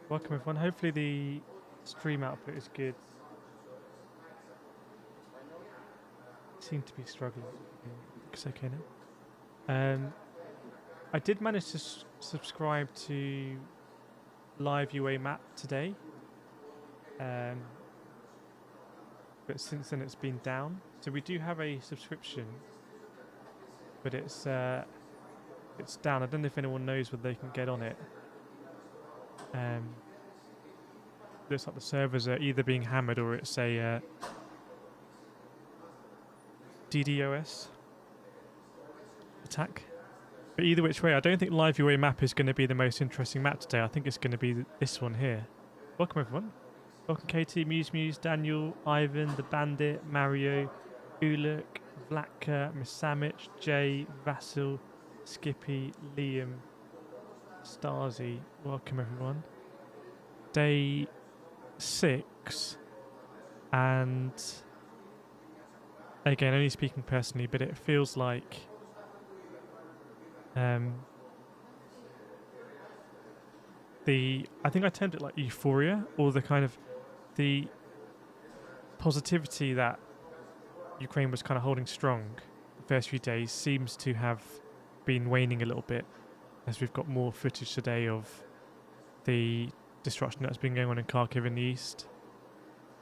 Welcome everyone. Hopefully the stream output is good. Seem to be struggling. Looks okay now. I did manage to subscribe to Live UA Map today, but since then it's been down. So we do have a subscription, but it's down. I don't know if anyone knows whether they can get on it. Looks like the servers are either being hammered or it's a DDoS attack. But either which way, I don't think Live UA Map is going to be the most interesting map today. I think it's going to be this one here. Welcome everyone. Welcome KT, Muse, Daniel, Ivan, The Bandit, Mario, Uluk, Vlatka, Misamich, Jay, Vasil, Skippy, Liam, Starzy. Welcome everyone. Day 6, and again, only speaking personally, but it feels like I think I termed it like euphoria, or the kind of the positivity that Ukraine was kind of holding strong the first few days seems to have been waning a little bit, as we've got more footage today of the destruction that's been going on in Kharkiv in the east,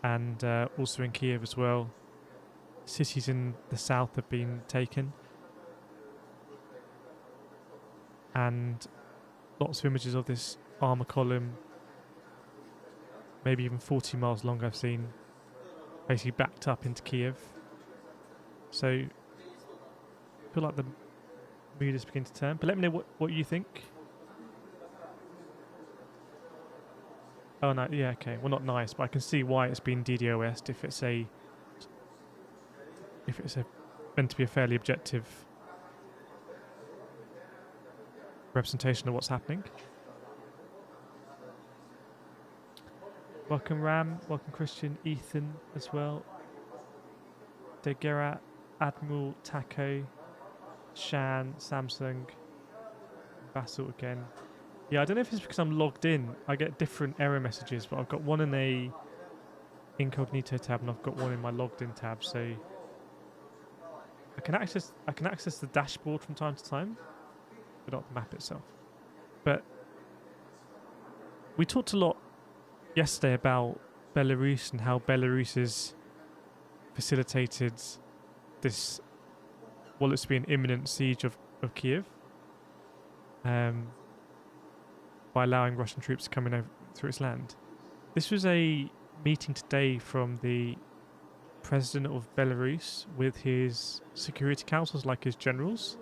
and also in Kyiv as well. Cities in the south have been taken, and lots of images of this armor column, maybe even 40 miles long, I've seen, basically backed up into Kyiv. So I feel like the mood is beginning to turn, but let me know what you think. Oh no, yeah, okay. Well, not nice, but I can see why it's been DDoS'd if it's meant to be a fairly objective representation of what's happening. Welcome Ram, welcome Christian, Ethan as well. Degerat, Admiral, Taco, Shan, Samsung, Vassal again. Yeah, I don't know if it's because I'm logged in. I get different error messages, but I've got one in a incognito tab and I've got one in my logged in tab, so I can access the dashboard from time to time, but not the map itself. But we talked a lot yesterday about Belarus and how Belarus has facilitated this, well, it's to be an imminent siege of Kyiv, by allowing Russian troops to come in over through its land. This was a meeting today from the president of Belarus with his security councils, like his generals,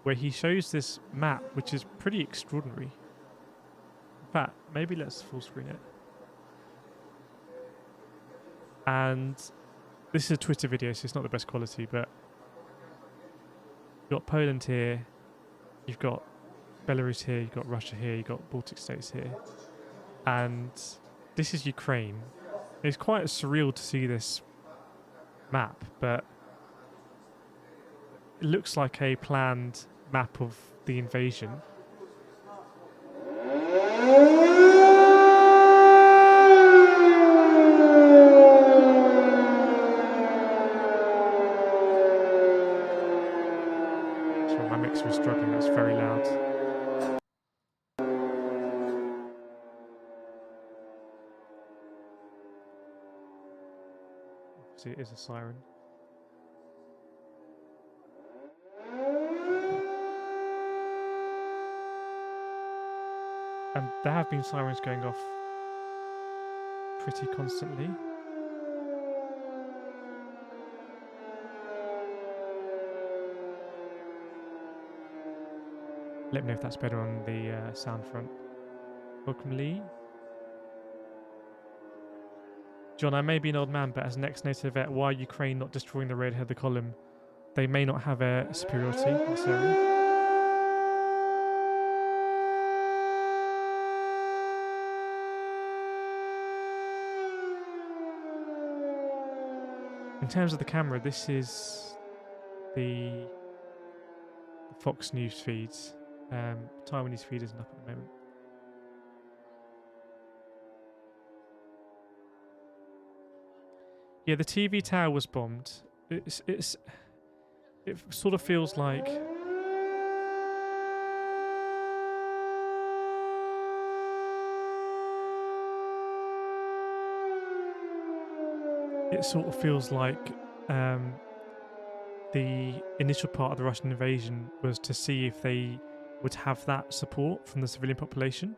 where he shows this map, which is pretty extraordinary. In fact, maybe let's full screen it. And this is a Twitter video, so it's not the best quality, but you've got Poland here, you've got Belarus here, you've got Russia here, you've got Baltic states here, and this is Ukraine. It's quite surreal to see this map, but it looks like a planned map of the invasion. Sorry, my mixer is struggling, that's very loud. See, it is a siren. And there have been sirens going off pretty constantly. Let me know if that's better on the sound front. Welcome, Lee. John, I may be an old man, but as an ex-NATO vet, why Ukraine not destroying the red header column? They may not have air superiority in this area. In terms of the camera, this is the Fox News feeds. Taiwanese feed isn't up at the moment. Yeah, the TV tower was bombed. It sort of feels like um, the initial part of the Russian invasion was to see if they would have that support from the civilian population,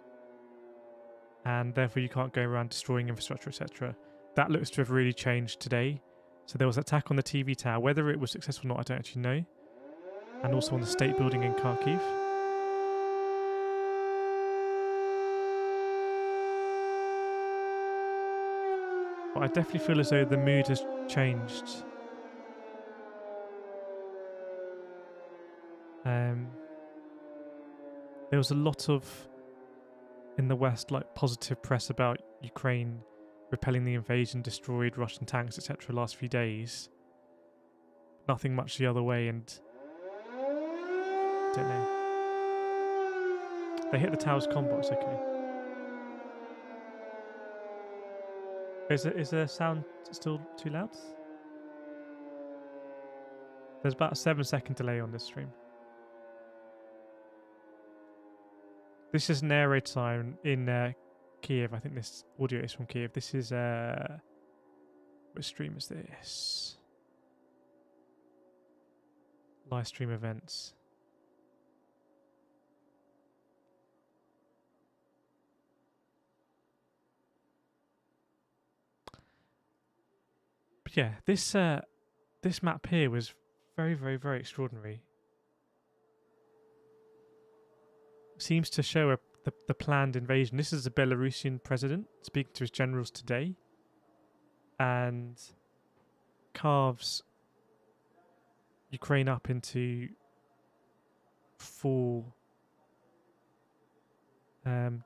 and therefore you can't go around destroying infrastructure, etc. That looks to have really changed today. So there was an attack on the TV tower. Whether it was successful or not, I don't actually know. And also on the state building in Kharkiv. But I definitely feel as though the mood has changed. There was a lot of, in the West, like positive press about Ukraine repelling the invasion, destroyed Russian tanks, etc. last few days. Nothing much the other way, and I don't know. They hit the tower's comm box, okay. Is the sound still too loud? There's about a 7-second delay on this stream. This is an air raid siren in Kyiv. I think this audio is from Kyiv. This is which stream is this? Live stream events. But yeah, this map here was very, very, very extraordinary. Seems to show the planned invasion. This is the Belarusian president speaking to his generals today, and carves Ukraine up into 4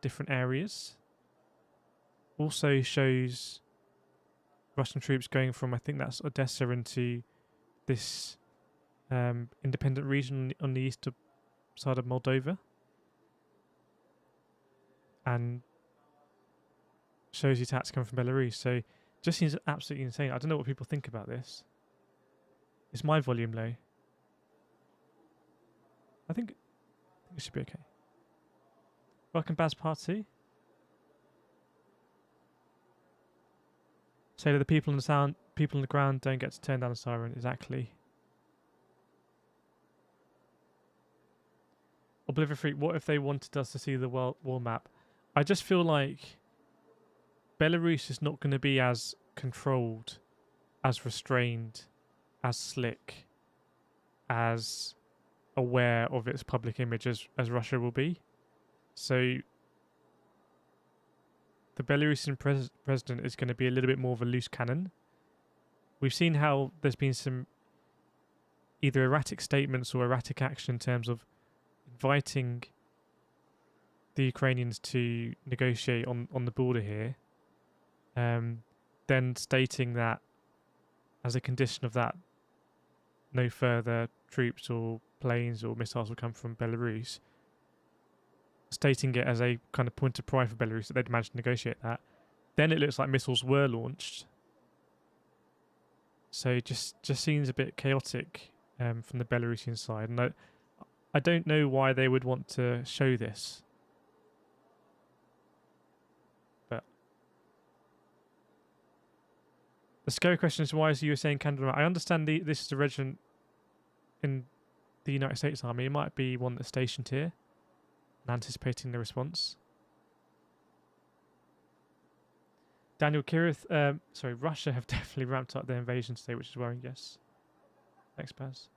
different areas. Also shows Russian troops going from, I think that's Odessa, into this independent region on the eastern side of Moldova. And shows the attacks coming from Belarus. So just seems absolutely insane. I don't know what people think about this. Is my volume low? I think it should be okay. Welcome, Baz Party. Say that the people on the ground don't get to turn down the siren. Exactly. Oblivion Freak, what if they wanted us to see the war map? I just feel like Belarus is not going to be as controlled, as restrained, as slick, as aware of its public image as Russia will be. So the Belarusian president is going to be a little bit more of a loose cannon. We've seen how there's been some either erratic statements or erratic action in terms of inviting the Ukrainians to negotiate on the border here, then stating that as a condition of that, no further troops or planes or missiles will come from Belarus, stating it as a kind of point of pride for Belarus that they'd managed to negotiate that. Then it looks like missiles were launched. So it just seems a bit chaotic from the Belarusian side. And I don't know why they would want to show this. But the scary question is, why is the USA in Canada? I understand this is a regiment in the United States Army. It might be one that's stationed here and anticipating the response. Daniel Kirith, Russia have definitely ramped up their invasion today, which is worrying, yes. Thanks, Baz.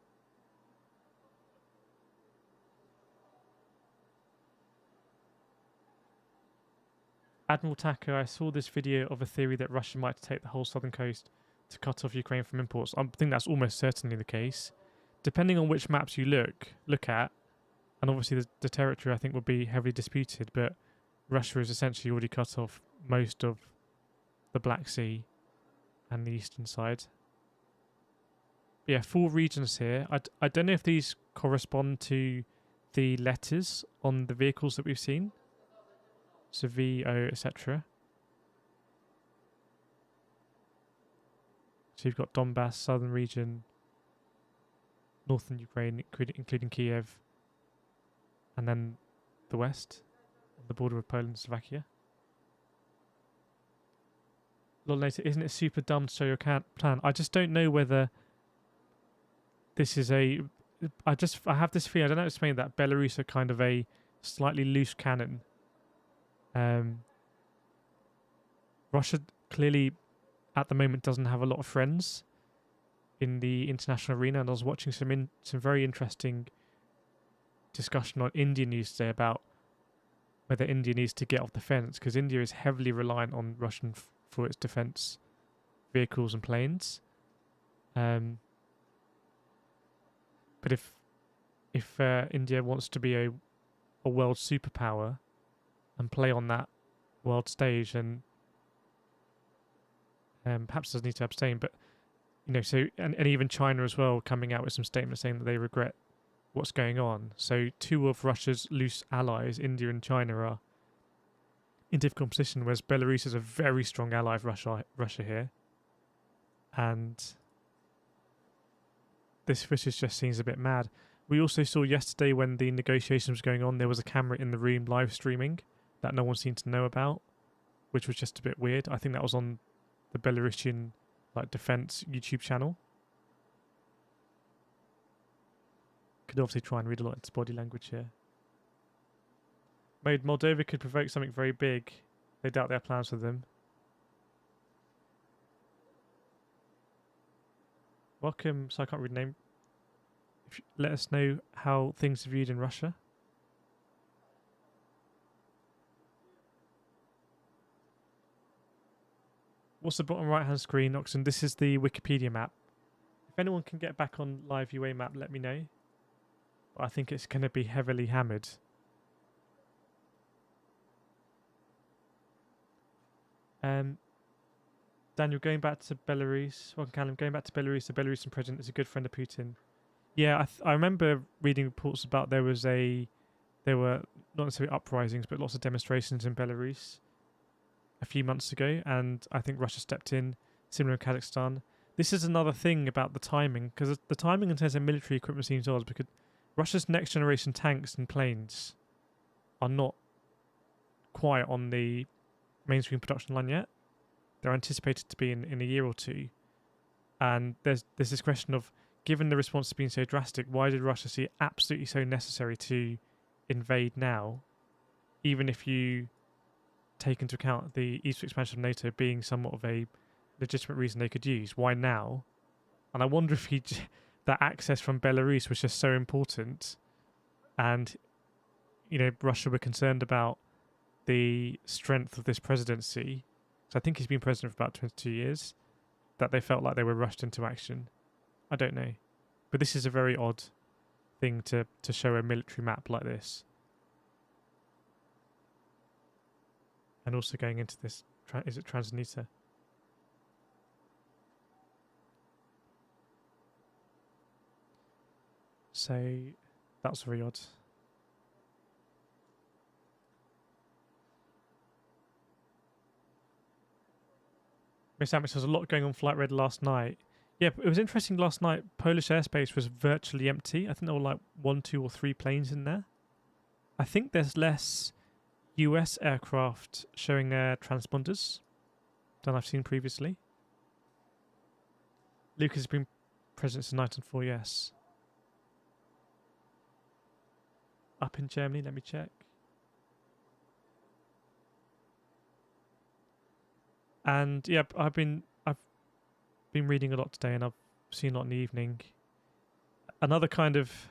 Admiral Taco, I saw this video of a theory that Russia might take the whole southern coast to cut off Ukraine from imports. I think that's almost certainly the case. Depending on which maps you look at, and obviously the territory I think will be heavily disputed, but Russia has essentially already cut off most of the Black Sea and the eastern side. But yeah, 4 regions here. I don't know if these correspond to the letters on the vehicles that we've seen. So V, O, etc. So you've got Donbass, southern region, northern Ukraine, including Kyiv, and then the west, on the border of Poland and Slovakia. Lord Nato, isn't it super dumb to show your plan? I just don't know whether this is a... I have this feeling, I don't know how to explain that, Belarus are kind of a slightly loose cannon. Russia clearly, at the moment, doesn't have a lot of friends in the international arena, and I was watching some very interesting discussion on Indian news today about whether India needs to get off the fence, because India is heavily reliant on Russian for its defense vehicles and planes. But if India wants to be a world superpower and play on that world stage, and perhaps does need to abstain. But so and even China as well, coming out with some statements saying that they regret what's going on. So two of Russia's loose allies, India and China, are in difficult position, whereas Belarus is a very strong ally of Russia here. And this footage just seems a bit mad. We also saw yesterday, when the negotiations was going on, there was a camera in the room live streaming that no one seemed to know about, which was just a bit weird. I think that was on the Belarusian defense YouTube channel. Could obviously try and read a lot into body language here. Moldova could provoke something very big. They doubt they have plans for them. Welcome, so I can't read the name. Let us know how things are viewed in Russia. What's the bottom right hand screen, Oxen? This is the Wikipedia map. If anyone can get back on live UA map, let me know. But I think it's going to be heavily hammered. Daniel, going back to Belarus. Welcome, Callum. Going back to Belarus, the Belarusian president is a good friend of Putin. Yeah, I remember reading reports about there were not necessarily uprisings, but lots of demonstrations in Belarus a few months ago, and I think Russia stepped in, similar in Kazakhstan. This is another thing about the timing, because the timing in terms of military equipment seems odd, because Russia's next generation tanks and planes are not quite on the mainstream production line yet. They're anticipated to be in a year or two. And there's this question of, given the response has been so drastic, why did Russia see it absolutely so necessary to invade now, even if you take into account the eastern expansion of NATO being somewhat of a legitimate reason they could use? Why now? And I wonder if that access from Belarus was just so important, and Russia were concerned about the strength of this presidency. So I think he's been president for about 22 years, that they felt like they were rushed into action. I don't know. But this is a very odd thing to show a military map like this. And also going into this, is it Transnistria? So that's very odd. Miss Amish, there's a lot going on Flight Red last night. Yeah, it was interesting last night. Polish airspace was virtually empty. I think there were 1, 2 or 3 planes in there. I think there's less US aircraft showing their transponders than I've seen previously. Lucas has been president since 1904, yes. Up in Germany, let me check. And yeah, I've been reading a lot today, and I've seen a lot in the evening. Another kind of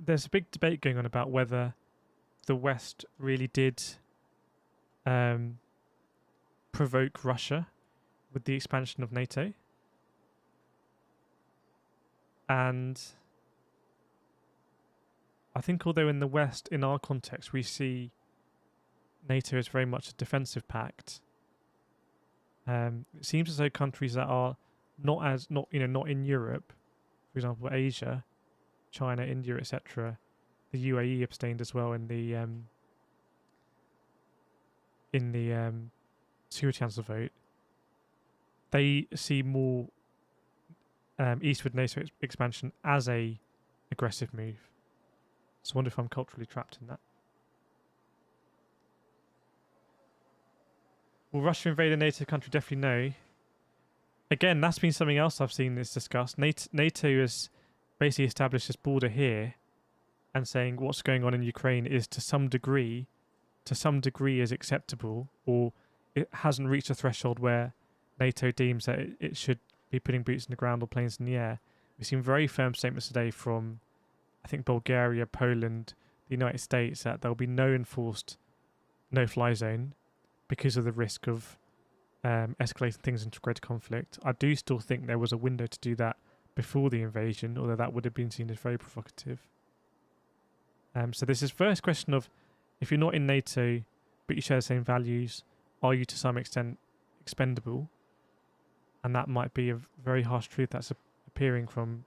there's a big debate going on about whether the West really did provoke Russia with the expansion of NATO. And I think although in the West, in our context, we see NATO as very much a defensive pact, it seems as though countries that are not in Europe, for example, Asia, China, India, etc., the UAE abstained as well in in the Security Council vote, they see more eastward NATO expansion as a aggressive move. So I wonder if I'm culturally trapped in that. Will Russia invade a NATO country? Definitely no. Again, that's been something else I've seen that's discussed. NATO has basically established this border here and saying what's going on in Ukraine is to some degree is acceptable, or it hasn't reached a threshold where NATO deems that it should be putting boots in the ground or planes in the air. We've seen very firm statements today from, I think, Bulgaria, Poland, the United States, that there'll be no enforced no-fly zone because of the risk of escalating things into greater conflict. I do still think there was a window to do that before the invasion, although that would have been seen as very provocative. So there's this first question of, if you're not in NATO but you share the same values, are you to some extent expendable? And that might be a very harsh truth that's appearing from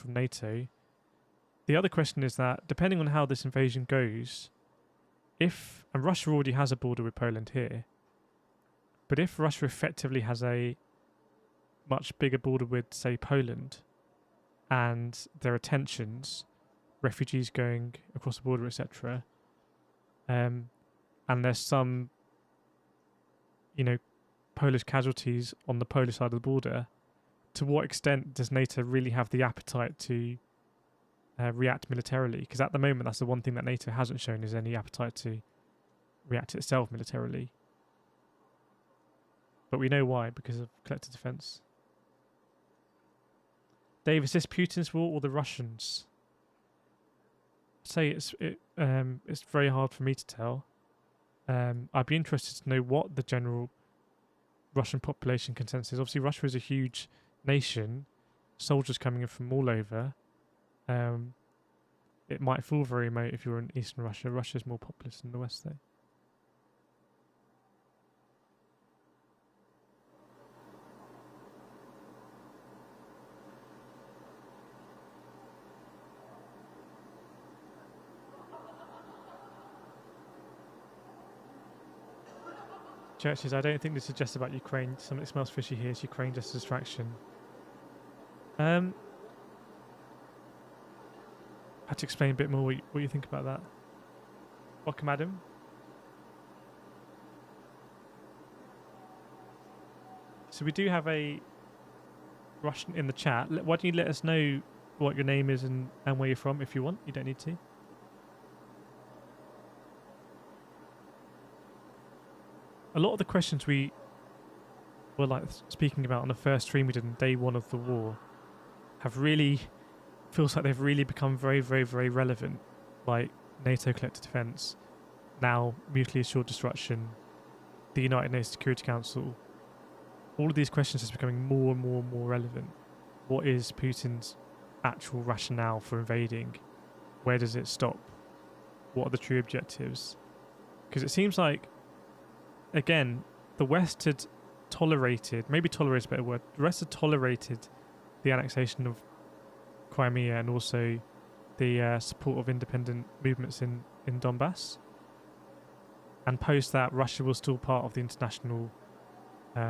NATO. The other question is that, depending on how this invasion goes, and Russia already has a border with Poland here, but if Russia effectively has a much bigger border with, say, Poland, and there are tensions, refugees going across the border, etc., and there's some, Polish casualties on the Polish side of the border, to what extent does NATO really have the appetite to react militarily? Because at the moment, that's the one thing that NATO hasn't shown, is any appetite to react itself militarily. But we know why, because of collective defense. Dave, is this Putin's war or the Russians? I'd say it's very hard for me to tell. I'd be interested to know what the general Russian population consensus is. Obviously, Russia is a huge nation, soldiers coming in from all over. It might feel very remote if you're in Eastern Russia. Russia's more populous than the West, though. Churches, I don't think this is just about Ukraine. Something smells fishy here. It's Ukraine just a distraction. I had to explain a bit more what you think about that. Welcome, Adam. So we do have a Russian in the chat. Why don't you let us know what your name is and where you're from if you want? You don't need to. A lot of the questions we were speaking about on the first stream we did on day one of the war feels like they've really become very, very, very relevant. Like NATO collective defense, now mutually assured destruction, the United Nations Security Council. All of these questions are becoming more and more and more relevant. What is Putin's actual rationale for invading? Where does it stop? What are the true objectives? Because it seems like, again, the West had tolerated, maybe tolerate is a better word, the West had tolerated the annexation of Crimea and also the support of independent movements in Donbass. And post that, Russia was still part of the international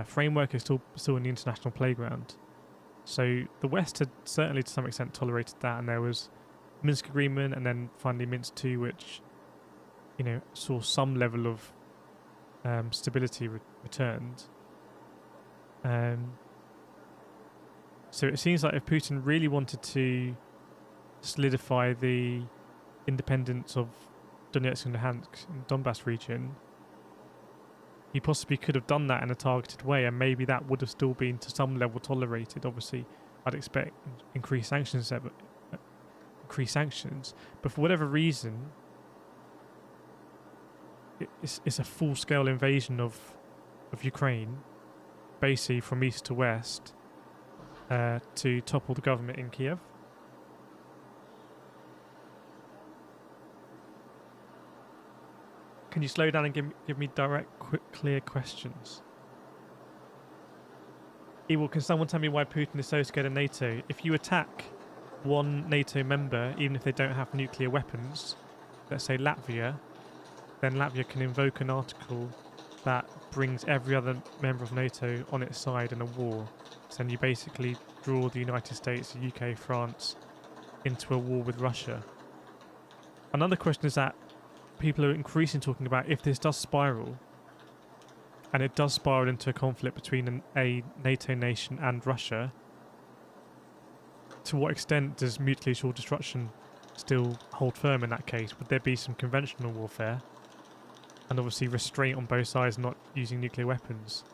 framework, is still in the international playground. So the West had certainly to some extent tolerated that, and there was Minsk Agreement and then finally Minsk II, which, saw some level of stability returned. So it seems like if Putin really wanted to solidify the independence of Donetsk and Luhansk and Donbass region, he possibly could have done that in a targeted way, and maybe that would have still been to some level tolerated. Obviously, I'd expect increased sanctions, but for whatever reason, it's a full-scale invasion of Ukraine, basically from east to west, to topple the government in Kyiv. Can you slow down and give me direct, quick, clear questions? Evil, can someone tell me why Putin is so scared of NATO? If you attack one NATO member, even if they don't have nuclear weapons, let's say Latvia, then Latvia can invoke an article that brings every other member of NATO on its side in a war. So then you basically draw the United States, the UK, France into a war with Russia. Another question is that people are increasingly talking about if this does spiral, and it does spiral into a conflict between a NATO nation and Russia, to what extent does mutually assured destruction still hold firm in that case? Would there be some conventional warfare? And obviously restraint on both sides not using nuclear weapons.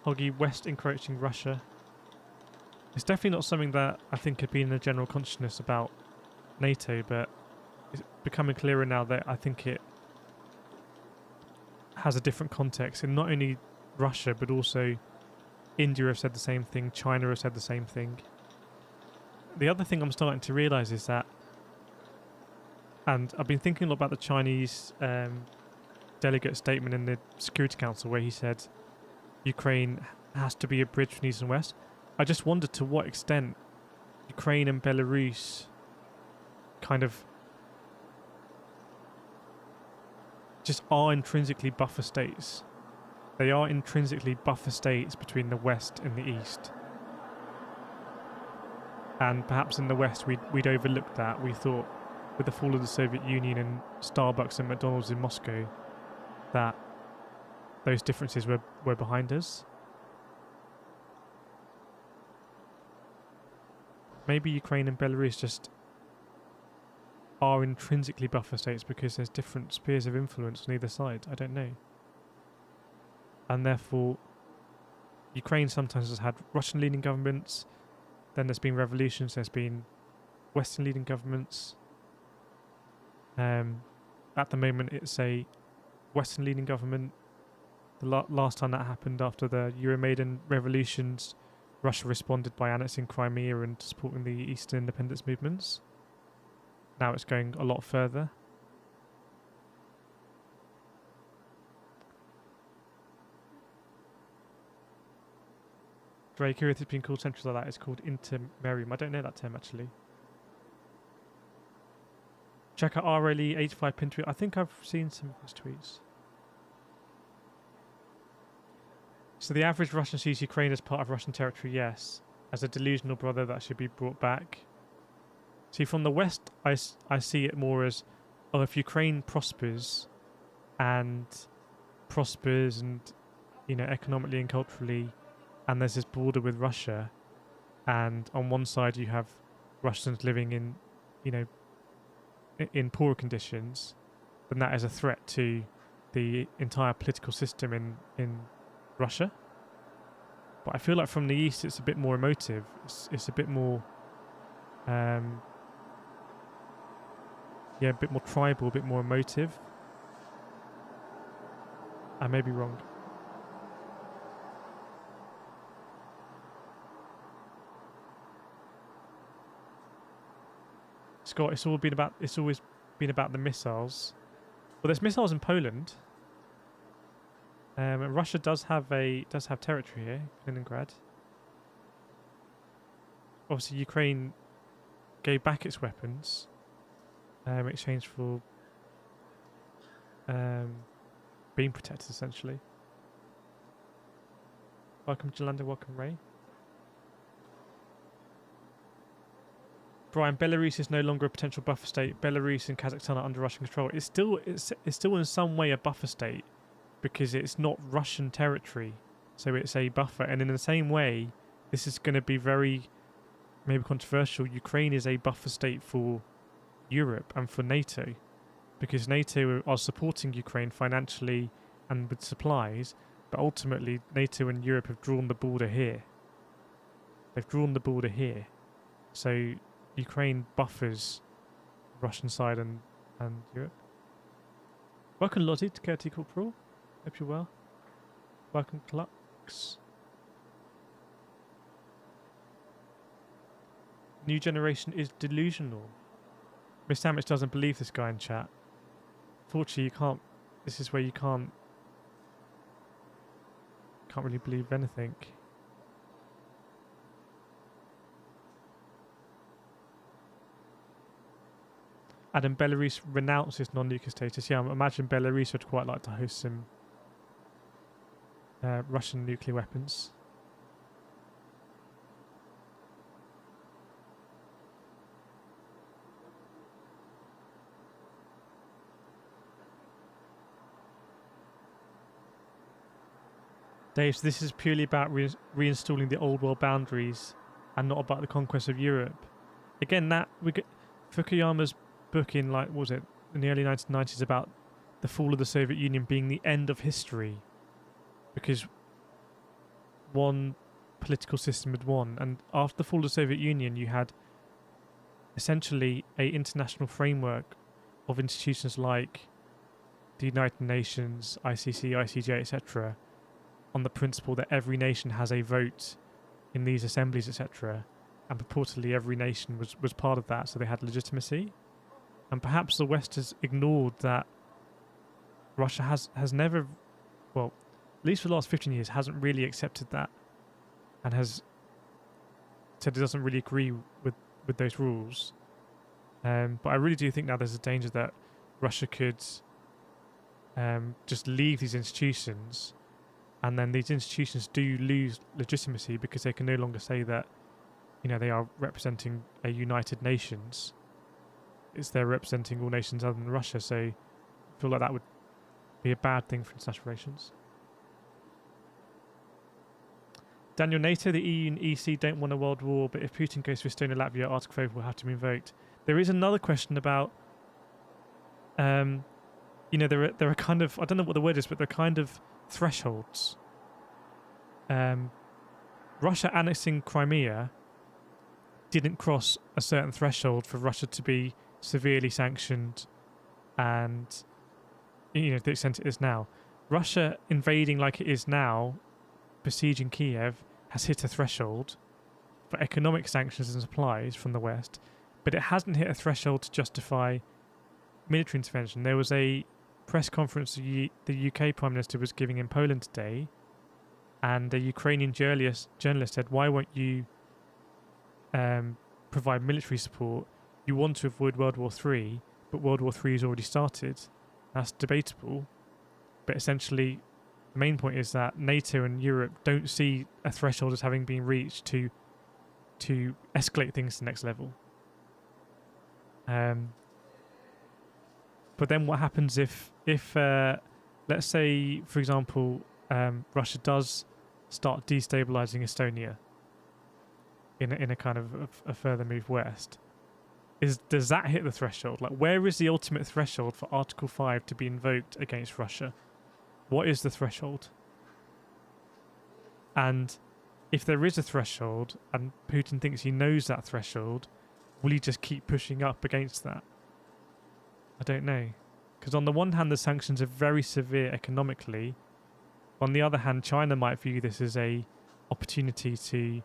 Hoggy, West encroaching Russia. It's definitely not something that I think could be in the general consciousness about NATO, but it's becoming clearer now that I think it has a different context in not only Russia, but also India have said the same thing, China have said the same thing. The other thing I'm starting to realise is that, and I've been thinking a lot about the Chinese delegate statement in the Security Council where he said Ukraine has to be a bridge between East and West. I just wondered to what extent Ukraine and Belarus kind of just are intrinsically buffer states. They are intrinsically buffer states between the West and the East. And perhaps in the West we'd overlooked that. We thought with the fall of the Soviet Union and Starbucks and McDonald's in Moscow that those differences were behind us. Maybe Ukraine and Belarus just are intrinsically buffer states because there's different spheres of influence on either side. I don't know. And therefore, Ukraine sometimes has had Russian leading governments, then there's been revolutions, there's been Western leading governments. At the moment, it's a Western leading government. The last time that happened after the Euromaidan revolutions, Russia responded by annexing Crimea and supporting the Eastern independence movements. Now it's going a lot further. Draco, if it's been called central like that, it's called intermerium. I don't know that term actually. Check out RLE85 pin tweet. I think I've seen some of his tweets. So the average Russian sees Ukraine as part of Russian territory, yes. As a delusional brother that should be brought back. See, from the West, I see it more as, oh, if Ukraine prospers and you know, economically and culturally, and there's this border with Russia, and on one side you have Russians living in, you know, in poorer conditions, then that is a threat to the entire political system in Russia. But I feel like from the East it's a bit more emotive. It's a bit more yeah, a bit more tribal, a bit more emotive. I may be wrong. Scott, it's always been about the missiles. Well, there's missiles in Poland. And Russia does have territory here, Kaliningrad. Obviously, Ukraine gave back its weapons in exchange for being protected, essentially. Welcome, Jolanda. Welcome, Ray. Brian, Belarus is no longer a potential buffer state. Belarus and Kazakhstan are under Russian control. It's still in some way a buffer state because it's not Russian territory, so it's a buffer. And in the same way, this is going to be very maybe controversial. Ukraine is a buffer state for Europe and for NATO because NATO are supporting Ukraine financially and with supplies, but ultimately NATO and Europe have drawn the border here. They've drawn the border here, so Ukraine buffers Russian side and Europe. Welcome, Lottie, to KRT Corporal. Hope you're well. Welcome, Clux. New generation is delusional. Miss Sandwich doesn't believe this guy in chat. Fortunately, you can't. This is where you can't really believe anything. Adam, Belarus renounces non-nuclear status. Yeah, I imagine Belarus would quite like to host some Russian nuclear weapons. Dave, so this is purely about reinstalling the old world boundaries and not about the conquest of Europe. Again, that we get Fukuyama's book in, like, what was it, in the early 1990s, about the fall of the Soviet Union being the end of history because one political system had won. And after the fall of the Soviet Union, you had essentially a international framework of institutions like the United Nations, ICC, ICJ, etc., on the principle that every nation has a vote in these assemblies, etc., and purportedly every nation was part of that, so they had legitimacy. And perhaps the West has ignored that Russia has never, well, at least for the last 15 years, hasn't really accepted that and has said it doesn't really agree with those rules. But I really do think now there's a danger that Russia could just leave these institutions, and then these institutions do lose legitimacy because they can no longer say that, you know, they are representing a United Nations. It's they're representing all nations other than Russia. So I feel like that would be a bad thing for international relations. Daniel, NATO, the EU and EC don't want a world war, but if Putin goes to Estonia, Latvia, Article 5 will have to be invoked. There is another question about, you know, there are kind of, I don't know what the word is, but they're kind of thresholds. Russia annexing Crimea didn't cross a certain threshold for Russia to be severely sanctioned, and, you know, to the extent it is now. Russia invading like it is now, besieging Kyiv, has hit a threshold for economic sanctions and supplies from the West, but it hasn't hit a threshold to justify military intervention. There was a press conference the UK Prime Minister was giving in Poland today, and a Ukrainian journalist said, why won't you provide military support? You want to avoid World War III, but World War III has already started. That's debatable, but essentially the main point is that NATO and Europe don't see a threshold as having been reached to escalate things to the next level. But then what happens if let's say, for example, Russia does start destabilizing Estonia in a kind of a further move west? Does that hit the threshold? Like, where is the ultimate threshold for Article 5 to be invoked against Russia? What is the threshold? And if there is a threshold and Putin thinks he knows that threshold, will he just keep pushing up against that? I don't know. Because on the one hand, the sanctions are very severe economically. On the other hand, China might view this as a opportunity to,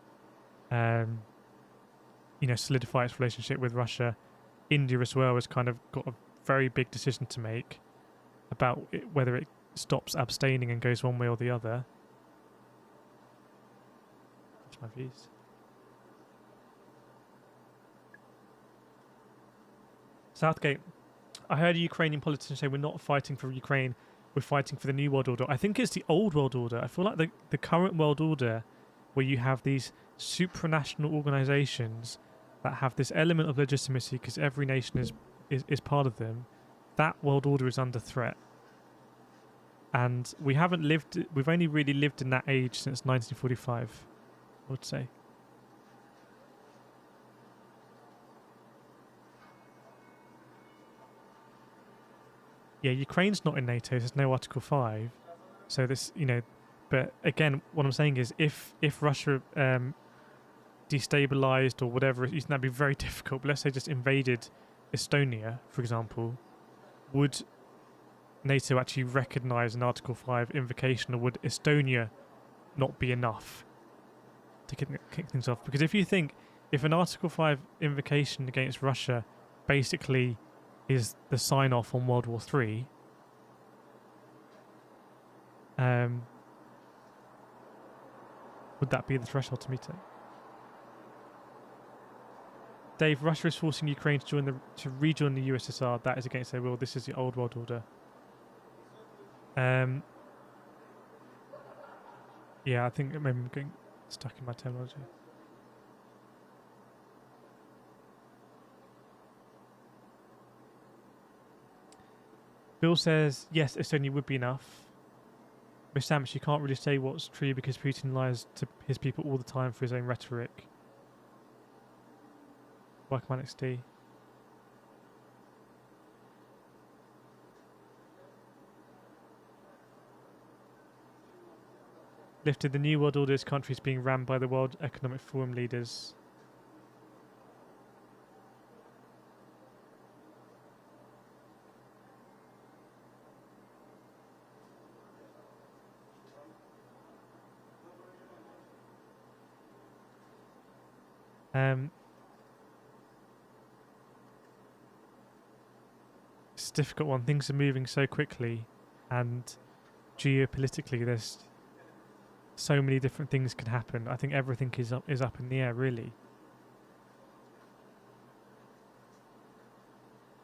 you know, solidify its relationship with Russia. India as well has kind of got a very big decision to make about whether it stops abstaining and goes one way or the other. That's my views. Southgate, I heard a Ukrainian politician say we're not fighting for Ukraine, we're fighting for the new world order. I think it's the old world order. I feel like the current world order, where you have these supranational organizations that have this element of legitimacy because every nation is part of them, that world order is under threat. And we've only really lived in that age since 1945, I would say. Yeah, Ukraine's not in NATO, there's no Article 5. So this, you know, but again, what I'm saying is if Russia destabilized or whatever, that'd be very difficult. But let's say just invaded Estonia, for example, would NATO actually recognise an Article 5 invocation, or would Estonia not be enough to kick things off? Because if you think, if an Article 5 invocation against Russia basically is the sign-off on World War III, would that be the threshold to meet it? Dave, Russia is forcing Ukraine to rejoin the USSR. That is against their will. This is the old world order. Yeah, I think maybe I'm getting stuck in my terminology. Bill says, yes, Estonia would be enough. Miss Samish, you can't really say what's true because Putin lies to his people all the time for his own rhetoric. Welcome, Alex D. Lifted the New World Order's countries being rammed by the World Economic Forum leaders. It's a difficult one. Things are moving so quickly, and geopolitically, there's so many different things can happen. I think everything is up in the air, really.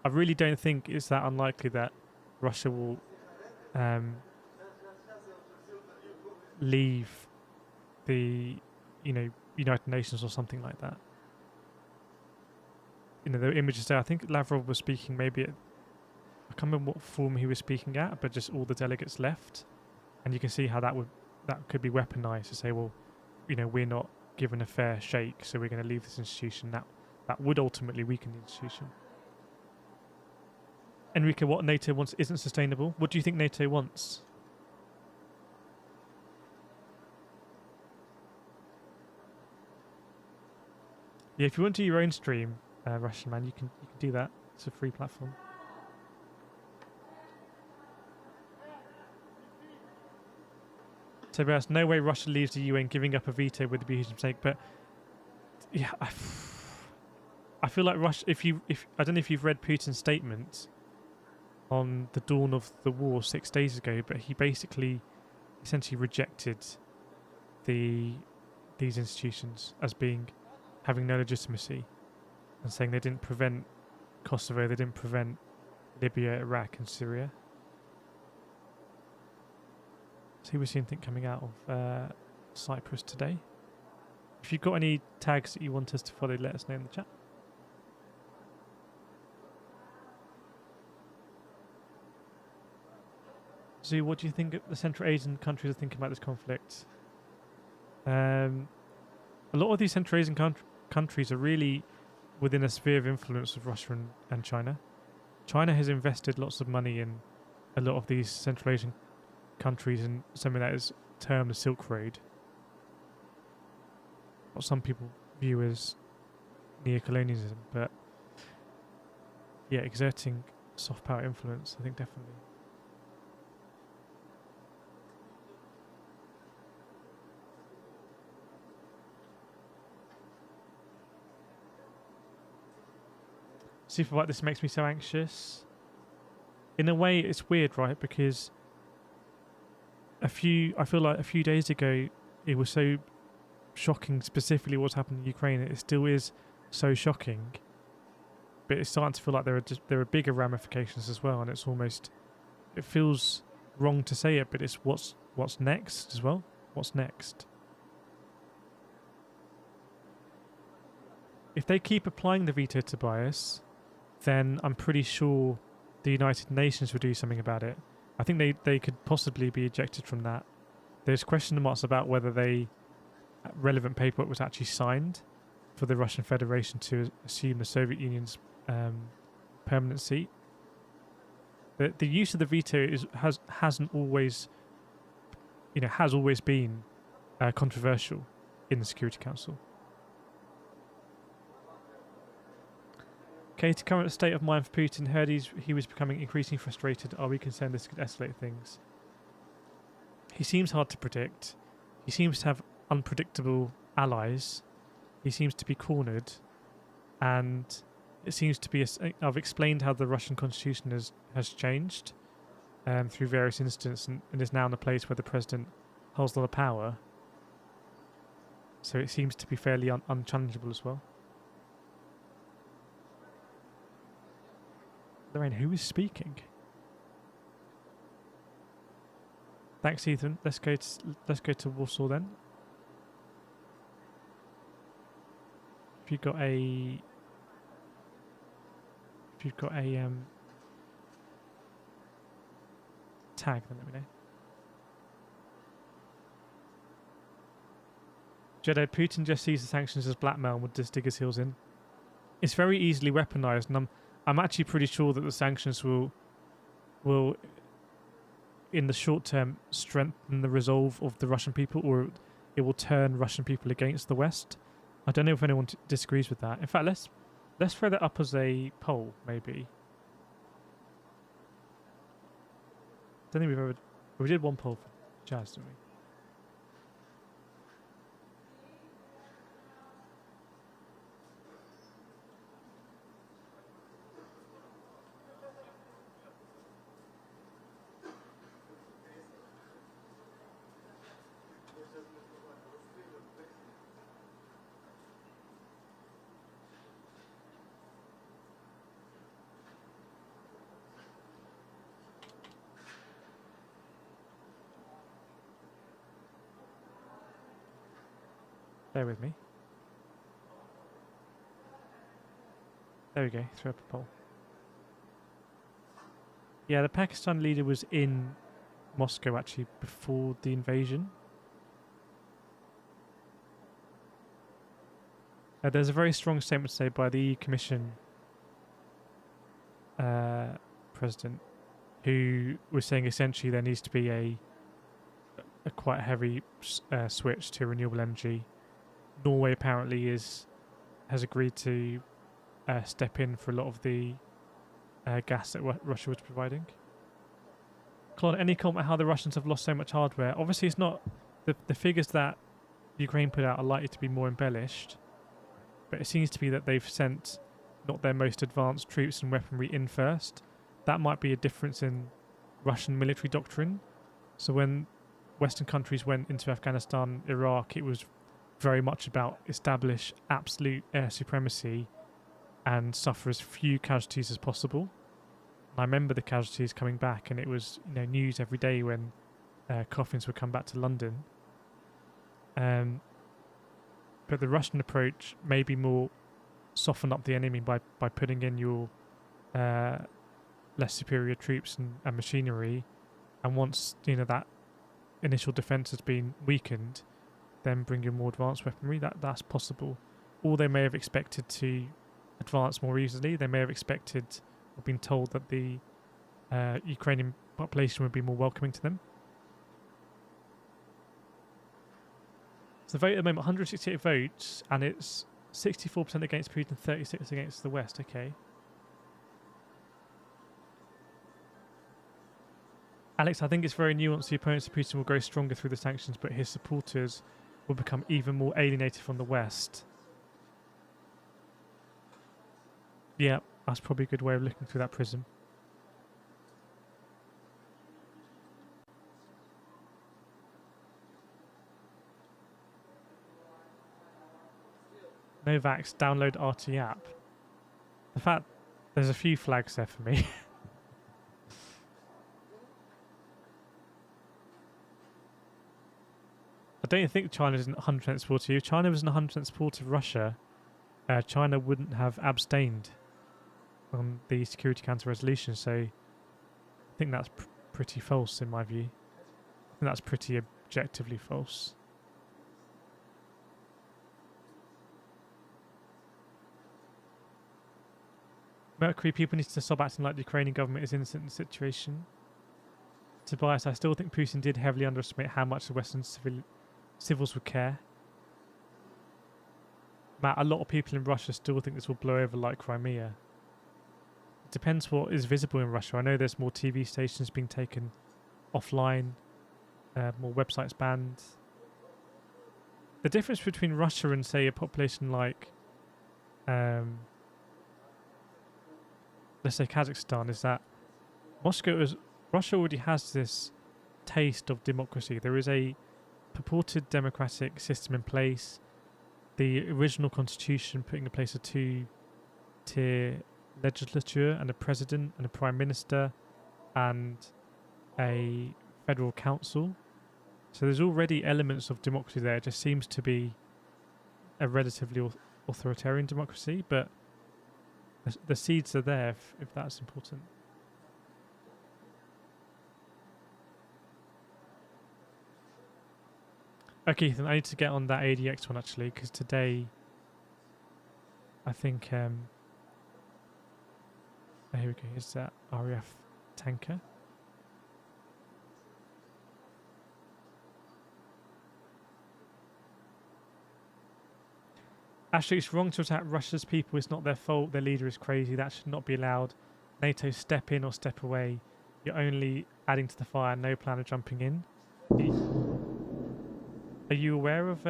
I really don't think it's that unlikely that Russia will leave the United Nations or something like that. The images there, I think Lavrov was speaking maybe at, I can't remember what forum he was speaking at, but just all the delegates left, and you can see how that could be weaponized to say, well, we're not given a fair shake, so we're going to leave this institution. That would ultimately weaken the institution. Enrique, what NATO wants isn't sustainable. What do you think NATO wants? Yeah, if you want to do your own stream, Russian man, you can do that. It's a free platform. So there's no way Russia leaves the UN. Giving up a veto would be a huge mistake. But yeah, I feel like Russia. If I don't know if you've read Putin's statement on the dawn of the war 6 days ago, but he basically essentially rejected these institutions as having no legitimacy, and saying they didn't prevent Kosovo, they didn't prevent Libya, Iraq and Syria. So we've seen anything coming out of Cyprus today. If you've got any tags that you want us to follow, let us know in the chat. Zoo, what do you think the Central Asian countries are thinking about this conflict? A lot of these Central Asian countries are really within a sphere of influence of Russia and China. China has invested lots of money in a lot of these Central Asian countries, and something that is termed the Silk Road, what some people view as neocolonialism, but yeah, exerting soft power influence, I think definitely. Superbike, this makes me so anxious. In a way, it's weird, right? Because I feel like a few days ago, it was so shocking, specifically what's happened in Ukraine. It still is so shocking, but it's starting to feel like there are bigger ramifications as well, and it feels wrong to say it, but it's what's next as well. What's next? If they keep applying the veto to bias, then I'm pretty sure the United Nations will do something about it. I think they could possibly be ejected from that. There's question marks about whether relevant paperwork was actually signed for the Russian Federation to assume the Soviet Union's permanent seat. The use of the veto has always been controversial in the Security Council. Okay, to current state of mind for Putin, heard he was becoming increasingly frustrated. Are we concerned this could escalate things? He seems hard to predict. He seems to have unpredictable allies. He seems to be cornered. And it seems to be... I've explained how the Russian constitution has changed through various incidents and is now in a place where the president holds a lot of power. So it seems to be fairly unchallengeable as well. Lorraine, who is speaking? Thanks, Ethan. Let's go to Warsaw then. If you've got a tag, then let me know. Jedi, Putin just sees the sanctions as blackmail and would just dig his heels in. It's very easily weaponized, and I'm actually pretty sure that the sanctions will in the short term strengthen the resolve of the Russian people, or it will turn Russian people against the West. I don't know if anyone disagrees with that. In fact, let's throw that up as a poll, maybe. Don't think we did one poll for Jazz, didn't we? Bear with me. There we go, throw up a poll. Yeah, the Pakistan leader was in Moscow actually before the invasion. There's a very strong statement today by the EU Commission president, who was saying essentially there needs to be a quite heavy switch to renewable energy. Norway apparently has agreed to step in for a lot of the gas that Russia was providing. Claude, any comment how the Russians have lost so much hardware? Obviously, it's not the figures that Ukraine put out are likely to be more embellished, but it seems to be that they've sent not their most advanced troops and weaponry in first. That might be a difference in Russian military doctrine. So when Western countries went into Afghanistan, Iraq, it was very much about establish absolute air supremacy and suffer as few casualties as possible. And I remember the casualties coming back, and it was news every day when coffins would come back to London. But the Russian approach may be more soften up the enemy by putting in your less superior troops and machinery, and once that initial defense has been weakened, then bring in more advanced weaponry. That's possible. Or they may have expected to advance more easily. They may have expected or been told that the Ukrainian population would be more welcoming to them. So the vote at the moment, 168 votes, and it's 64% against Putin, 36% against the West. Okay. Alex, I think it's very nuanced. The opponents of Putin will grow stronger through the sanctions, but his supporters will become even more alienated from the West. Yeah, that's probably a good way of looking through that prism. Novax, download RT app. The fact there's a few flags there for me. I don't think China isn't 100% supportive. If China wasn't 100% supportive of Russia, China wouldn't have abstained on the Security Council resolution. So I think that's pretty false in my view. I think that's pretty objectively false. Mercury, people need to stop acting like the Ukrainian government is innocent in the situation. Tobias, I still think Putin did heavily underestimate how much the Western civils would care. Matt, a lot of people in Russia still think this will blow over like Crimea. It depends what is visible in Russia. I know there's more TV stations being taken offline, more websites banned. The difference between Russia and, say, a population like, let's say Kazakhstan, is that Russia already has this taste of democracy. There is a purported democratic system in place. The original constitution putting in place a two-tier legislature and a president and a prime minister and a federal council. So there's already elements of democracy there. It just seems to be a relatively authoritarian democracy, but the seeds are there if that's important. Okay, Ethan, I need to get on that ADX one actually, because today I think here we go, here's that RAF tanker. Actually, it's wrong to attack Russia's people. It's not their fault. Their leader is crazy. That should not be allowed. NATO, step in or step away. You're only adding to the fire. No plan of jumping in. Are you aware of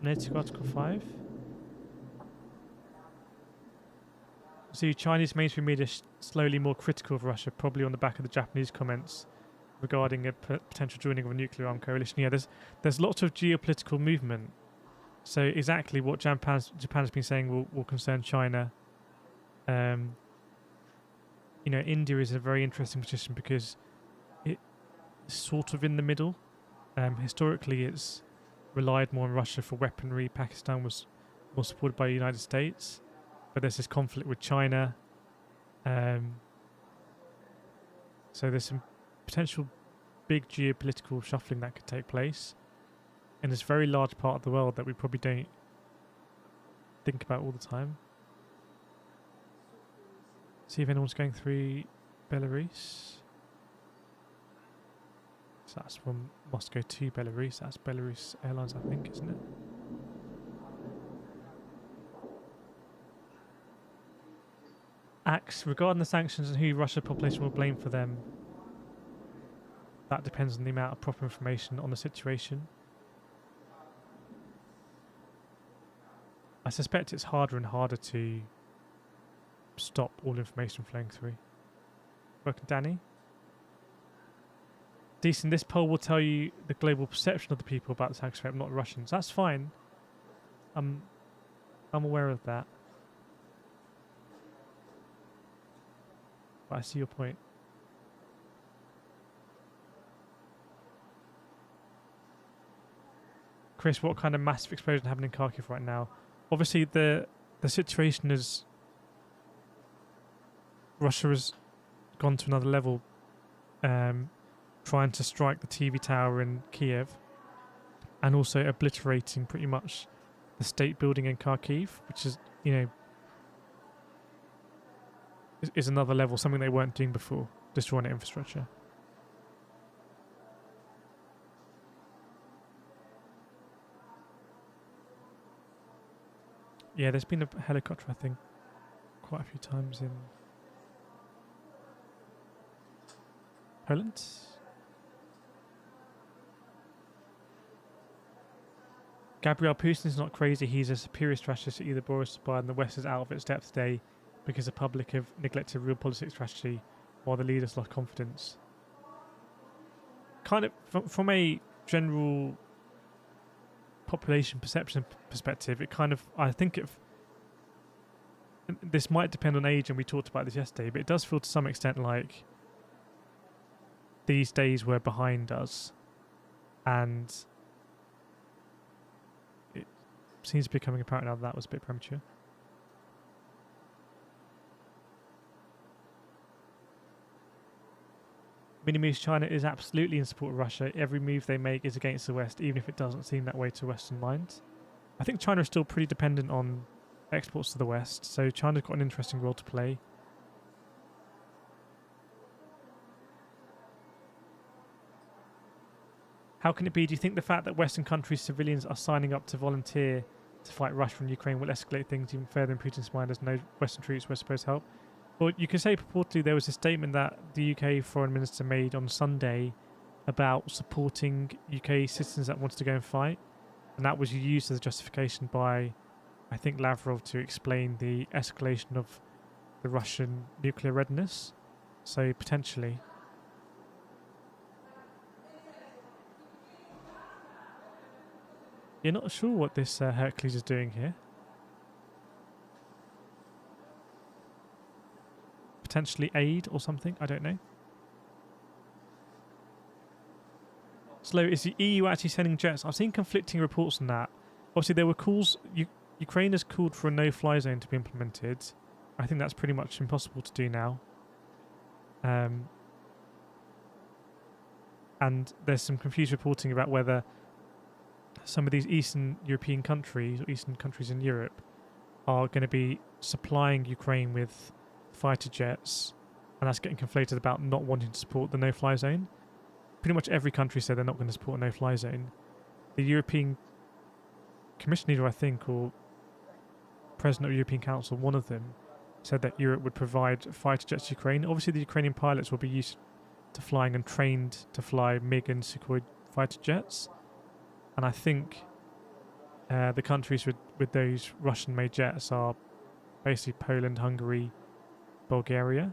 NATO Article 5? See, Chinese mainstream media slowly more critical of Russia, probably on the back of the Japanese comments regarding a potential joining of a nuclear armed coalition. Yeah, there's lots of geopolitical movement. So exactly what Japan's been saying will concern China. You know, India is a very interesting position because it's sort of in the middle. Historically, it's relied more on Russia for weaponry. Pakistan was more supported by the United States, but there's this conflict with China. So there's some potential big geopolitical shuffling that could take place in this very large part of the world that we probably don't think about all the time. See if anyone's going through Belarus. So that's from Moscow to Belarus. That's Belarus Airlines, I think, isn't it? Axe, regarding the sanctions and who Russian population will blame for them, that depends on the amount of proper information on the situation. I suspect it's harder and harder to stop all information flowing through. Welcome, Danny. Decent, this poll will tell you the global perception of the people about the sanctions threat, not Russians. That's fine. I'm aware of that. But I see your point. Chris, what kind of massive explosion happening in Kharkiv right now? Obviously, the situation is Russia has gone to another level, trying to strike the TV tower in Kyiv, and also obliterating pretty much the state building in Kharkiv, which is, you know, is another level, something they weren't doing before, destroying the infrastructure. Yeah, there's been a helicopter, I think, quite a few times in Poland. Gabriel Putin is not crazy. He's a superior strategist to either Boris or Biden. The West is out of its depth today because the public have neglected real politics strategy while the leaders lost confidence. Kind of from a general population perception perspective, it kind of, I think this might depend on age, and we talked about this yesterday, but it does feel to some extent like these days were behind us, and it seems becoming apparent now that was a bit premature. Minimus, China is absolutely in support of Russia. Every move they make is against the West, even if it doesn't seem that way to Western minds. I think China is still pretty dependent on exports to the West, so China's got an interesting role to play. How can it be? Do you think the fact that Western countries' civilians are signing up to volunteer to fight Russia and Ukraine will escalate things even further in Putin's mind, as no Western troops were supposed to help? Well, you can say purportedly there was a statement that the UK Foreign Minister made on Sunday about supporting UK citizens that wanted to go and fight, and that was used as a justification by, I think, Lavrov to explain the escalation of the Russian nuclear readiness. So potentially. You're not sure what this Hercules is doing here. potentially aid or something. I don't know. Slow, is the EU actually sending jets? I've seen conflicting reports on that. Obviously, there were calls. Ukraine has called for a no-fly zone to be implemented. I think that's pretty much impossible to do now. And there's some confused reporting about whether some of these Eastern European countries, or Eastern countries in Europe, are going to be supplying Ukraine with fighter jets, and that's getting conflated about not wanting to support the no-fly zone. Pretty much every country said they're not going to support a no-fly zone. The European Commission leader, I think, or President of the European Council, one of them, said that Europe would provide fighter jets to Ukraine. Obviously, the Ukrainian pilots will be used to flying and trained to fly MiG and Sukhoi fighter jets. And I think the countries with those Russian-made jets are basically Poland, Hungary, Bulgaria,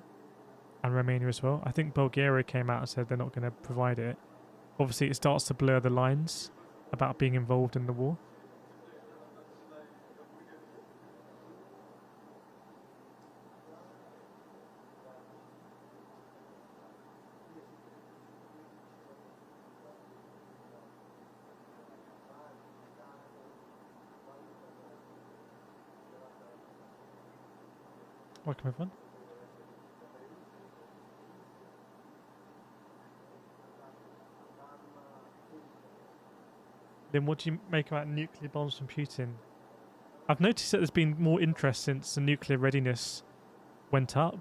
and Romania as well. I think Bulgaria came out and said they're not going to provide it. Obviously, it starts to blur the lines about being involved in the war. Welcome, everyone. Then what do you make about nuclear bombs from Putin? I've noticed that there's been more interest since the nuclear readiness went up,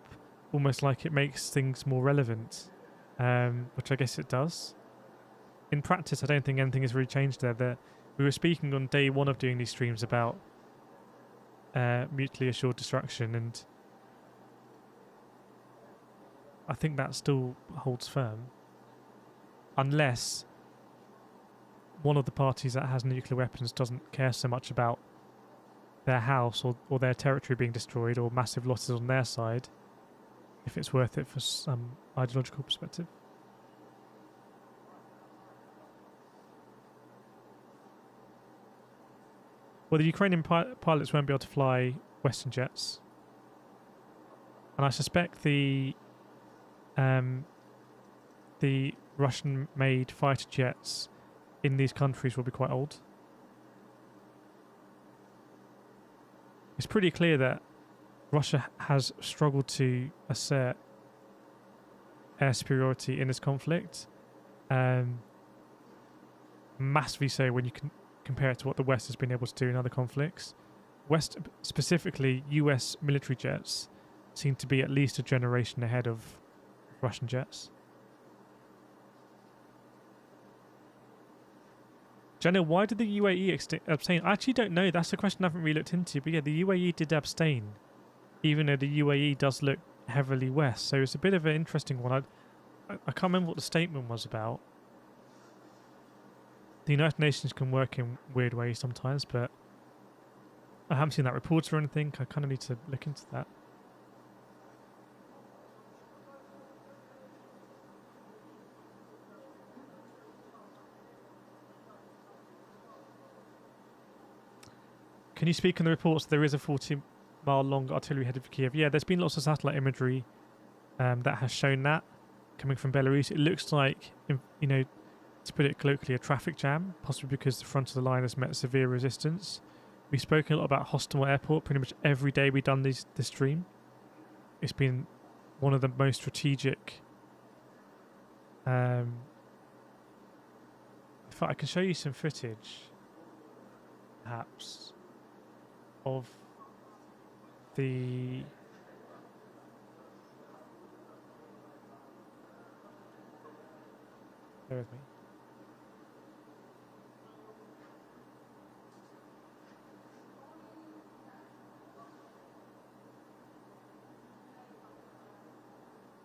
almost like it makes things more relevant, which I guess it does. In practice, I don't think anything has really changed there. We were speaking on day one of doing these streams about mutually assured destruction, and I think that still holds firm. Unless one of the parties that has nuclear weapons doesn't care so much about their house or their territory being destroyed or massive losses on their side, if it's worth it for some ideological perspective. Well, the Ukrainian pilots won't be able to fly Western jets. And I suspect the Russian-made fighter jets in these countries will be quite old. It's pretty clear that Russia has struggled to assert air superiority in this conflict. Massively so when you can compare it to what the West has been able to do in other conflicts. West, specifically US military jets, seem to be at least a generation ahead of Russian jets. Jenna, why did the UAE abstain? I actually don't know. That's a question I haven't really looked into. But yeah, the UAE did abstain, even though the UAE does look heavily west. So it's a bit of an interesting one. I can't remember what the statement was about. The United Nations can work in weird ways sometimes, but I haven't seen that report or anything. I kind of need to look into that. Can you speak on the reports there is a 40-mile-long artillery headed for Kyiv? Yeah, there's been lots of satellite imagery that has shown that coming from Belarus. It looks like, you know, to put it colloquially, a traffic jam, possibly because the front of the line has met severe resistance. We've spoken a lot about Hostomel Airport pretty much every day we've done this stream. It's been one of the most strategic. In fact, I can show you some footage, perhaps, of the bear with me.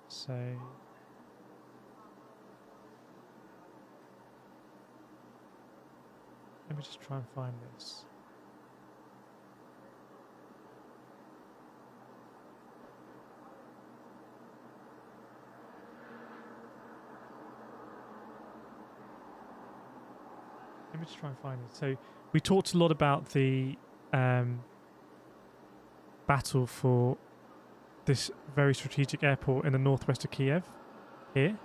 So let me just try and find this. Let me just try and find it. So we talked a lot about the battle for this very strategic airport in the northwest of Kyiv here.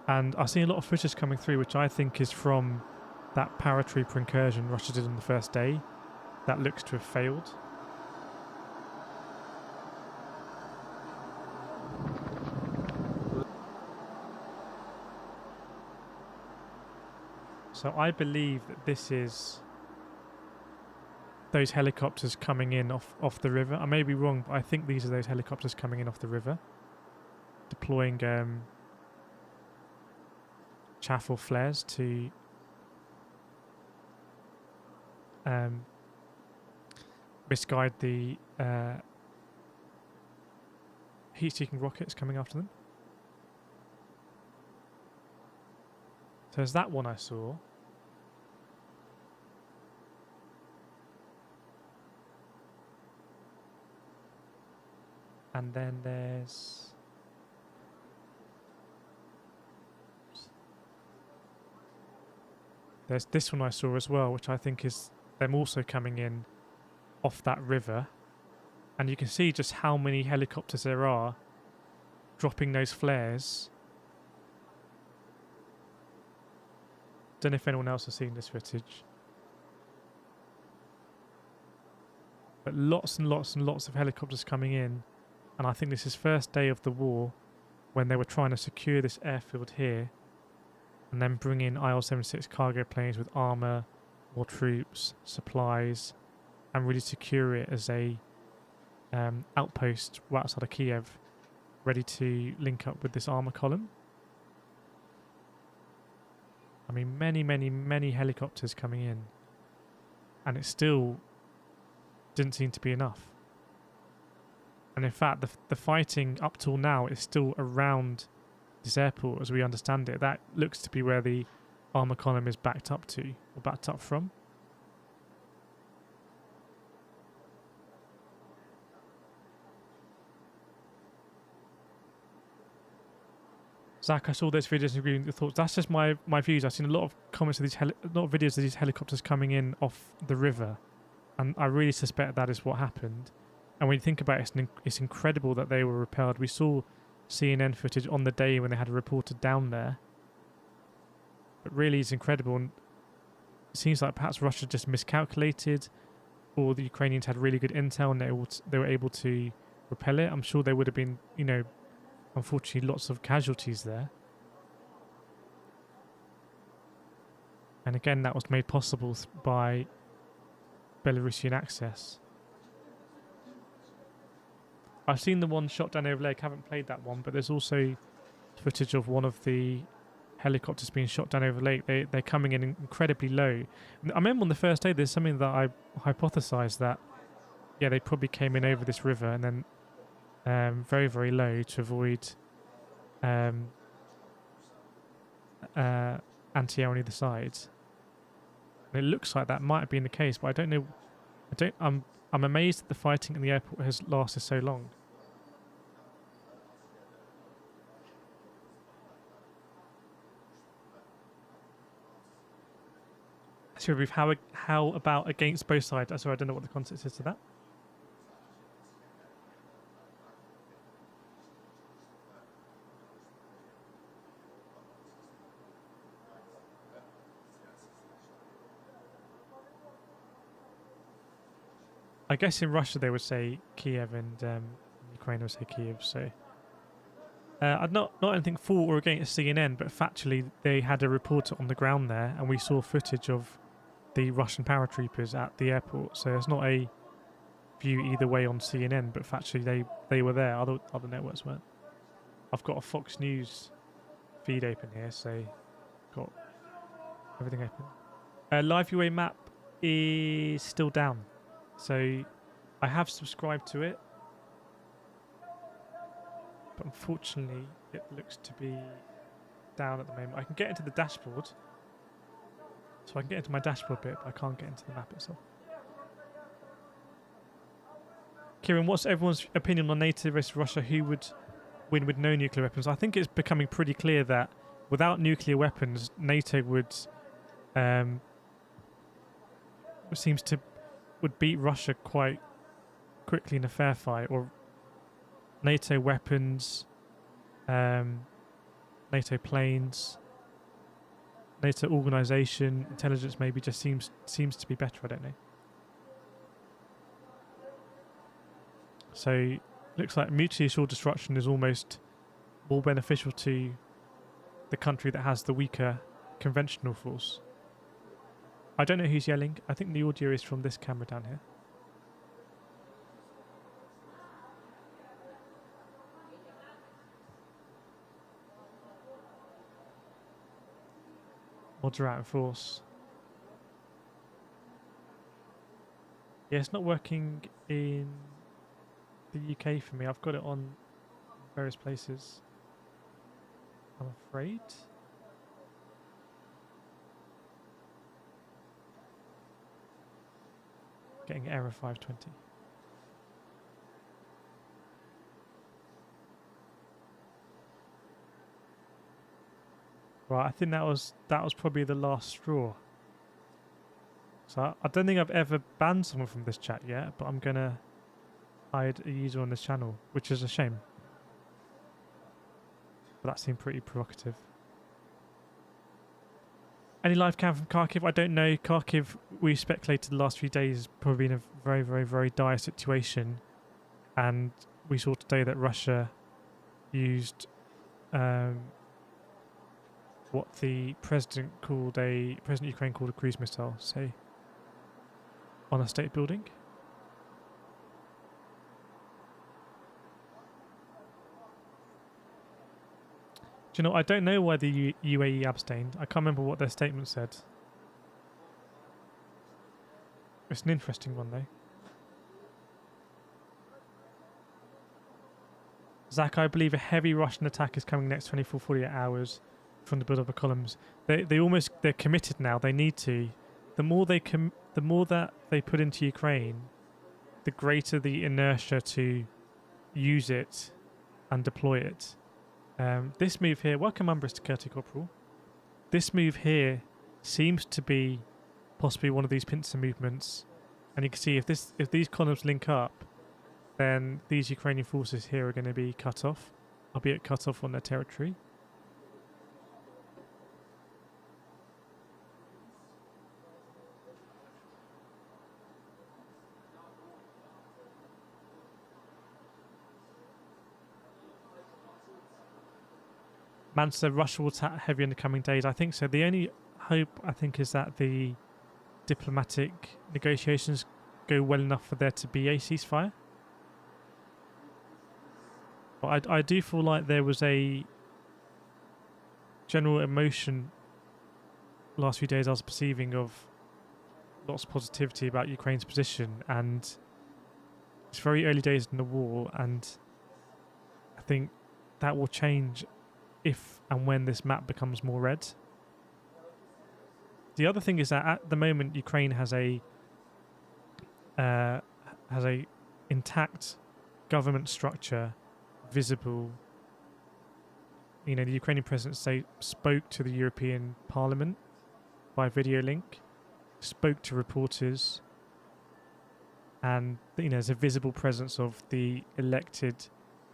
And I've seen a lot of footage coming through, which I think is from that paratrooper incursion Russia did on the first day. That looks to have failed. So I believe that this is those helicopters coming in off the river. I may be wrong, but I think these are those helicopters coming in off the river, deploying chaff or flares to misguide the heat-seeking rockets coming after them. So there's that one I saw. And then there's this one I saw as well, which I think is them also coming in off that river. And you can see just how many helicopters there are dropping those flares. Don't know if anyone else has seen this footage. But lots and lots and lots of helicopters coming in. And I think this is first day of the war when they were trying to secure this airfield here and then bring in IL-76 cargo planes with armour, more troops, supplies, and really secure it as a outpost right outside of Kyiv, ready to link up with this armour column. I mean, many, many, many helicopters coming in, and it still didn't seem to be enough. And in fact, the fighting up till now is still around this airport, as we understand it. That looks to be where the armour column is backed up to, or backed up from. Zach, I saw those videos and agreeing with your thoughts. That's just my views. I've seen a lot of comments of a lot of videos of these helicopters coming in off the river, and I really suspect that is what happened. And when you think about it, it's incredible that they were repelled. We saw CNN footage on the day when they had a reporter down there. But really, it's incredible. And it seems like perhaps Russia just miscalculated, or the Ukrainians had really good intel and they were able to repel it. I'm sure there would have been, unfortunately, lots of casualties there. And again, that was made possible by Belarusian access. I've seen the one shot down over Lake, haven't played that one, but there's also footage of one of the helicopters being shot down over Lake. They're coming in incredibly low. I remember on the first day there's something that I hypothesized that, yeah, they probably came in over this river and then very, very low to avoid anti-air on either side. And it looks like that might have been the case, but I don't know. I'm amazed that the fighting in the airport has lasted so long. So how about against both sides? Sorry, I don't know what the context is to that. I guess in Russia they would say Kyiv and Ukraine would say Kyiv. So not anything for or against CNN, but factually they had a reporter on the ground there, and we saw footage of the Russian paratroopers at the airport. So it's not a view either way on CNN, but factually they were there. Other networks weren't. I've got a Fox News feed open here, so got everything open. Live UA map is still down. So I have subscribed to it, but unfortunately it looks to be down at the moment. I can get into the dashboard, so I can get into my dashboard bit, but I can't get into the map itself. Kieran, what's everyone's opinion on NATO versus Russia? Who would win with no nuclear weapons? I think it's becoming pretty clear that without nuclear weapons, NATO would beat Russia quite quickly in a fair fight, or NATO weapons, NATO planes, NATO organisation, intelligence maybe just seems to be better. I don't know. So looks like mutually assured destruction is almost more beneficial to the country that has the weaker conventional force. I don't know who's yelling. I think the audio is from this camera down here. Mods are out in force. Yeah, it's not working in the UK for me. I've got it on various places, I'm afraid. Getting error 520. Right, I think that was probably the last straw. So I don't think I've ever banned someone from this chat yet, but I'm gonna hide a user on this channel, which is a shame. But that seemed pretty provocative. Any live cam from Kharkiv? I don't know. Kharkiv, we speculated the last few days, probably in a very, very, very dire situation. And we saw today that Russia used what the President of Ukraine called a cruise missile, say, on a state building. Do you know, I don't know why the UAE abstained. I can't remember what their statement said. It's an interesting one, though. Zach, I believe a heavy Russian attack is coming next 24-48 hours from the build-up of columns. They're committed now. They need to. The more that they put into Ukraine, the greater the inertia to use it and deploy it. This move here, welcome Umbris to Curti Corporal. This move here seems to be possibly one of these pincer movements, and you can see if these columns link up, then these Ukrainian forces here are going to be cut off, albeit cut off on their territory. Man said Russia will attack heavy in the coming days. I think so. The only hope, I think, is that the diplomatic negotiations go well enough for there to be a ceasefire. But I do feel like there was a general emotion last few days I was perceiving of lots of positivity about Ukraine's position, and it's very early days in the war, and I think that will change if and when this map becomes more red. The other thing is that at the moment Ukraine has a intact government structure visible. You know, the Ukrainian president spoke to the European Parliament by video link, spoke to reporters, and you know, there's a visible presence of the elected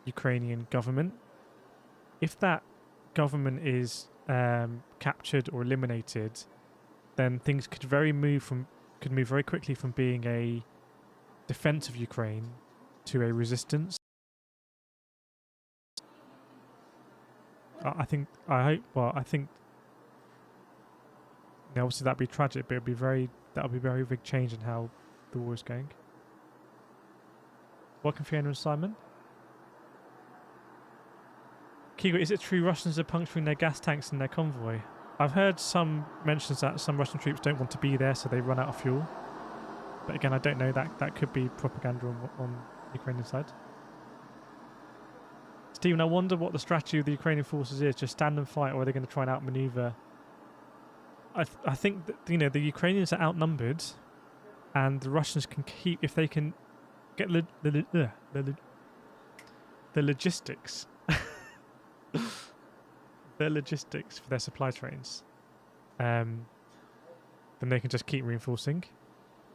Ukrainian government. If that government is captured or eliminated, then things could move very quickly from being a defense of Ukraine to a resistance. I think you know, obviously that'd be tragic, but that would be a very big change in how the war is going. Welcome, Fiona and Simon. Kigo, is it true Russians are puncturing their gas tanks in their convoy? I've heard some mentions that some Russian troops don't want to be there, so they run out of fuel. But again, I don't know. That could be propaganda on the Ukrainian side. Stephen, I wonder what the strategy of the Ukrainian forces is. Just stand and fight, or are they going to try and outmaneuver? I think that, you know, the Ukrainians are outnumbered, and the Russians can keep, if they can get the logistics. Their logistics for their supply trains, then they can just keep reinforcing.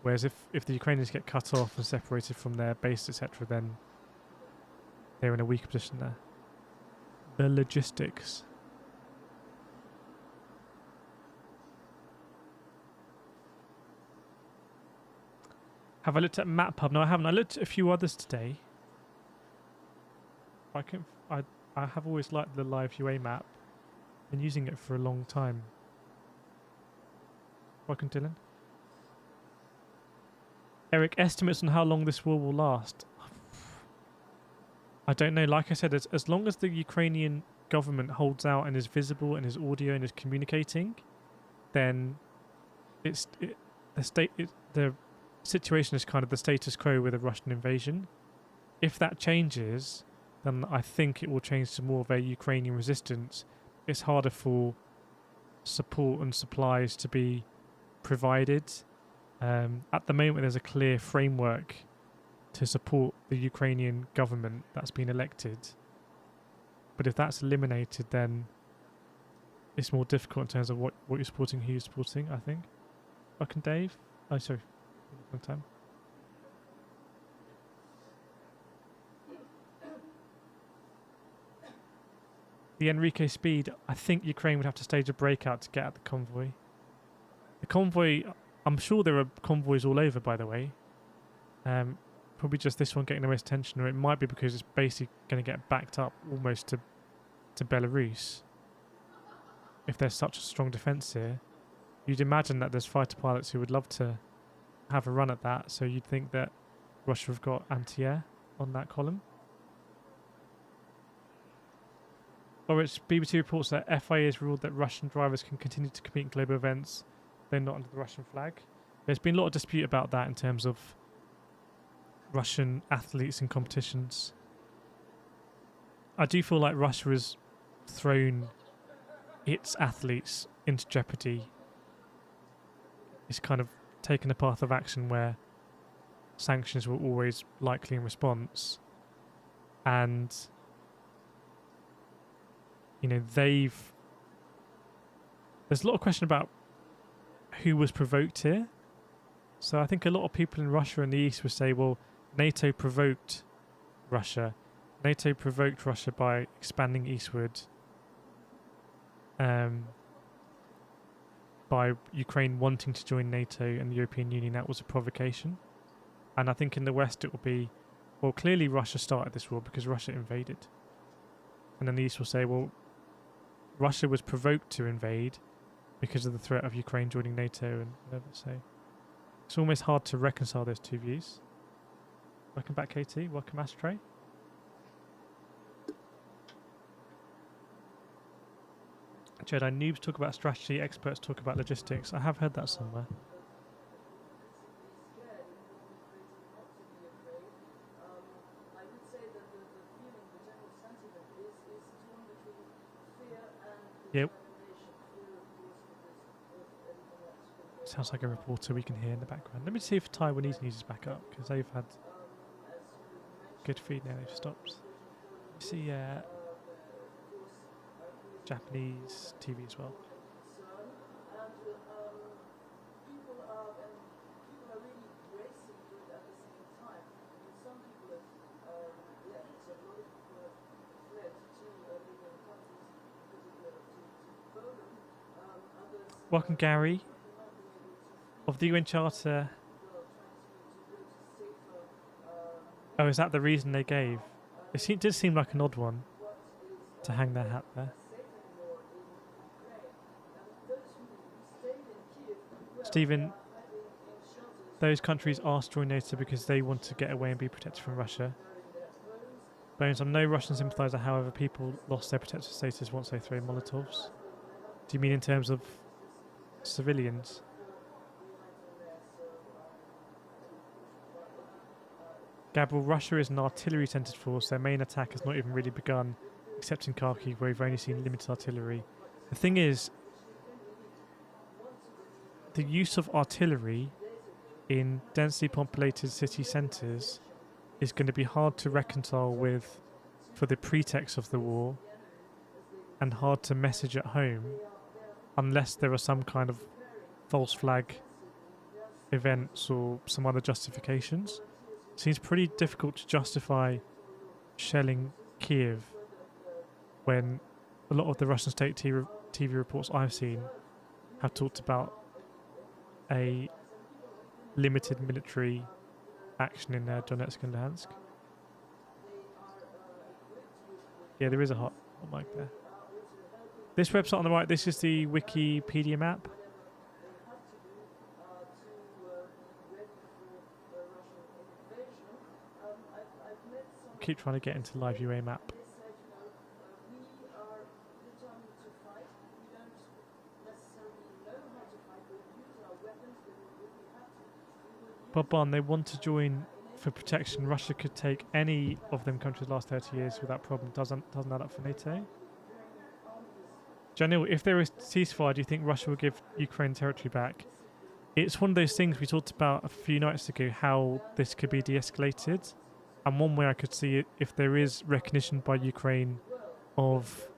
Whereas if the Ukrainians get cut off and separated from their base, etc., then they're in a weaker position there. The logistics. Have I looked at MapHub? No, I haven't. I looked at a few others today. I have always liked the Live UA map. Been using it for a long time. Welcome, Dylan. Eric, estimates on how long this war will last. I don't know. Like I said, as long as the Ukrainian government holds out and is visible and is audio and is communicating, then the situation is kind of the status quo with a Russian invasion. If that changes, then I think it will change to more of a Ukrainian resistance. It's harder for support and supplies to be provided. At the moment, there's a clear framework to support the Ukrainian government that's been elected. But if that's eliminated, then it's more difficult in terms of what you're supporting, who you're supporting, I think. Welcome, Dave. Oh, sorry. Long time. The Enrique Speed, I think Ukraine would have to stage a breakout to get at the convoy. The convoy, I'm sure there are convoys all over, by the way. Probably just this one getting the most attention, or it might be because it's basically going to get backed up almost to Belarus. If there's such a strong defence here, you'd imagine that there's fighter pilots who would love to have a run at that, so you'd think that Russia have got anti-air on that column. Or it's BBC reports that FIA has ruled that Russian drivers can continue to compete in global events, though not under the Russian flag. There's been a lot of dispute about that in terms of Russian athletes in competitions. I do feel like Russia has thrown its athletes into jeopardy. It's kind of taken a path of action where sanctions were always likely in response, and you know, there's a lot of question about who was provoked here. So I think a lot of people in Russia and the East would say, well, NATO provoked Russia. NATO provoked Russia by expanding eastward, by Ukraine wanting to join NATO and the European Union. That was a provocation. And I think in the West it will be, well, clearly Russia started this war because Russia invaded. And then the East will say, well, Russia was provoked to invade because of the threat of Ukraine joining NATO and whatever. So it's almost hard to reconcile those two views. Welcome back, KT. Welcome, Ashtray. Jedi noobs talk about strategy, experts talk about logistics. I have heard that somewhere. Yep. Sounds like a reporter we can hear in the background. Let me see if Taiwanese news is back up, because they've had good feed now. They've stopped. Let me see Japanese TV as well. Welcome, Gary. Of the UN Charter. Oh, is that the reason they gave? It did seem like an odd one to hang their hat there. Stephen, those countries asked to join NATO because they want to get away and be protected from Russia. Bones, I'm no Russian sympathiser, however, people lost their protected status once they threw Molotovs. Do you mean in terms of civilians? Gabriel, Russia is an artillery-centred force. Their main attack has not even really begun, except in Kharkiv, where we've only seen limited artillery. The thing is, the use of artillery in densely populated city centres is going to be hard to reconcile with for the pretext of the war, and hard to message at home unless there are some kind of false flag events or some other justifications. It seems pretty difficult to justify shelling Kyiv when a lot of the Russian state TV reports I've seen have talked about a limited military action in Donetsk and Luhansk. Yeah, there is a hot mic there. This website on the right, this is the Wikipedia map. Keep trying to get into live UA map. Bob Barn, they want to join for protection. Russia could take any of them countries the last 30 years without problem. Doesn't add up for NATO. Janil, if there is ceasefire, do you think Russia will give Ukraine territory back? It's one of those things we talked about a few nights ago, how this could be de-escalated. And one way I could see it, if there is recognition by Ukraine of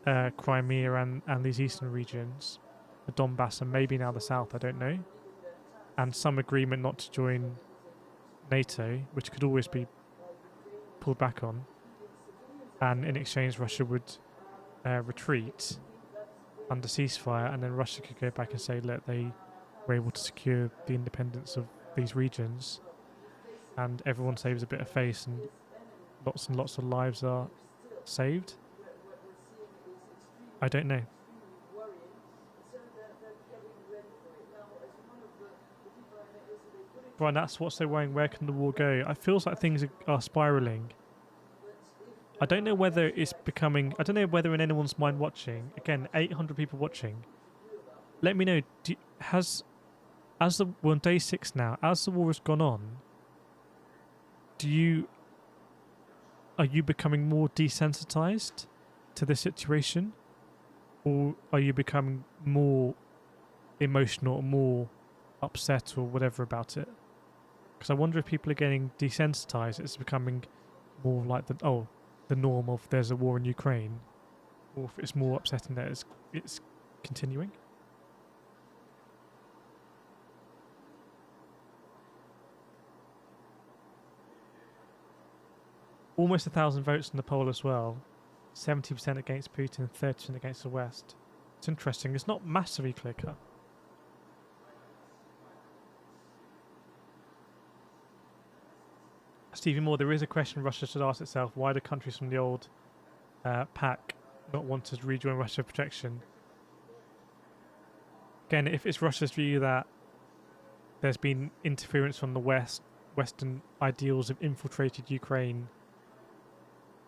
Crimea and these eastern regions, the Donbass and maybe now the south, I don't know, and some agreement not to join NATO, which could always be pulled back on, and in exchange Russia would retreat under ceasefire, and then Russia could go back and say, look, they were able to secure the independence of these regions, and everyone saves a bit of face and lots of lives are saved. I don't know. Brian, that's what's so worrying. Where can the war go? It feels like things are spiralling. I don't know whether it's becoming... I don't know whether in anyone's mind watching... Again, 800 people watching. Let me know. We're on day 6 now. As the war has gone on, are you becoming more desensitized to the situation? Or are you becoming more emotional or more upset or whatever about it? Because I wonder if people are getting desensitized. It's becoming more like the norm of there's a war in Ukraine, or if it's more upsetting that it's continuing. Almost 1,000 votes in the poll as well. 70% against Putin, 30% against the West. It's interesting. It's not massively clear-cut. Stevie Moore, there is a question Russia should ask itself. Why do countries from the old pack not want to rejoin Russia for protection? Again, if it's Russia's view that there's been interference from the West, Western ideals have infiltrated Ukraine,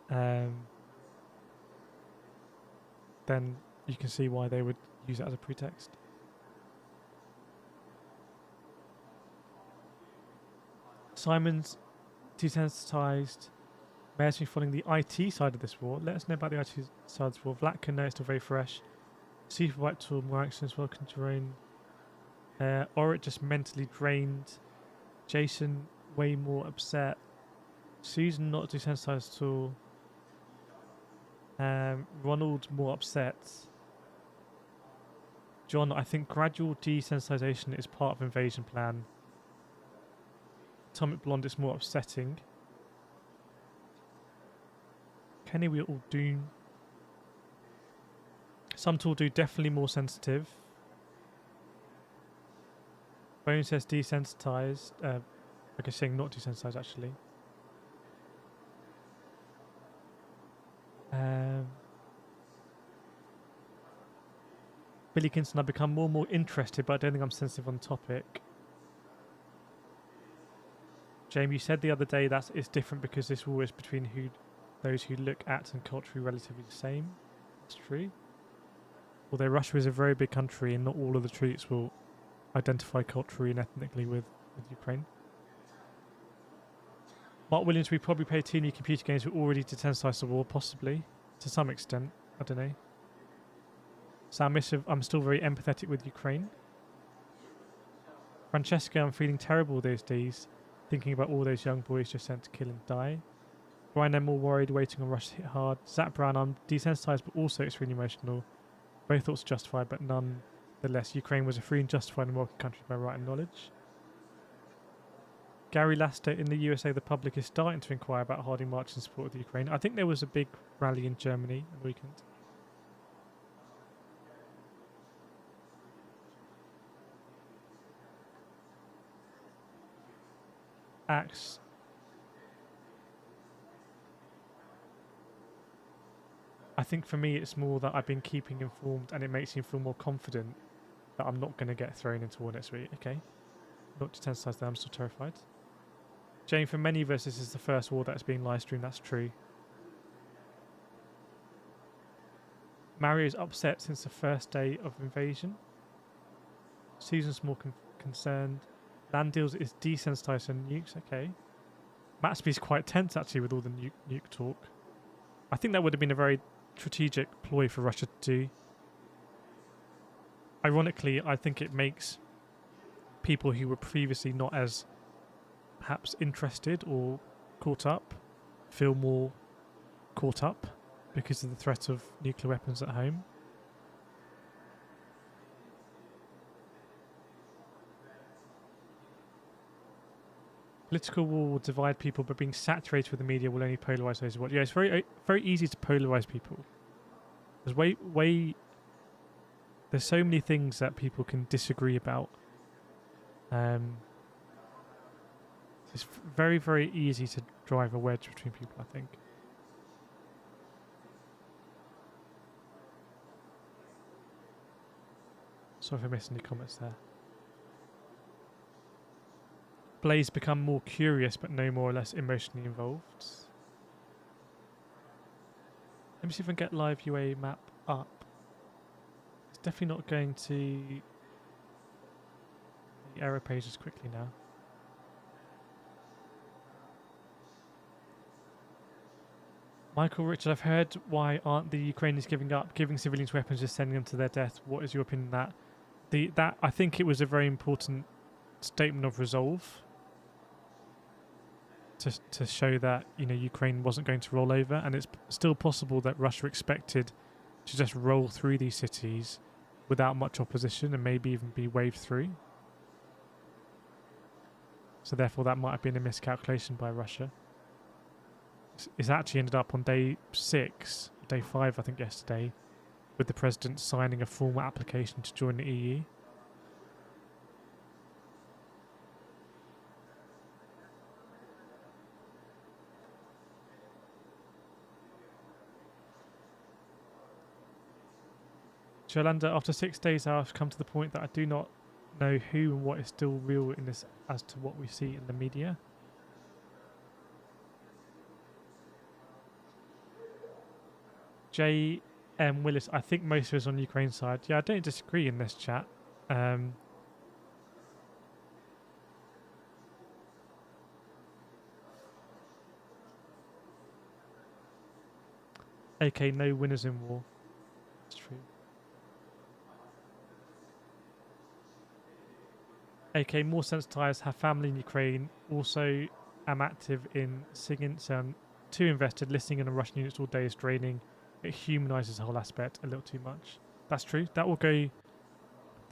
then you can see why they would use it as a pretext. Simon's desensitized. Mayor's been following the IT side of this war. Let us know about the IT side of this war. Vlatka, no, it's still very fresh. Super White Tool, more actions, welcome to Rain. Orit just mentally drained. Jason, way more upset. Susan, not desensitized at all. Ronald, more upset. John, I think gradual desensitization is part of invasion plan. Atomic Blonde is more upsetting. Kenny, we all do. Some tool do definitely more sensitive. Bone says desensitized. I guess saying not desensitized actually. Billy Kinston, I've become more and more interested, but I don't think I'm sensitive on the topic. Jamie, you said the other day that it's different because this war is between those who look at and culturally relatively the same. That's true. Although Russia is a very big country and not all of the troops will identify culturally and ethnically with Ukraine. Mark Williams, we probably play too many computer games who already desensitized the war, possibly. To some extent. I don't know. Sam Missive, I'm still very empathetic with Ukraine. Francesca, I'm feeling terrible these days, thinking about all those young boys just sent to kill and die. Brian, I'm more worried, waiting on Russia to hit hard. Zach Brown, I'm desensitized but also extremely emotional. Both thoughts are justified, but none Nevertheless, Ukraine was a free and justified and welcome country by right and knowledge. Gary Laster in the USA, the public is starting to inquire about Harding March in support of the Ukraine. I think there was a big rally in Germany on the weekend. Axe. I think for me it's more that I've been keeping informed and it makes me feel more confident that I'm not going to get thrown into war next week. Okay. Not to sensitize that, I'm still terrified. Jane, for many of us, this is the first war that's being live streamed. That's true. Mario's upset since the first day of invasion. Susan's more concerned. Land deals is desensitized on nukes. Okay. Matsby's quite tense actually with all the nuke talk. I think that would have been a very strategic ploy for Russia to do. Ironically, I think it makes people who were previously not as perhaps interested or caught up feel more caught up because of the threat of nuclear weapons at home. Political war will divide people, but being saturated with the media will only polarize those who watch. Yeah, it's very easy to polarize people. There's there's so many things that people can disagree about. It's very, very easy to drive a wedge between people, I think. Sorry for missing your comments there. Blaze become more curious but no more or less emotionally involved. Let me see if I can get live UA map up. It's definitely not going to the error pages quickly now. Michael Richard, I've heard why aren't the Ukrainians giving up, giving civilians weapons, just sending them to their death. What is your opinion on that? I think it was a very important statement of resolve to show that, you know, Ukraine wasn't going to roll over, and it's still possible that Russia expected to just roll through these cities without much opposition and maybe even be waved through. So therefore that might have been a miscalculation by Russia. It's actually ended up on day 5 I think yesterday, with the president signing a formal application to join the EU. Jolanda, after 6 days I've come to the point that I do not know who and what is still real in this as to what we see in the media. J.M. Willis, I think most of us on Ukraine's side. Yeah, I don't disagree in this chat. AK, no winners in war. That's true. AK, more sensitized, have family in Ukraine. Also, am active in singing, so I'm too invested. Listening in on Russian units all day is draining. It humanizes the whole aspect a little too much. That's true. That will be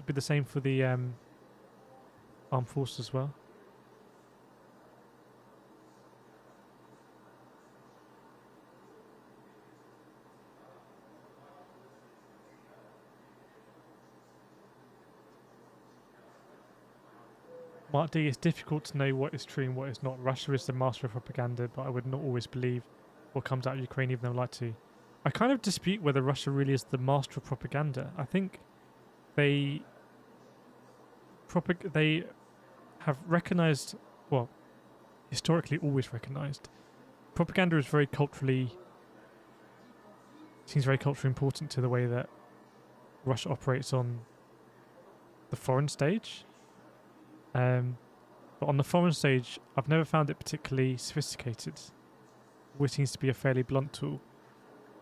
the same for the armed forces as well. Mark D, it's difficult to know what is true and what is not. Russia is the master of propaganda, but I would not always believe what comes out of Ukraine, even though I'd like to. I kind of dispute whether Russia really is the master of propaganda. I think they have recognized, well, historically always recognized, propaganda is seems very culturally important to the way that Russia operates on the foreign stage. But on the foreign stage, I've never found it particularly sophisticated. Always seems to be a fairly blunt tool.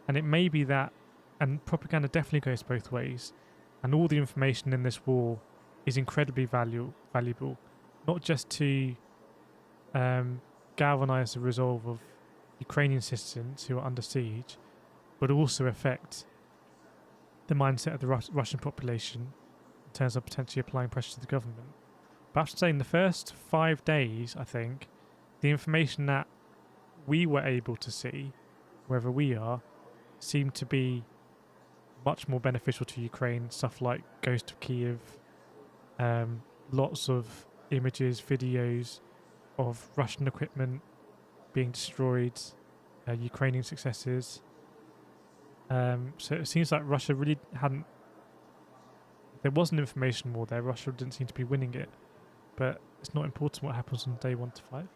And it may be that, and propaganda definitely goes both ways, and all the information in this war is incredibly valuable, not just to galvanize the resolve of Ukrainian citizens who are under siege, but also affect the mindset of the Russian population terms of potentially applying pressure to the government. But after saying the first 5 days, I think, the information that we were able to see, wherever we are, seemed to be much more beneficial to Ukraine. Stuff like Ghost of Kyiv, lots of images, videos of Russian equipment being destroyed, Ukrainian successes. So it seems like Russia really hadn't... There was an information war there. Russia didn't seem to be winning it. But it's not important what happens on day 1 to 5.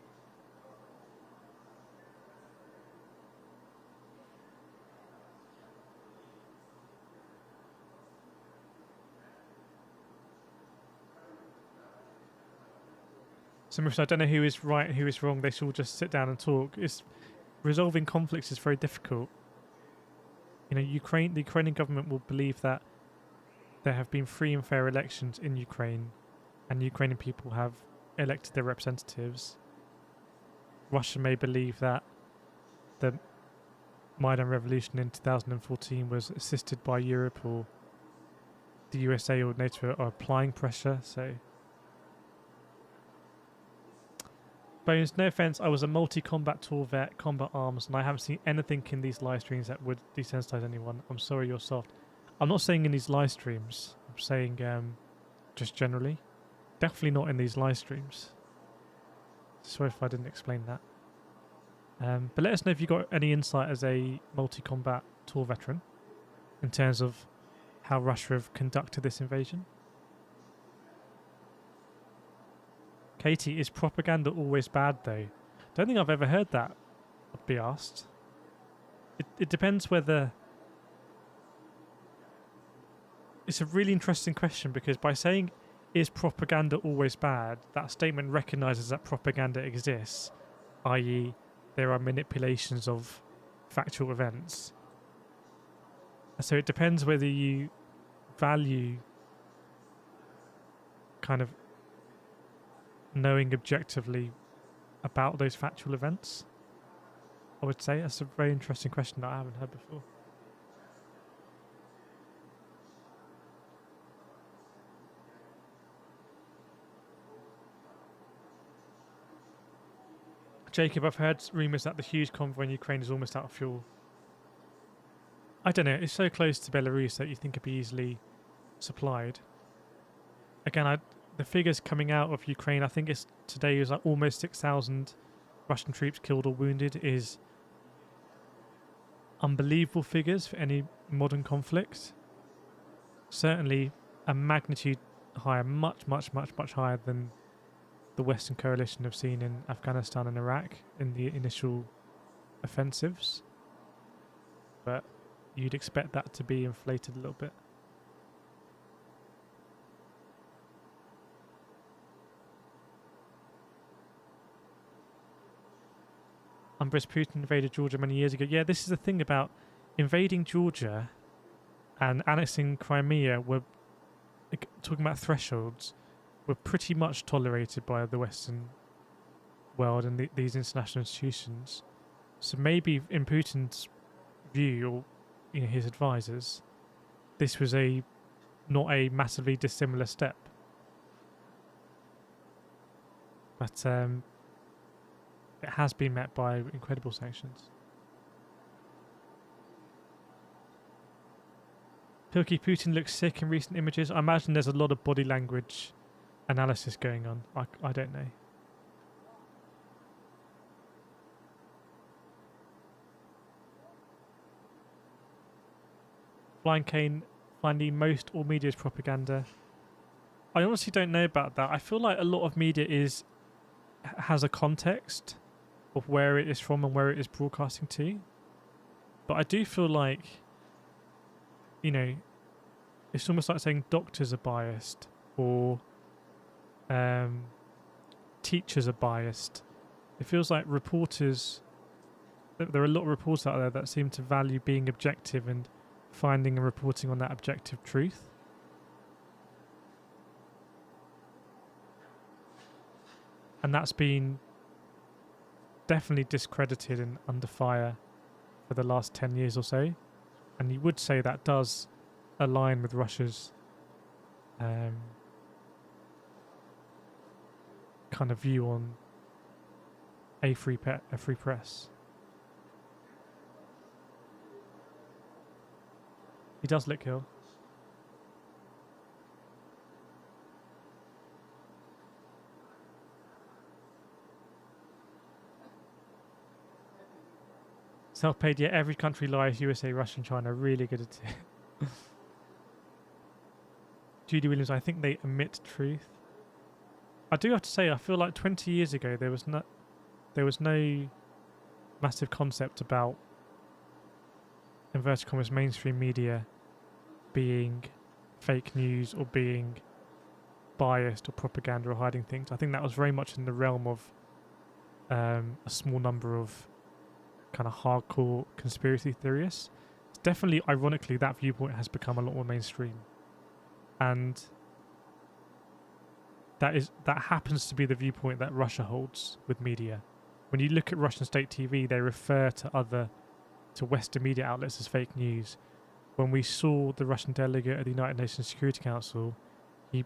So I don't know who is right and who is wrong. They should all just sit down and talk. Resolving conflicts is very difficult. You know, the Ukrainian government will believe that there have been free and fair elections in Ukraine, and Ukrainian people have elected their representatives. Russia may believe that the Maidan Revolution in 2014 was assisted by Europe, or the USA or NATO are applying pressure. So, Bones, no offense, I was a multi-combat tour vet, combat arms, and I haven't seen anything in these live streams that would desensitize anyone. I'm sorry you're soft. I'm not saying in these live streams. I'm saying just generally. Definitely not in these live streams. Sorry if I didn't explain that. But let us know if you got any insight as a multi-combat tour veteran in terms of how Russia have conducted this invasion. Katie, is propaganda always bad though? Don't think I've ever heard that be asked. It depends whether... It's a really interesting question, because by saying, is propaganda always bad, that statement recognises that propaganda exists, i.e. there are manipulations of factual events. So it depends whether you value kind of knowing objectively about those factual events. I would say that's a very interesting question that I haven't heard before. Jacob, I've heard rumours that the huge convoy in Ukraine is almost out of fuel. I don't know, it's so close to Belarus that you think it'd be easily supplied. Again, the figures coming out of Ukraine, I think today is like almost 6,000 Russian troops killed or wounded, is unbelievable figures for any modern conflict. Certainly a magnitude higher, much higher than the Western coalition have seen in Afghanistan and Iraq in the initial offensives. But you'd expect that to be inflated a little bit. Umbris, Putin invaded Georgia many years ago. Yeah, this is the thing about invading Georgia and annexing Crimea. We're talking about thresholds. Were pretty much tolerated by the Western world and these international institutions. So maybe in Putin's view, or his advisors, this was not a massively dissimilar step. But it has been met by incredible sanctions. Pilky, Putin looks sick in recent images. I imagine there's a lot of body language analysis going on. I don't know. Blind Kane, finding most all media is propaganda. I honestly don't know about that. I feel like a lot of media has a context of where it is from and where it is broadcasting to. But I do feel like, it's almost like saying doctors are biased or teachers are biased. It feels like reporters... There are a lot of reporters out there that seem to value being objective and finding and reporting on that objective truth. And that's been definitely discredited and under fire for the last 10 years or so. And you would say that does align with Russia's kind of view on a free press. He does look ill. Self-paid, yeah, every country lies. USA, Russia and China are really good at it. Judy Williams, I think they omit truth. I do have to say, I feel like 20 years ago there was no massive concept about inverted commas mainstream media being fake news or being biased or propaganda or hiding things. I think that was very much in the realm of a small number of kind of hardcore conspiracy theorists. It's definitely, ironically, that viewpoint has become a lot more mainstream, and that happens to be the viewpoint that Russia holds with media. When you look at Russian state TV, they refer to Western media outlets as fake news. When we saw the Russian delegate at the United Nations Security Council, he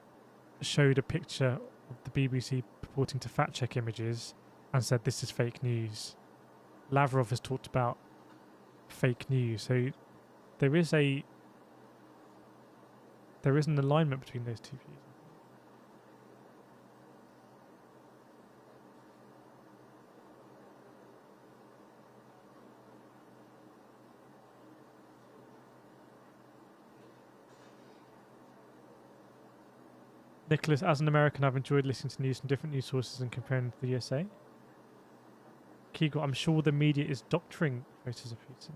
showed a picture of the BBC purporting to fact check images and said this is fake news. Lavrov has talked about fake news, so there is an alignment between those two views. Nicholas, as an American, I've enjoyed listening to news from different news sources and comparing to the USA. Kigo, I'm sure the media is doctoring photos of Putin.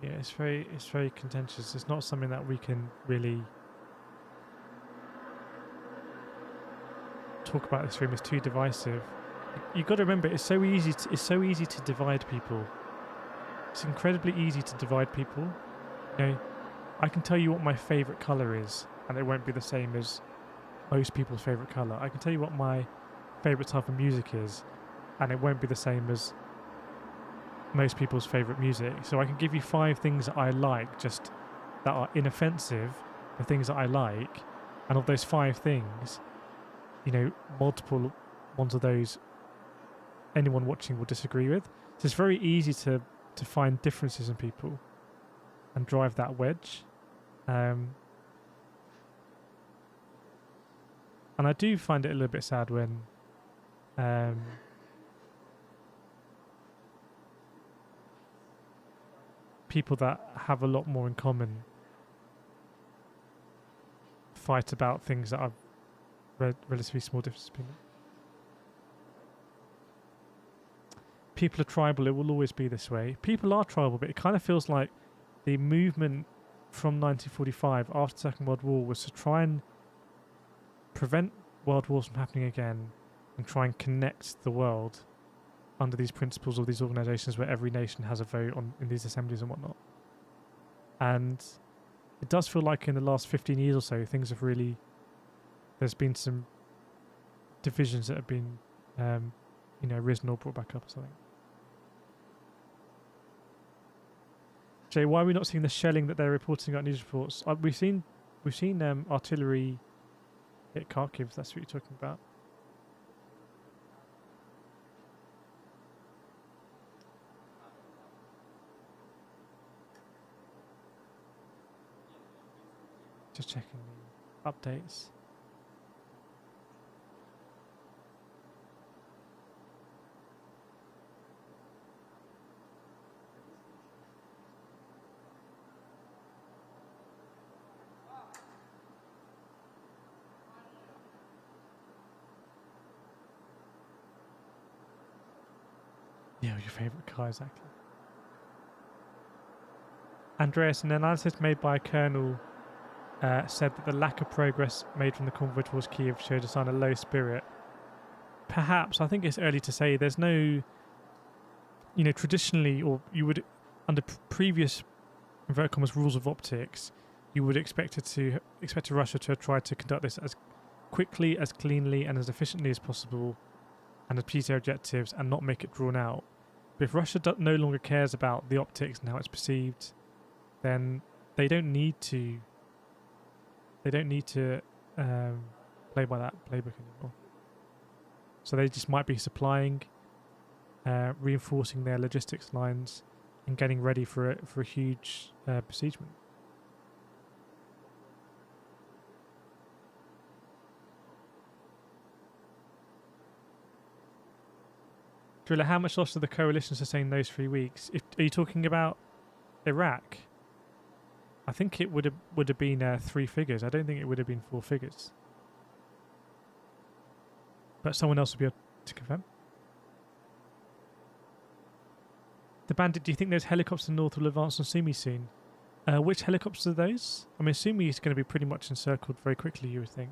Yeah, it's very contentious. It's not something that we can really talk about. This room is too divisive. You got to remember, it's so easy to divide people. It's incredibly easy to divide people. You know, I can tell you what my favorite color is, and it won't be the same as most people's favorite color. I can tell you what my favorite type of music is, and it won't be the same as most people's favorite music. So I can give you 5 things that I like, just that are inoffensive, the things that I like, and of those 5 things, you know, multiple ones of those anyone watching will disagree with. So it's very easy to find differences in people and drive that wedge. And I do find it a little bit sad when people that have a lot more in common fight about things that are relatively small differences between them. People are tribal, it will always be this way. People are tribal, but it kind of feels like the movement from 1945 after the Second World War was to try and prevent world wars from happening again and try and connect the world under these principles of these organisations where every nation has a vote in these assemblies and whatnot. And it does feel like in the last 15 years or so, things have really... There's been some divisions that have been, risen or brought back up or something. Jay, why are we not seeing the shelling that they're reporting at news reports? We've seen artillery hit Kyiv. That's what you're talking about. Just checking the updates. Yeah, your favourite car, exactly. Andreas, an analysis made by a colonel said that the lack of progress made from the convoy towards Kyiv showed a sign of low spirit. Perhaps, I think it's early to say. There's no traditionally, or you would, under previous inverted commas rules of optics, you would expect Russia to try to conduct this as quickly, as cleanly, and as efficiently as possible, and achieve their objectives, and not make it drawn out. But if Russia no longer cares about the optics and how it's perceived, then they don't need to. They don't need to play by that playbook anymore. So they just might be supplying, reinforcing their logistics lines, and getting ready for a huge besiegement. Driller, how much loss did the coalition sustain those 3 weeks? Are you talking about Iraq? I think it would have been 3 figures. I don't think it would have been 4 figures. But someone else will be able to confirm. The Bandit, do you think those helicopters in the north will advance on Sumy soon? Which helicopters are those? I mean, Sumy is going to be pretty much encircled very quickly, you would think.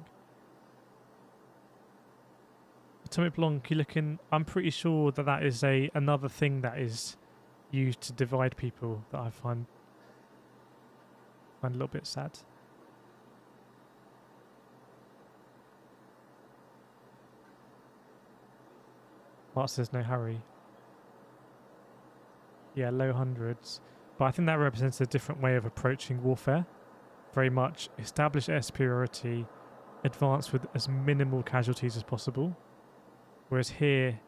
Atomic Blanc, you looking? I'm pretty sure that is another thing that is used to divide people that I find a little bit sad. Mark says no hurry. Yeah, low hundreds. But I think that represents a different way of approaching warfare. Very much establish air superiority, advance with as minimal casualties as possible. Whereas here,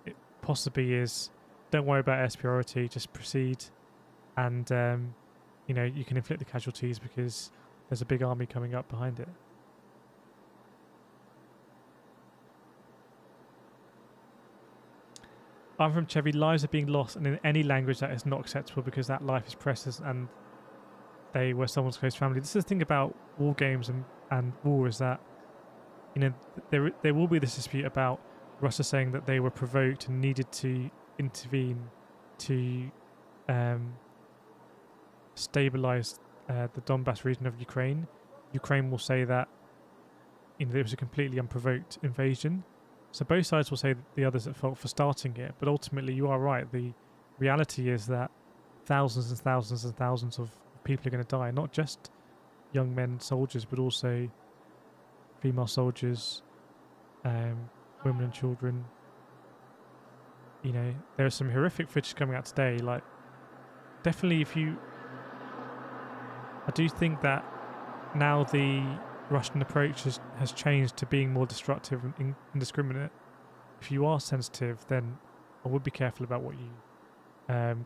it possibly is, don't worry about air superiority, just proceed, and you can inflict the casualties because there's a big army coming up behind it. I'm from Chevy. Lives are being lost, and in any language that is not acceptable because that life is precious and they were someone's close family. This is the thing about war games and war, is that there will be this dispute about Russia saying that they were provoked and needed to intervene to stabilize the Donbass region of Ukraine. Ukraine will say that it was a completely unprovoked invasion. So both sides will say that the others at fault for starting it, but ultimately you are right. The reality is that thousands and thousands and thousands of people are going to die, not just young men soldiers, but also female soldiers, women and children. There are some horrific footage coming out today. Like, definitely, I do think that now the Russian approach has changed to being more destructive and indiscriminate. If you are sensitive, then I would be careful about what you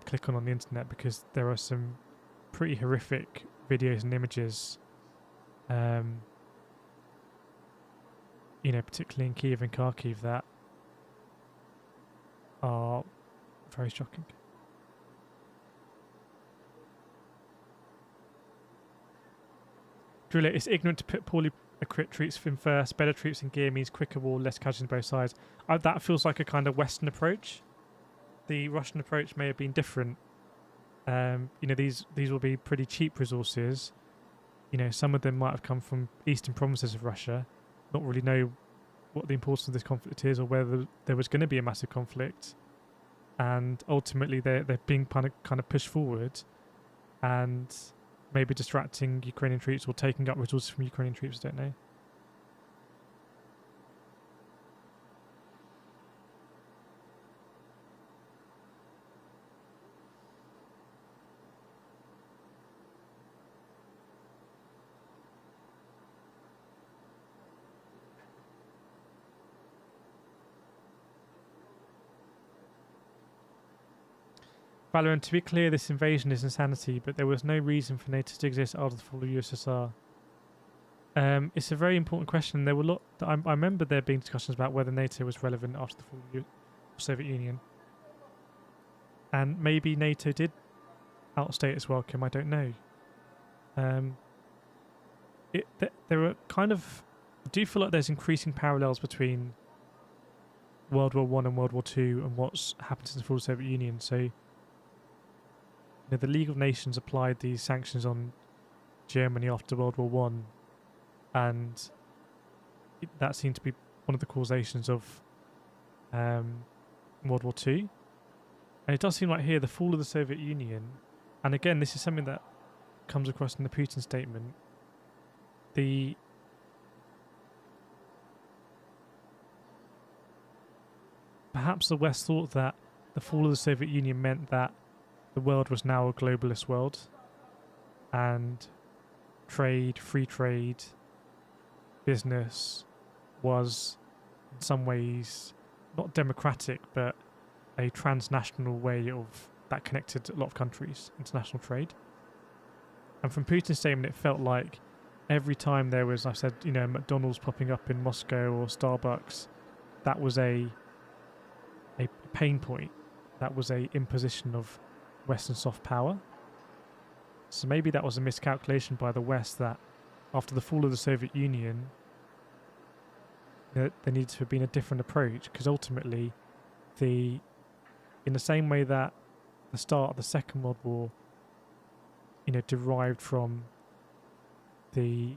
click on the internet, because there are some pretty horrific videos and images, particularly in Kyiv and Kharkiv, that are very shocking. Driller, it's ignorant to put poorly equipped troops in first. Better troops in gear means quicker war, less casualties on both sides. That feels like a kind of Western approach. The Russian approach may have been different. These will be pretty cheap resources. Some of them might have come from eastern provinces of Russia. Not really know what the importance of this conflict is, or whether there was going to be a massive conflict. And ultimately, they're being kind of pushed forward, and maybe distracting Ukrainian troops or taking up resources from Ukrainian troops, I don't know. Valorant, to be clear, this invasion is insanity, but there was no reason for NATO to exist after the fall of USSR. It's a very important question. There were I remember there being discussions about whether NATO was relevant after the fall of the Soviet Union. And maybe NATO did outstay its welcome, I don't know. There are I do feel like there's increasing parallels between World War I and World War II and what's happened since the fall of the Soviet Union. So, the League of Nations applied these sanctions on Germany after World War I, and that seemed to be one of the causations of World War II. And it does seem like here the fall of the Soviet Union, and again, this is something that comes across in the Putin statement, perhaps the West thought that the fall of the Soviet Union meant that the world was now a globalist world, and trade, free trade, business was in some ways not democratic, but a transnational way of that connected a lot of countries, international trade. And from Putin's statement, it felt like every time there was, I said, McDonald's popping up in Moscow or Starbucks, that was a pain point. That was a imposition of Western soft power. So maybe that was a miscalculation by the West that after the fall of the Soviet Union, there needed to have been a different approach, because ultimately, in the same way that the start of the Second World War, derived from the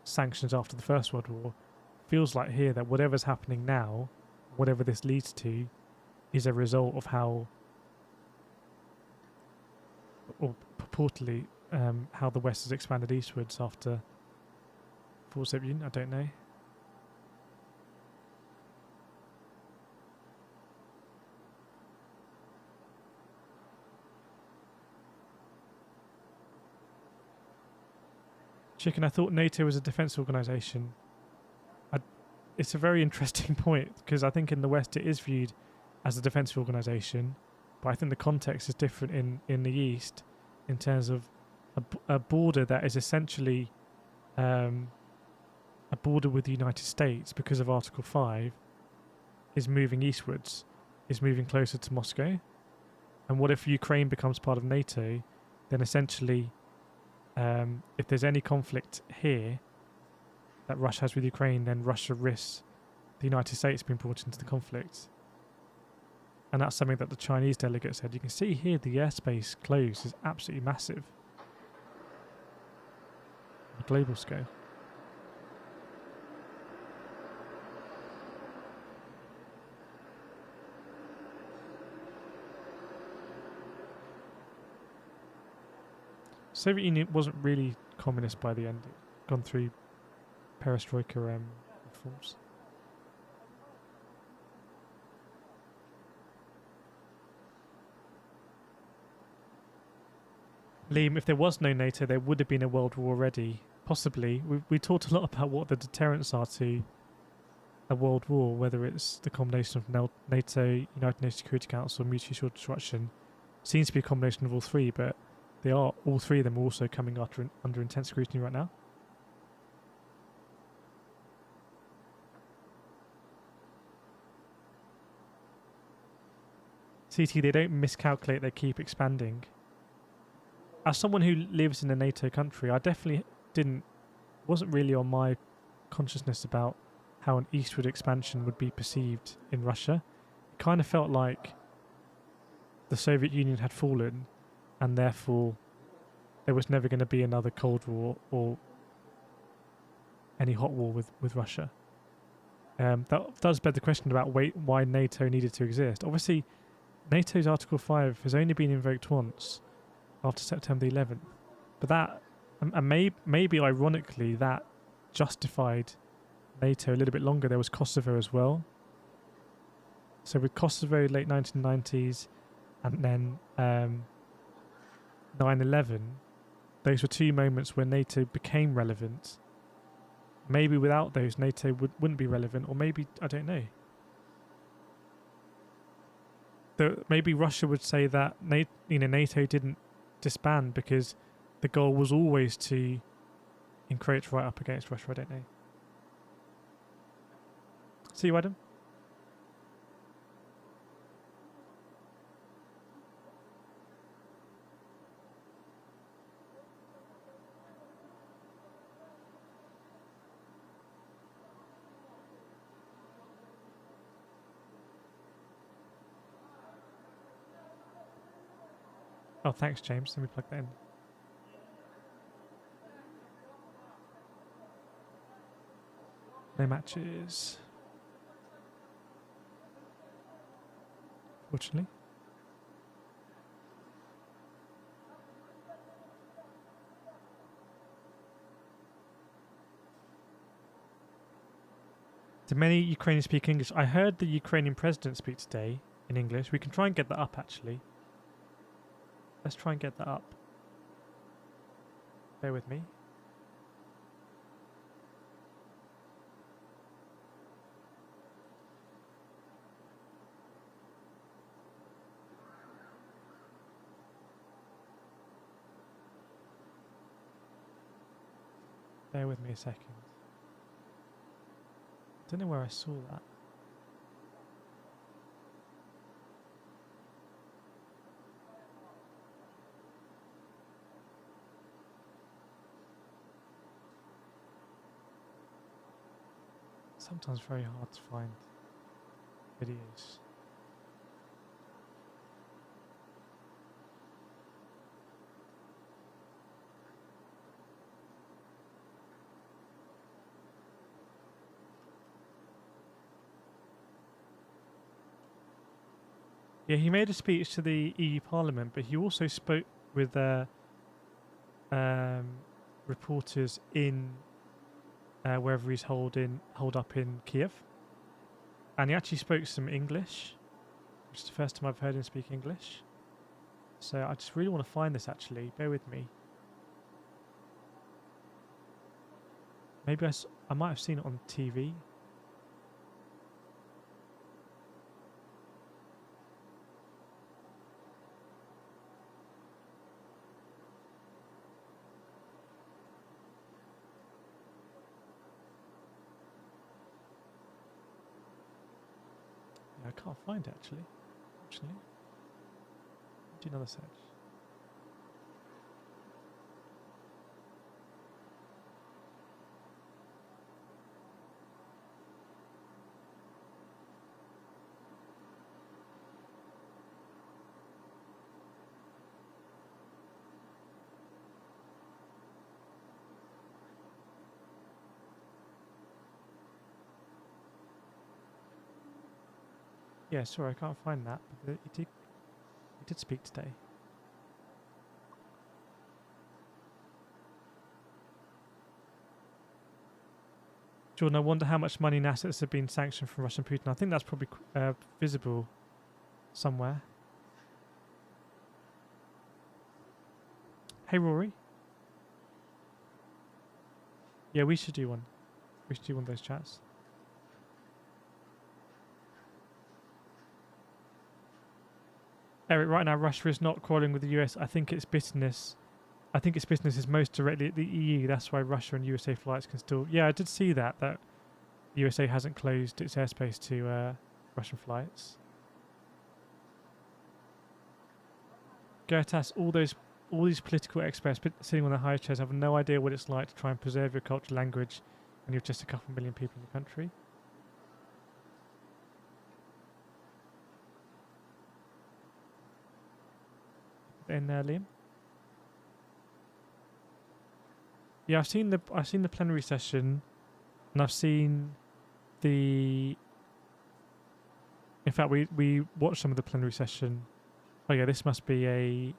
sanctions after the First World War, feels like here that whatever's happening now, whatever this leads to, is a result of how, or purportedly, how the West has expanded eastwards after the Soviet Union. I don't know. Chicken, I thought NATO was a defence organisation. It's a very interesting point, because I think in the West it is viewed as a defensive organisation, but I think the context is different in the East in terms of a border that is essentially a border with the United States because of Article 5 is moving eastwards, is moving closer to Moscow. And what if Ukraine becomes part of NATO? Then essentially, if there's any conflict here that Russia has with Ukraine, then Russia risks the United States being brought into the conflict. And that's something that the Chinese delegate said. You can see here the airspace closed is absolutely massive on a global scale. Soviet Union wasn't really communist by the end. It gone through perestroika reforms. Liam, if there was no NATO, there would have been a world war already. Possibly. We talked a lot about what the deterrents are to a world war, whether it's the combination of NATO, United Nations Security Council, mutually assured destruction. Seems to be a combination of all three, but all three of them are also coming under intense scrutiny right now. CT, they don't miscalculate, they keep expanding. As someone who lives in a NATO country, I definitely wasn't really on my consciousness about how an eastward expansion would be perceived in Russia. It kind of felt like the Soviet Union had fallen, and therefore there was never going to be another Cold War or any hot war with Russia. That does beg the question about why NATO needed to exist. Obviously, NATO's Article 5 has only been invoked once after September 11th. But that, and maybe ironically, that justified NATO a little bit longer. There was Kosovo as well. So with Kosovo, late 1990s, and then 9/11, those were two moments where NATO became relevant. Maybe without those, NATO wouldn't be relevant, or maybe, I don't know. Maybe Russia would say that NATO didn't disband because the goal was always to encroach right up against Russia. I don't know. See you, Adam. Oh, thanks, James. Let me plug that in. No matches. fortunately. Do many Ukrainians speak English? I heard the Ukrainian president speak today in English. We can try and get that up, actually. Let's try and get that up. Bear with me. Bear with me a second. I don't know where I saw that. Sometimes very hard to find videos. Yeah, he made a speech to the EU Parliament, but he also spoke with reporters in wherever he's holed up in Kyiv, and he actually spoke some English, which is the first time I've heard him speak English. So I just really want to find this. Actually, bear with me. Maybe I might have seen it on TV. I can't find it actually. Do another search. Yeah, sorry, I can't find that, but he did speak today. Jordan, I wonder how much money and assets have been sanctioned from Russian Putin. I think that's probably visible somewhere. Hey, Rory. Yeah, we should do one. We should do one of those chats. Eric, right now Russia is not quarrelling with the US. I think its bitterness is most directly at the EU. That's why Russia and USA flights can still... Yeah, I did see that USA hasn't closed its airspace to Russian flights. Gertas, all these political experts sitting on the high chairs have no idea what it's like to try and preserve your culture, language, and you're just a couple million people in the country. In Liam. Yeah, I've seen the plenary session, and I've seen the. In fact, we watched some of the plenary session. Oh yeah, this must be a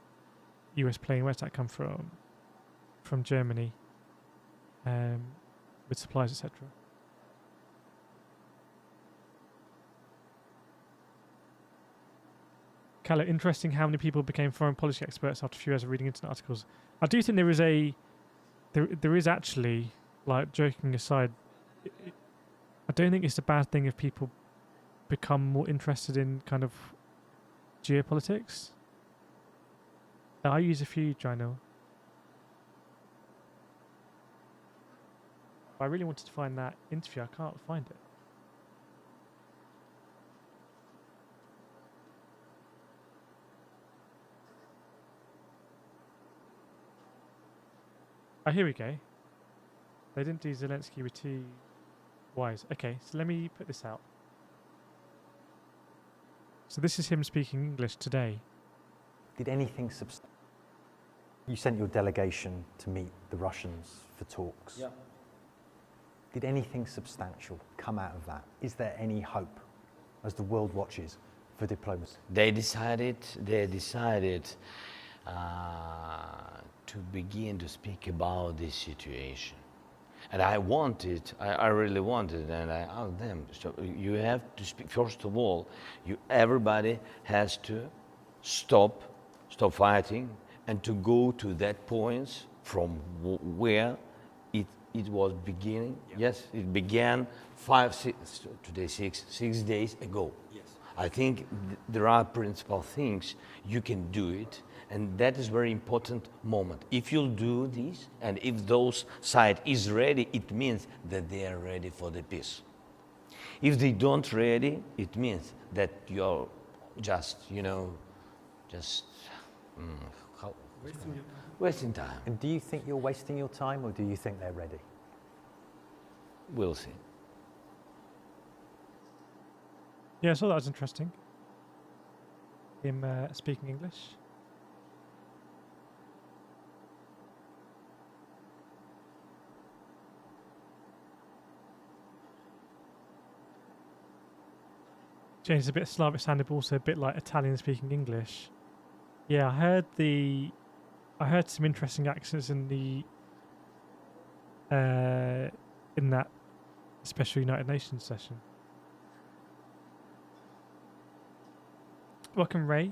US plane. Where's that come from? From Germany. With supplies, etc. Callow, interesting how many people became foreign policy experts after a few years of reading internet articles. I do think there is actually, like, joking aside, I don't think it's a bad thing if people become more interested in kind of geopolitics. I use a few, Gino. I really wanted to find that interview. I can't find it. Oh, here we go. They didn't do Zelensky with too wise. Okay, so let me put this out. So this is him speaking English today. Did anything substantial? You sent your delegation to meet the Russians for talks. Yeah. Did anything substantial come out of that? Is there any hope, as the world watches, for diplomacy? They decided to begin to speak about this situation. And I really wanted, and I asked them, so you have to speak, first of all, everybody has to stop fighting and to go to that point from where it was beginning. Yes, it began 6 days ago. Yes. I think there are principal things you can do it, and that is very important moment. If you'll do this, and if those side is ready, it means that they are ready for the peace. If they don't ready, it means that you're just, wasting time. And do you think you're wasting your time, or do you think they're ready? We'll see. Yeah, so that was interesting. Him speaking English. James is a bit Slavic sounding, but also a bit like Italian speaking English. Yeah, I heard some interesting accents in that special United Nations session. Welcome, Ray.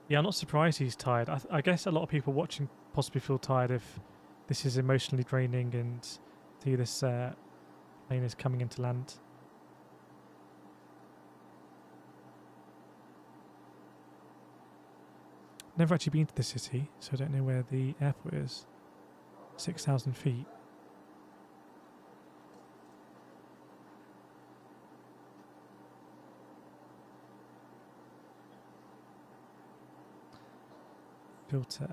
Yeah, I'm not surprised he's tired. I guess a lot of people watching possibly feel tired if this is emotionally draining and see this plane is coming into land. Never actually been to the city, so I don't know where the airport is. 6,000 feet. Filter.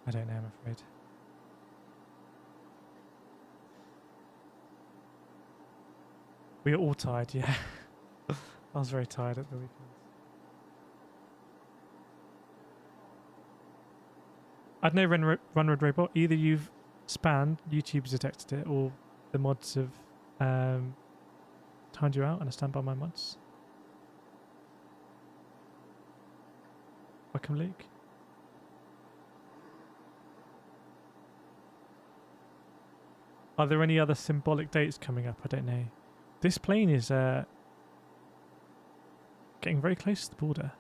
I don't know, I'm afraid. We were all tired, yeah. I was very tired at the weekend. I don't know, Run Red Robot. Either you've spanned, YouTube's detected it, or the mods have timed you out, and I stand by my mods. Welcome, Luke. Are there any other symbolic dates coming up? I don't know. This plane is getting very close to the border.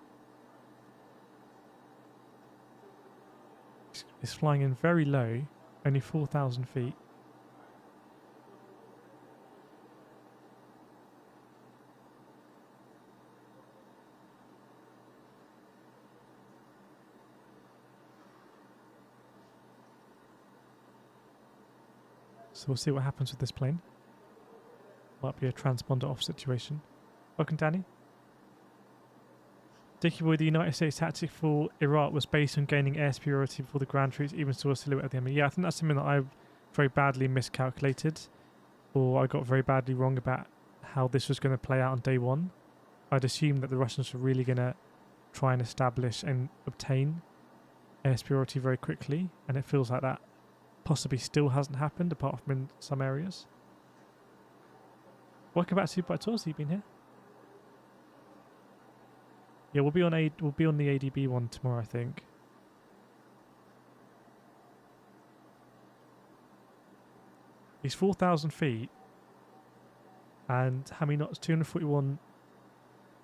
It's flying in very low, only 4,000 feet. So we'll see what happens with this plane. Might be a transponder off situation. Welcome, Danny. Dickie Boy, the United States tactic for Iraq was based on gaining air superiority before the ground troops even saw a silhouette of the enemy. Yeah, I think that's something that I very badly miscalculated, or I got very badly wrong about how this was going to play out on day one. I'd assumed that the Russians were really going to try and establish and obtain air superiority very quickly, and it feels like that possibly still hasn't happened, apart from in some areas. Welcome back to Super Tours. You've been here. Yeah, we'll be on the ADB one tomorrow, I think. He's 4,000 feet, and how many knots? 241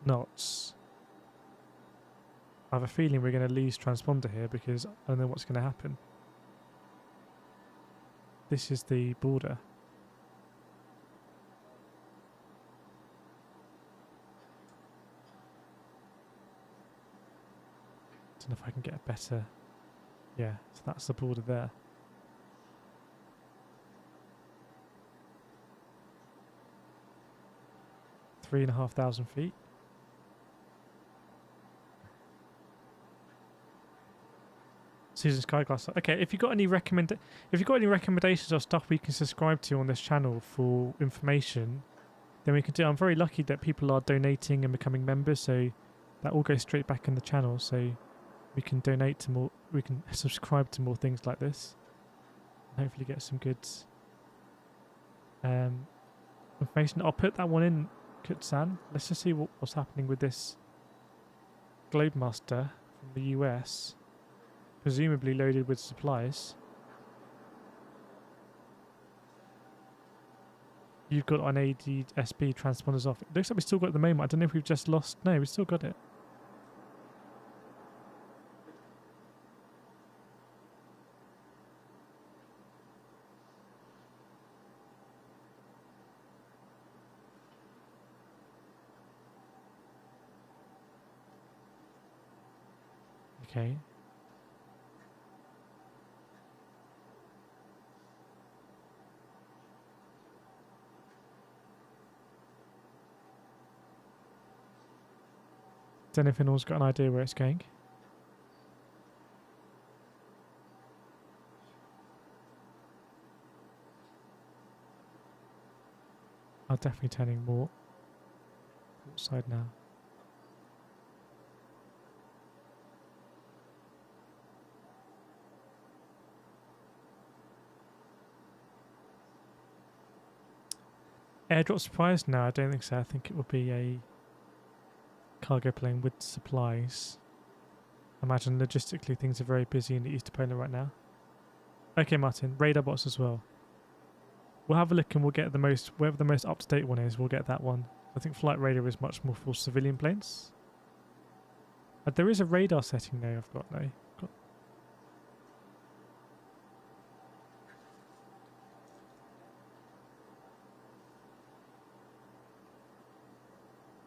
knots. I have a feeling we're going to lose transponder here because I don't know what's going to happen. This is the border. Don't know if I can get a better. Yeah, so that's the border there. — 3,500 feet. Susan Skyglass. Okay, if you got any recommendations of stuff we can subscribe to on this channel for information, then we can do. I'm very lucky that people are donating and becoming members, so that all goes straight back in the channel. So we can donate to more. We can subscribe to more things like this. And hopefully, get some good information. I'll put that one in, Kutsan. Let's just see what's happening with this Globemaster from the US. Presumably loaded with supplies. You've got an ADSB transponders off. It looks like we still got it at the moment. I don't know if we've just lost. No, we still got it. Okay. Don't know if anyone's got an idea where it's going. I'm definitely turning more outside now. Airdrop supplies? No, I don't think so. I think it will be a cargo plane with supplies. I imagine logistically things are very busy in the East of Poland right now. Okay, Martin, radar bots as well. We'll have a look and we'll get the most, wherever the most up-to-date one is, we'll get that one. I think flight radar is much more for civilian planes. But there is a radar setting there I've got though.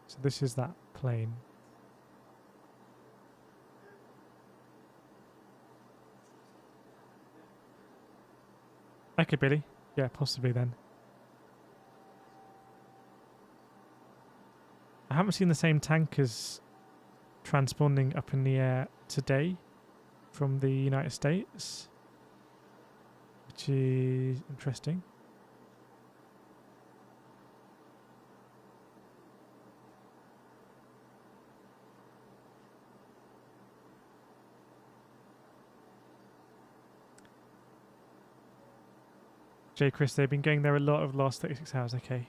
So this is that plane. Okay, Billy. Yeah, possibly then. I haven't seen the same tankers transponding up in the air today from the United States, which is interesting. J. Chris, they've been going there a lot of the last 36 hours. Okay.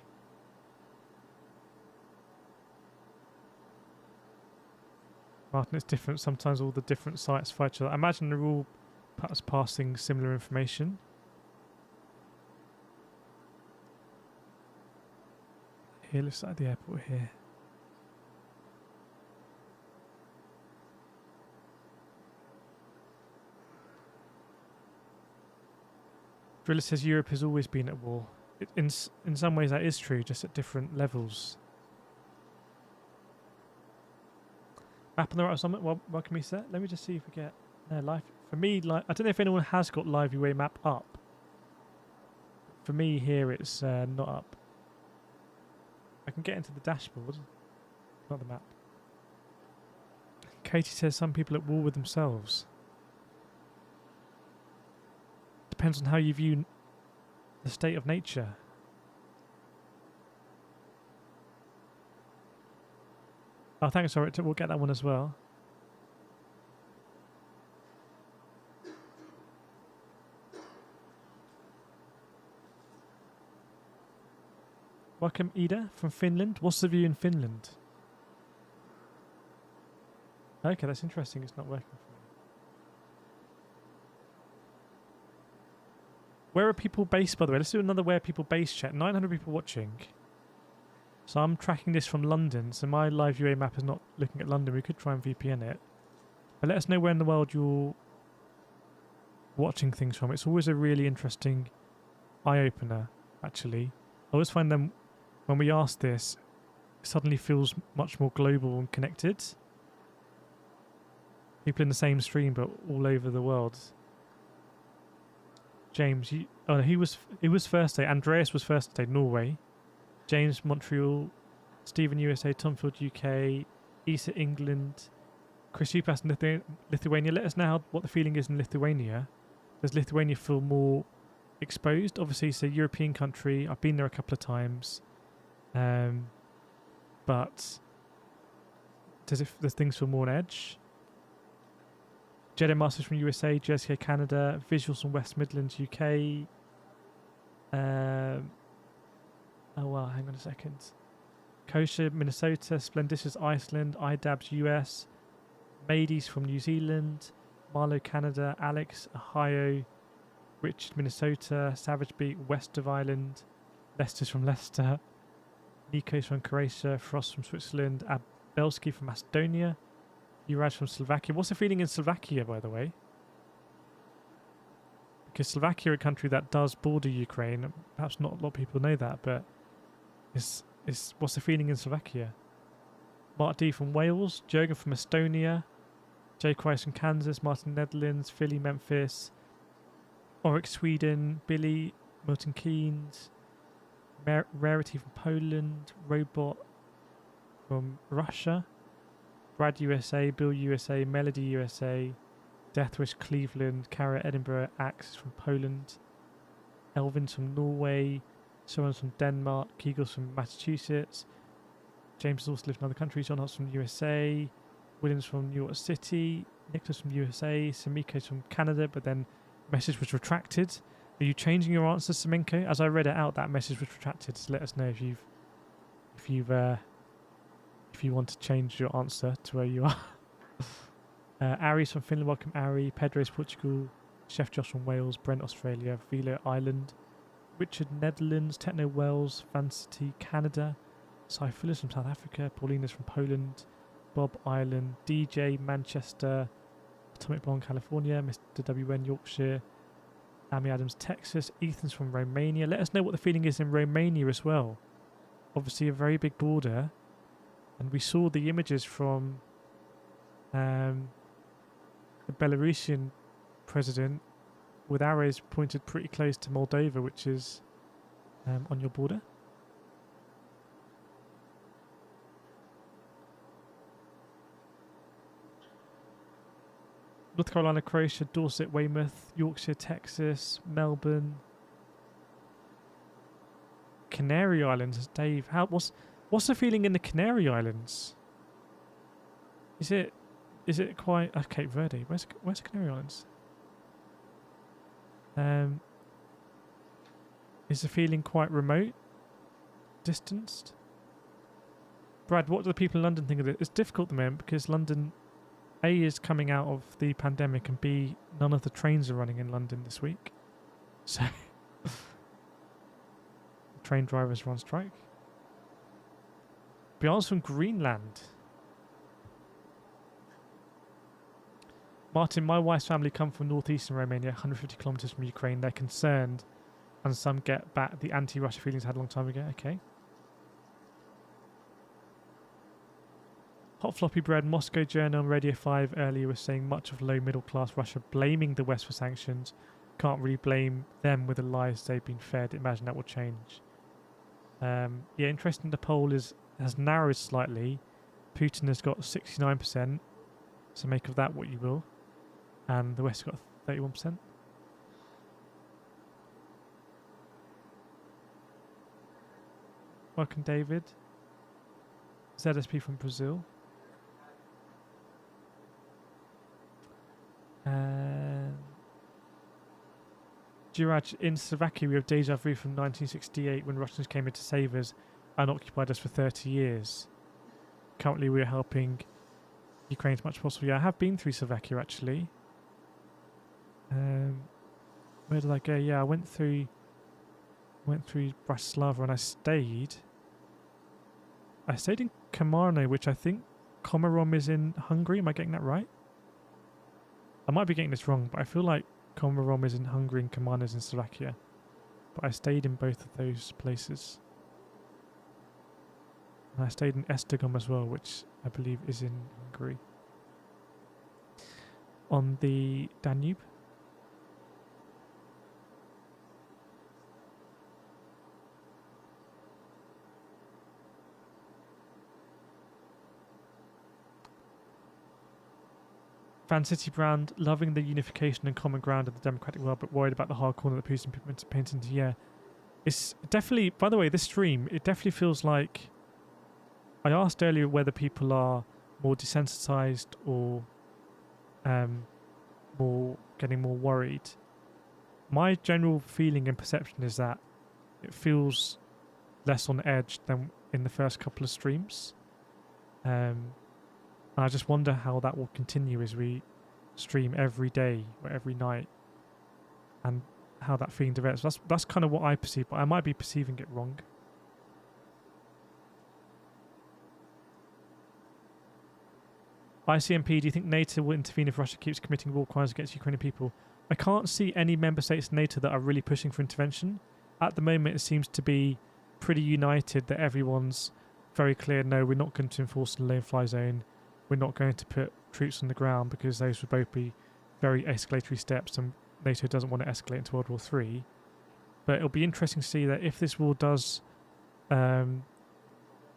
Martin, it's different. Sometimes all the different sites fight each other. I imagine they're all perhaps passing similar information. Here, looks like the airport here. Driller says Europe has always been at war. In some ways that is true, just at different levels. Map on the right or something? What can we set? Let me just see if we get... No, live... For me, I don't know if anyone has got live UA map up. For me here it's not up. I can get into the dashboard. Not the map. Katie says some people at war with themselves. Depends on how you view the state of nature. Oh, thanks, sorry. We'll get that one as well. Welcome, Ida, from Finland. What's the view in Finland? Okay, that's interesting. It's not working for me. Where are people based, by the way? Let's do another where people based chat. 900 people watching. So I'm tracking this from London. So my live UA map is not looking at London. We could try and VPN it. But let us know where in the world you're watching things from. It's always a really interesting eye-opener, actually. I always find them, when we ask this, it suddenly feels much more global and connected. People in the same stream, but all over the world. James, he was first day. Andreas was first day, Norway. James, Montreal. Stephen, USA. Tomfield, UK. Isa, England. Chris Upas in Lithuania. Let us know what the feeling is in Lithuania. Does Lithuania feel more exposed? Obviously, it's a European country. I've been there a couple of times. But does things feel more on edge? Jedi Masters from USA, JSK Canada, Visuals from West Midlands, UK. Oh wow, hang on a second. Kosher, Minnesota, Splendicious, Iceland, iDabs, US, Madies from New Zealand, Marlow, Canada, Alex, Ohio, Richard, Minnesota, Savage Beat, West of Ireland, Leicester's from Leicester, Nikos from Croatia, Frost from Switzerland, Abelski from Macedonia, Uraj from Slovakia. What's the feeling in Slovakia, by the way? Because Slovakia, a country that does border Ukraine, perhaps not a lot of people know that, but what's the feeling in Slovakia? Mark D from Wales, Jurgen from Estonia, Jay Christ from Kansas, Martin Netherlands, Philly, Memphis, Oryx Sweden, Billy, Milton Keynes, Rarity from Poland, Robot from Russia, Brad USA, Bill USA, Melody USA, Deathwish Cleveland, Cara Edinburgh, Axe from Poland, Elvin's from Norway, Soren's from Denmark, Kegel's from Massachusetts, James has also lived in other countries, John Hotz from USA, Williams from New York City, Nicholas from USA, Samiko's from Canada, but then message was retracted. Are you changing your answer, Semenko? As I read it out, that message was retracted. So let us know if you want to change your answer to where you are. Ari's from Finland, welcome Ari. Pedro's Portugal, Chef Josh from Wales, Brent Australia, Velo Ireland, Richard Netherlands, Techno Wales, Fancity Canada, Cy Phillips from South Africa, Paulina's from Poland, Bob Ireland, DJ Manchester, Atomic Blonde California, Mr. WN Yorkshire, Amy Adams Texas, Ethan's from Romania. Let us know what the feeling is in Romania as well. Obviously a very big border, and we saw the images from the Belarusian president with arrows pointed pretty close to Moldova, which is on your border. North Carolina, Croatia, Dorset, Weymouth, Yorkshire, Texas, Melbourne, Canary Islands. Dave, what's the feeling in the Canary Islands? Is it quite Cape Verde? Where's the Canary Islands? Is the feeling quite remote, distanced? Brad, what do the people in London think of it? It's difficult at the moment because London, A, is coming out of the pandemic, and B, none of the trains are running in London this week. So, train drivers are on strike. Beyond's from Greenland. Martin, my wife's family come from northeastern Romania, 150 kilometers from Ukraine. They're concerned, and some get back the anti-Russia feelings had a long time ago. Okay. Hot Floppy Bread, Moscow Journal on Radio 5 earlier was saying much of low middle class Russia blaming the West for sanctions. Can't really blame them with the lies they've been fed. Imagine that will change. Yeah, interesting. The poll has narrowed slightly. Putin has got 69%, so make of that what you will. And the West has got 31%. Welcome, David. ZSP from Brazil. Juraj, in Slovakia we have deja vu from 1968 when Russians came in to save us and occupied us for 30 years. Currently we are helping Ukraine as much as possible. Yeah, I have been through Slovakia actually. Where did I go? Yeah, I went through Bratislava and I stayed in Komarno, which I think Komarom is in Hungary. Am I getting that right? I might be getting this wrong, but I feel like Komarom is in Hungary and Komarno is in Slovakia. But I stayed in both of those places. And I stayed in Esztergom as well, which I believe is in Hungary. On the Danube. Fan City brand, loving the unification and common ground of the democratic world, but worried about the hard corner that Putin paints into. Yeah, it's definitely. By the way, this stream, it definitely feels like. I asked earlier whether people are more desensitized or getting more worried. My general feeling and perception is that it feels less on edge than in the first couple of streams. And I just wonder how that will continue as we stream every day or every night, and how that feeling develops. That's kind of what I perceive, but I might be perceiving it wrong. ICMP, do you think NATO will intervene if Russia keeps committing war crimes against Ukrainian people? I can't see any member states of NATO that are really pushing for intervention. At the moment, it seems to be pretty united that everyone's very clear, no, we're not going to enforce the no-fly zone. We're not going to put troops on the ground because those would both be very escalatory steps, and NATO doesn't want to escalate into World War III. But it'll be interesting to see that if this war does,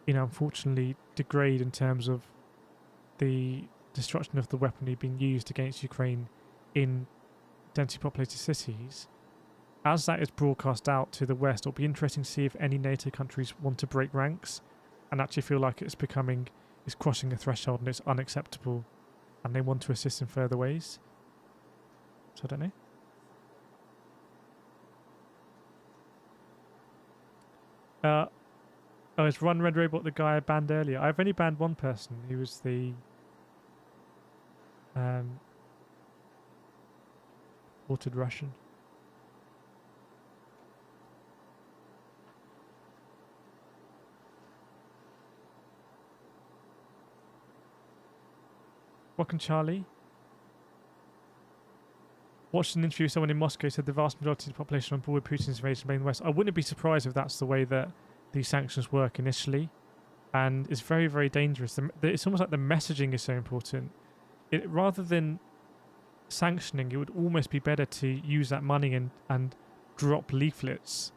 unfortunately degrade in terms of the destruction of the weaponry being used against Ukraine in densely populated cities, as that is broadcast out to the West, it'll be interesting to see if any NATO countries want to break ranks and actually feel like it's crossing a threshold and it's unacceptable, and they want to assist in further ways. So I don't know. It's Run Red Robot, the guy I banned earlier. I've only banned one person. He was the altered Russian. Welcome, Charlie. Watched an interview with someone in Moscow said the vast majority of the population on board with Putin's invasion of the West. I wouldn't be surprised if that's the way that these sanctions work initially, and it's very, very dangerous. It's almost like the messaging is so important. Rather than sanctioning, it would almost be better to use that money and drop leaflets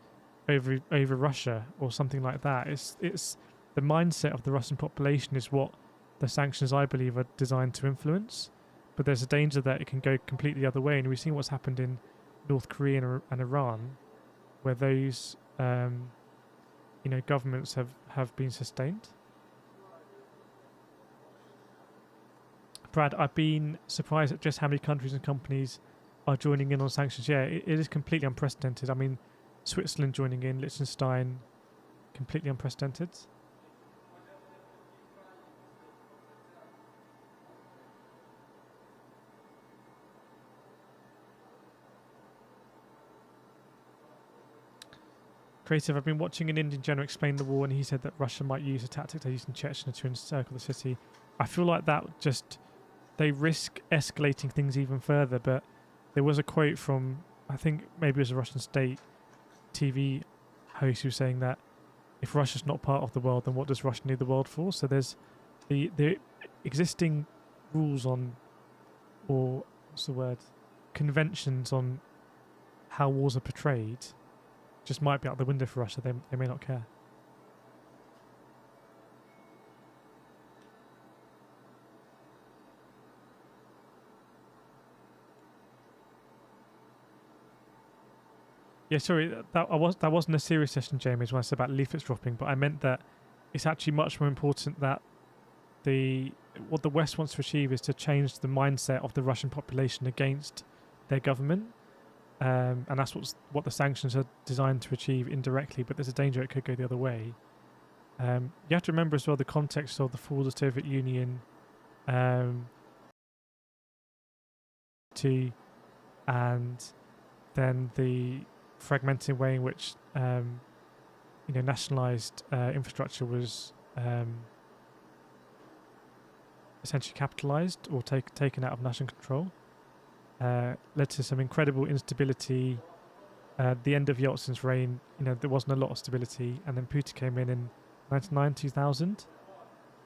over Russia or something like that. It's the mindset of the Russian population is what the sanctions, I believe, are designed to influence. But there's a danger that it can go completely the other way, and we've seen what's happened in North Korea and Iran, where those governments have been sustained. Brad, I've been surprised at just how many countries and companies are joining in on sanctions. Yeah, it is completely unprecedented. I mean, Switzerland joining in, Liechtenstein, completely unprecedented. Creative, I've been watching an Indian general explain the war, and he said that Russia might use a tactic they used in Chechnya to encircle the city. I feel like that they risk escalating things even further, but there was a quote from, I think maybe it was a Russian state TV host who was saying that if Russia's not part of the world, then what does Russia need the world for? So there's the existing rules on, or what's the word, conventions on how wars are portrayed just might be out the window for Russia. They may not care. Yeah, sorry, that wasn't a serious session, James, when I said about leaflets dropping, but I meant that it's actually much more important that what the West wants to achieve is to change the mindset of the Russian population against their government. And that's what the sanctions are designed to achieve indirectly, but there's a danger it could go the other way. You have to remember as well the context of the fall of the Soviet Union, and then the fragmented way in which nationalized infrastructure was essentially capitalized or taken out of national control. Led to some incredible instability. The end of Yeltsin's reign, there wasn't a lot of stability, and then Putin came in 1999, 2000,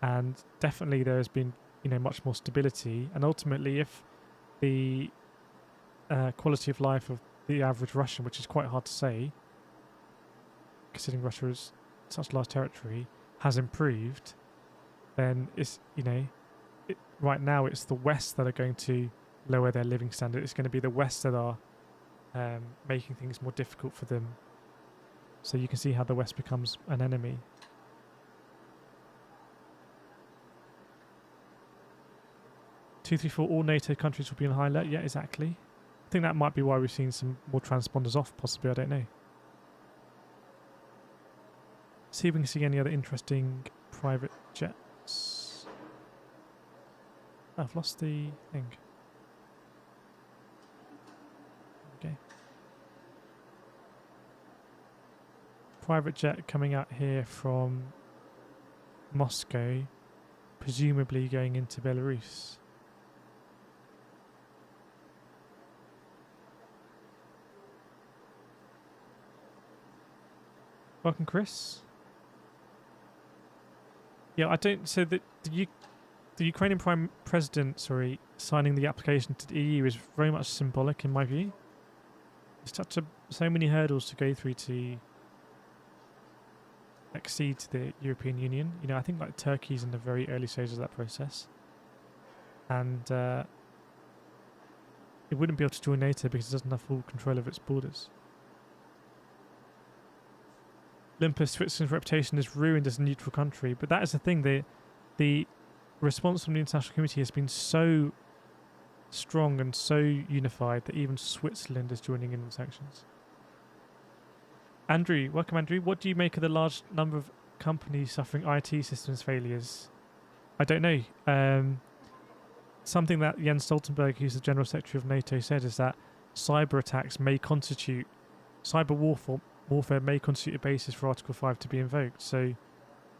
and definitely there has been, much more stability. And ultimately, if the quality of life of the average Russian, which is quite hard to say, considering Russia is such a large territory, has improved, then it's right now it's the West that are going to lower their living standard. It's going to be the West that are making things more difficult for them. So you can see how the West becomes an enemy. Two, three, four. All NATO countries will be on high alert. Yeah, exactly. I think that might be why we've seen some more transponders off. Possibly, I don't know. See if we can see any other interesting private jets. Oh, I've lost the thing. Okay. Private jet coming out here from Moscow, presumably going into Belarus. Welcome, Chris. Yeah, I don't. So the Ukrainian Prime President, signing the application to the EU is very much symbolic in my view. There's so many hurdles to go through to accede to the European Union. You know, I think like Turkey's in the very early stages of that process, and it wouldn't be able to join NATO because it doesn't have full control of its borders. Olympus, Switzerland's reputation is ruined as a neutral country, but that is the thing. The response from the international community has been so strong and so unified that even Switzerland is joining in sanctions. Andrew, welcome, Andrew. What do you make of the large number of companies suffering IT systems failures? I don't know. Something that Jens Stoltenberg, who's the General Secretary of NATO, said is that cyber warfare may constitute a basis for Article 5 to be invoked, so we'll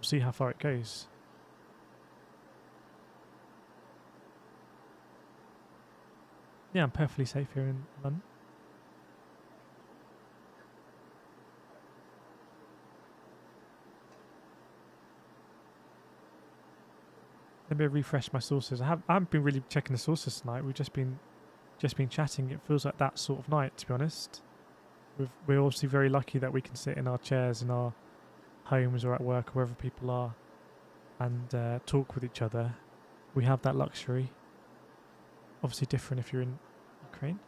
see how far it goes. Yeah, I'm perfectly safe here in London. Let me refresh my sources. I haven't been really checking the sources tonight. We've just been chatting. It feels like that sort of night, to be honest. We're obviously very lucky that we can sit in our chairs in our homes or at work or wherever people are and talk with each other. We have that luxury. Obviously different if you're in Ukraine.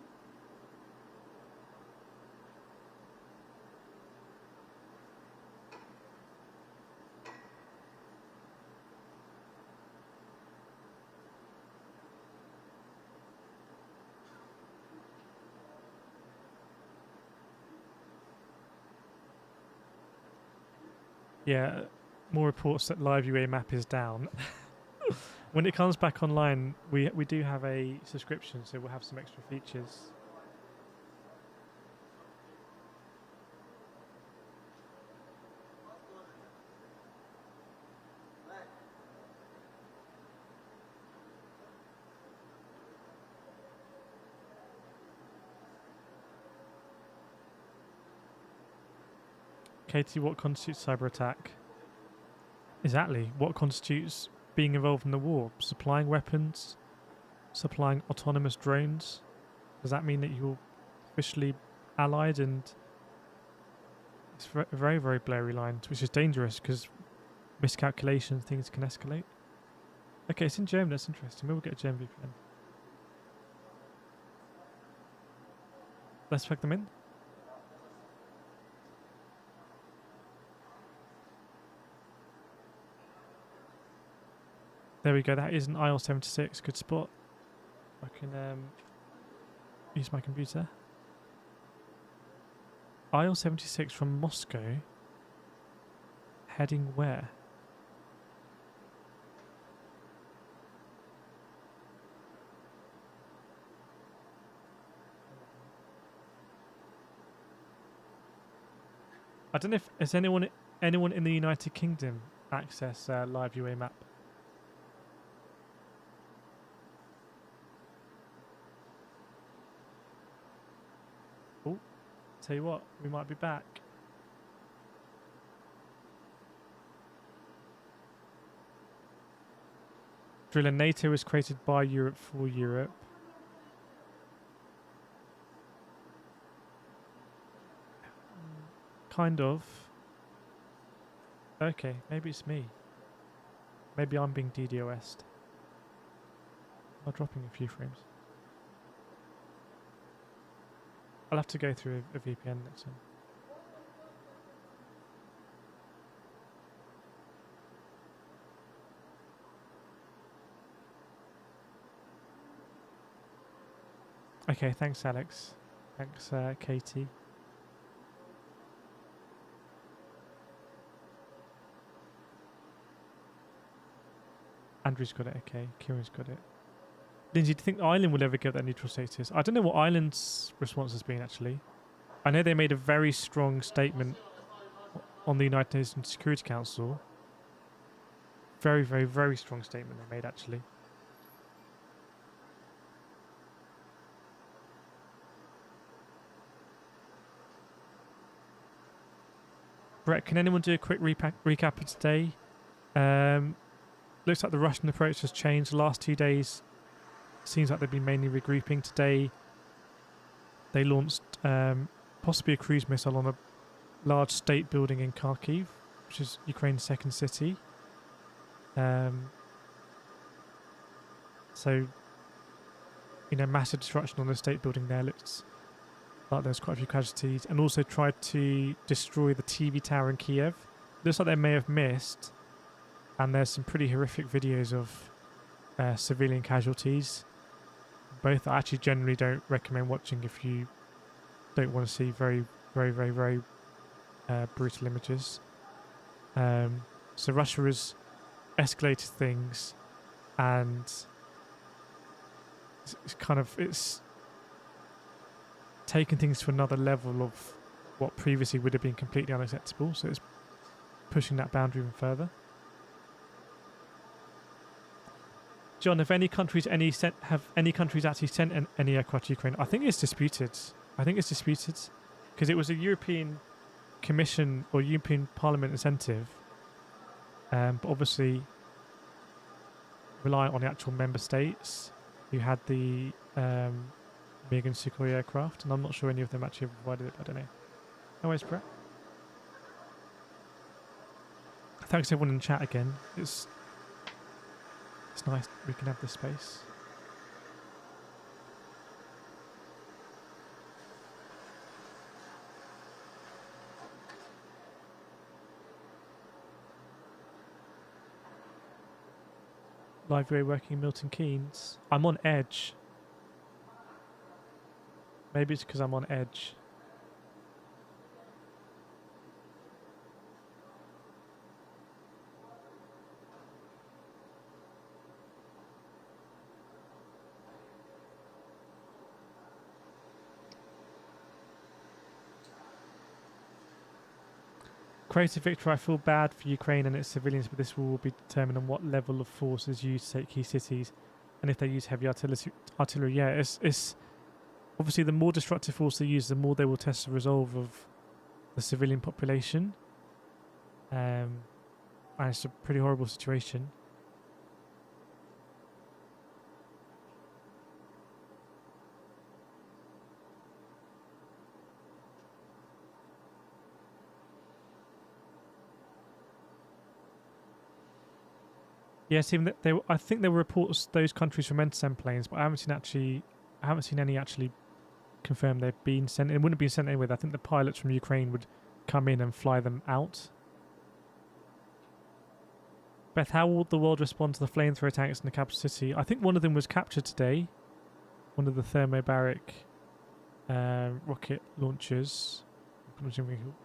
Yeah, more reports that live UA map is down. When it comes back online, we do have a subscription, so we'll have some extra features. Katie, what constitutes cyber attack? Exactly. What constitutes being involved in the war? Supplying weapons? Supplying autonomous drones? Does that mean that you're officially allied? And it's a very, very blurry line, which is dangerous because miscalculations, things can escalate. Okay, it's in German. That's interesting. Maybe we'll get a German VPN. Let's plug them in. There we go. That is an IL-76. Good spot. I can use my computer. IL-76 from Moscow. Heading where? I don't know if has anyone in the United Kingdom access live UA map. Oh, tell you what, we might be back. Driller, NATO was created by Europe for Europe. Kind of. Okay, maybe it's me. Maybe I'm being DDoS'd. are dropping a few frames. I'll have to go through a VPN next time. Okay, thanks Alex. Thanks Katie. Andrew's got it, okay. Kieran's got it. Lindsay, do you think Ireland will ever get that neutral status? I don't know what Ireland's response has been, actually. I know they made a very strong statement on the United Nations Security Council. Very, very, very strong statement they made, actually. Brett, can anyone do a quick recap of today? Looks like the Russian approach has changed. The last 2 days seems like they've been mainly regrouping. Today they launched possibly a cruise missile on a large state building in Kyiv, which is Ukraine's second city. So, you know, massive destruction on the state building there. Looks like there's quite a few casualties. And also tried to destroy the TV tower in Kyiv. Looks like they may have missed. And there's some pretty horrific videos of civilian casualties. Both I actually generally don't recommend watching if you don't want to see very, very, very, very brutal images. So Russia has escalated things, and it's taken things to another level of what previously would have been completely unacceptable. So it's pushing that boundary even further. John, have any countries actually sent any aircraft to Ukraine? I think it's disputed. Because it was a European Commission or European Parliament incentive, but obviously reliant on the actual member states who had the MiG and Sukhoi aircraft, and I'm not sure any of them actually have provided it. But I don't know. No worries, Brett. Thanks everyone in the chat again. It's nice we can have this space. Library working in Milton Keynes. I'm on edge. Maybe it's because I'm on edge. Creative victory. I feel bad for Ukraine and its civilians, but this will be determined on what level of force is used to take key cities, and if they use heavy artillery. Yeah, it's obviously the more destructive force they use, the more they will test the resolve of the civilian population. And it's a pretty horrible situation. Yes, even I think there were reports those countries from meant to send planes, but I haven't seen any actually confirm they've been sent. It wouldn't have been sent anyway. I think the pilots from Ukraine would come in and fly them out. Beth, how will the world respond to the flamethrower tanks in the capital city? I think one of them was captured today. One of the thermobaric rocket launchers.